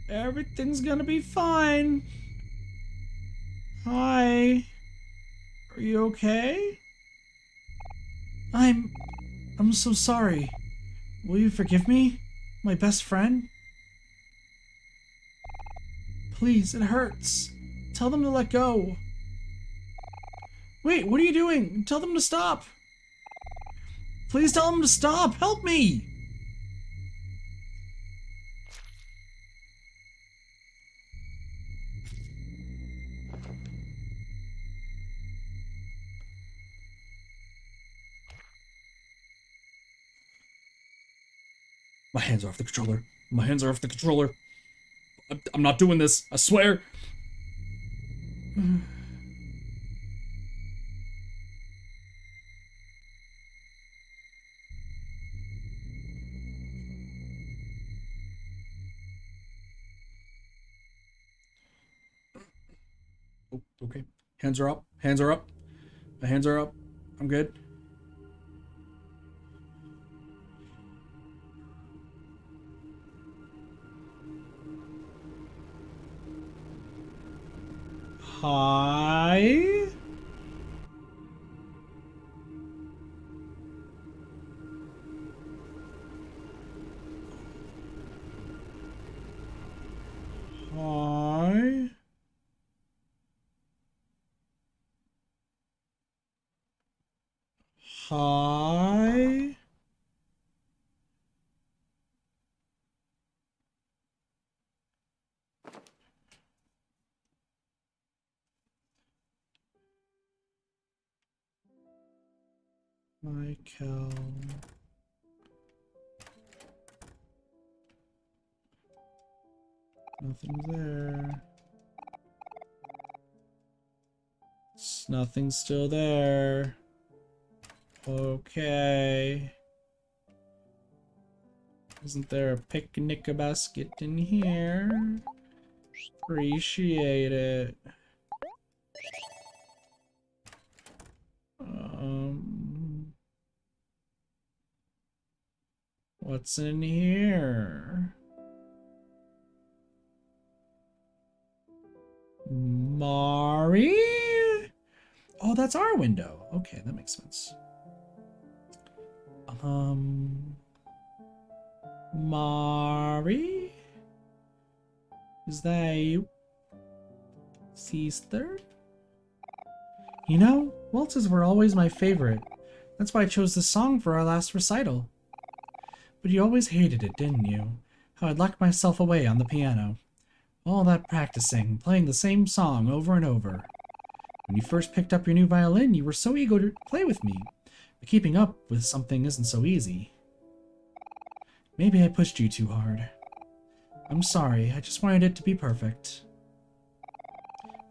Everything's gonna be fine. Hi. Are you okay? I'm so sorry. Will you forgive me? My best friend? Please, it hurts. Tell them to let go. Wait, what are you doing? Tell them to stop. Please tell them to stop. Help me. My hands are off the controller. My hands are off the controller. I'm not doing this. I swear. Oh, okay. Hands are up. Hands are up. My hands are up. I'm good. Hi. Hi. Hi. Michael. Nothing there. Nothing's still there. Okay. Isn't there a picnic basket in here? Appreciate it. What's in here? Mari? Oh, that's our window. Okay, that makes sense. Mari? Is that you? Sister? You know, waltzes were always my favorite. That's why I chose this song for our last recital. But you always hated it, didn't you? How I'd lock myself away on the piano. All that practicing, playing the same song over and over. When you first picked up your new violin, you were so eager to play with me. But keeping up with something isn't so easy. Maybe I pushed you too hard. I'm sorry, I just wanted it to be perfect.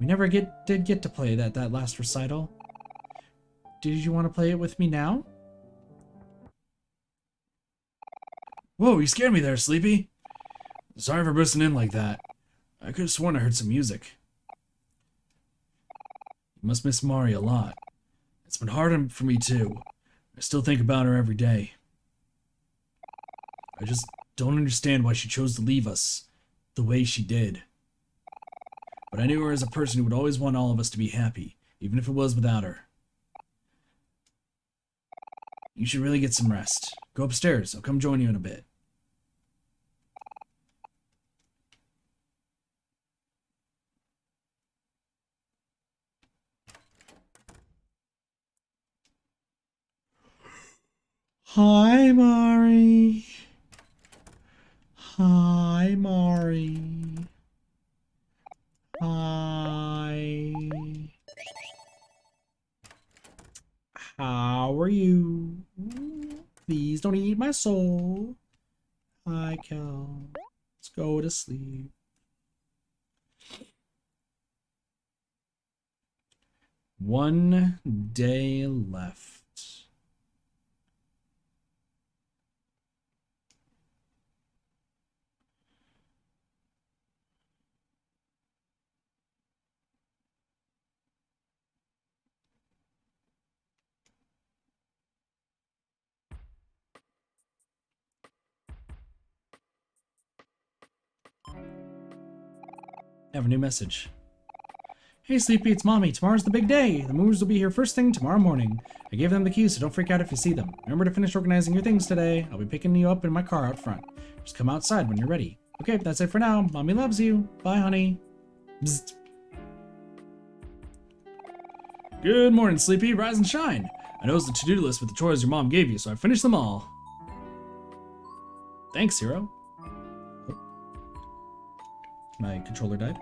We never did get to play that last recital. Did you want to play it with me now? Whoa, you scared me there, Sleepy. Sorry for bursting in like that. I could have sworn I heard some music. You must miss Mari a lot. It's been hard for me too. I still think about her every day. don't understand why she chose to leave us the way she did. But I knew her as a person who would always want all of us to be happy, even if it was without her. You should really get some rest. Go upstairs. I'll come join you in a bit. Hi, Mari. Hi, Mari. Hi. How are you? Please don't eat my soul. Hi, Cal. Let's go to sleep. One day left. I have a new message. Hey, Sleepy, it's Mommy. Tomorrow's the big day. The movers will be here first thing tomorrow morning. I gave them the keys, so don't freak out if you see them. Remember to finish organizing your things today. I'll be picking you up in my car out front. Just come outside when you're ready. Okay, that's it for now. Mommy loves you. Bye, honey. Bzzt. Good morning, Sleepy. Rise and shine. I know it's the to-do list with the chores your mom gave you, so I finished them all. Thanks, Hero. Oh. My controller died.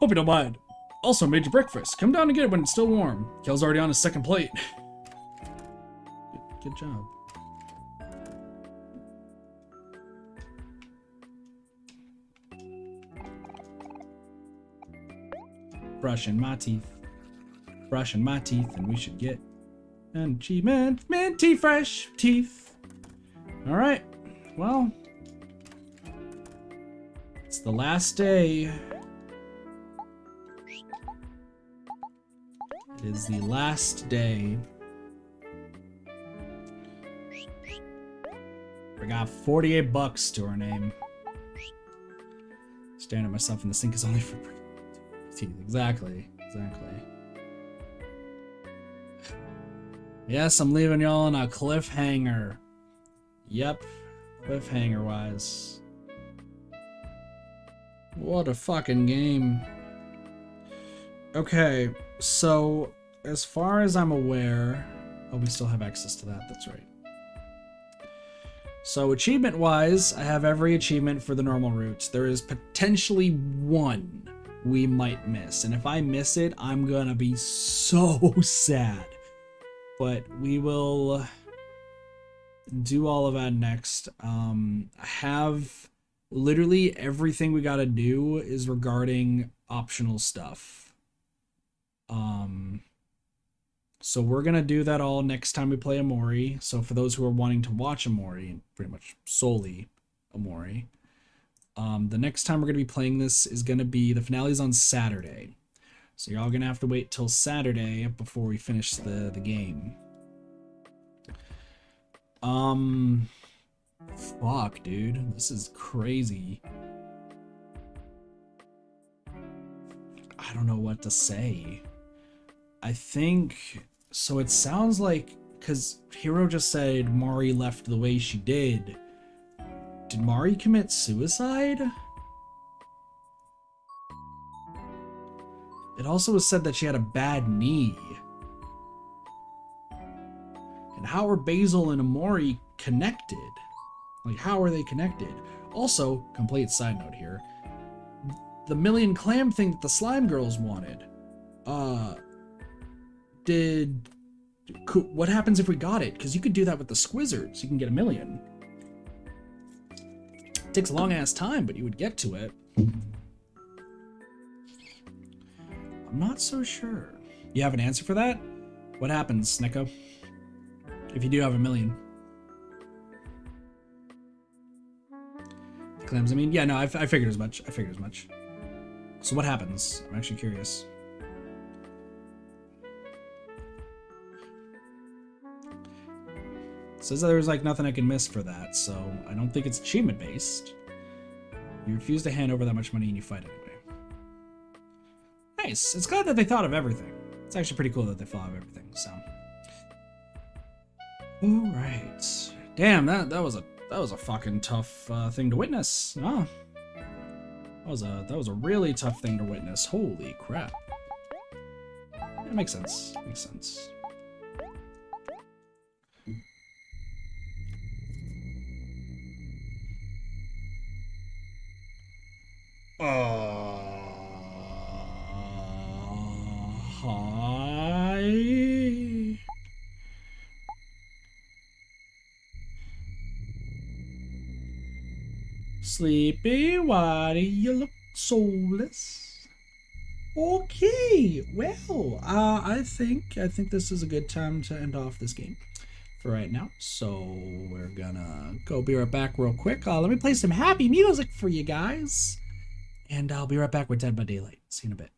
Hope you don't mind. Also made you breakfast. Come down and get it when it's still warm. Kel's already on his second plate. Good job. Brushing my teeth. Brushing my teeth, and we should get an achievement. Minty fresh teeth. Alright. Well. It's the last day. It is the last day. We got 48 bucks to our name. Staring at myself in the sink is only for teeth. Exactly. Yes, I'm leaving y'all on a cliffhanger. Yep. Cliffhanger wise. What a fucking game. Okay. So, as far as I'm aware... Oh, we still have access to that. That's right. So, achievement-wise, I have every achievement for the normal routes. There is potentially one we might miss. And if I miss it, I'm gonna be so sad. But we will do all of that next. I have... Literally everything we gotta do is regarding optional stuff. So we're gonna do that all next time we play Omori. So for those who are wanting to watch Omori, pretty much solely Omori, the next time we're gonna be playing this is gonna be, the finale's on Saturday. So you're all gonna have to wait till Saturday before we finish the game. Fuck, dude. This is crazy. I don't know what to say. I think... So it sounds like... Because Hero just said Mari left the way she did. Did Mari commit suicide? It also was said that she had a bad knee. And how are Basil and Omori connected? Like, how are they connected? Also, complete side note here, the million clam thing that the slime girls wanted, what happens if we got it? Because you could do that with the squizzards. You can get 1,000,000. It takes a long ass time, but you would get to it. I'm not so sure. You have an answer for that? What happens, Neko? If you do have 1,000,000. Clams, I mean, yeah, no, I figured as much. So what happens? I'm actually curious. It says that there's like nothing I can miss for that, so I don't think it's achievement based. You refuse to hand over that much money and you fight anyway. Nice. It's glad that they thought of everything. It's actually pretty cool that they thought of everything, so. Alright. Damn, that was a fucking tough thing to witness. Oh. That was a really tough thing to witness. Holy crap. It makes sense. Makes sense. Hi. Sleepy, why do you look soulless? Okay, well, I think this is a good time to end off this game for right now. So we're gonna go be right back real quick. Let me play some happy music for you guys. And I'll be right back with Dead by Daylight. See you in a bit.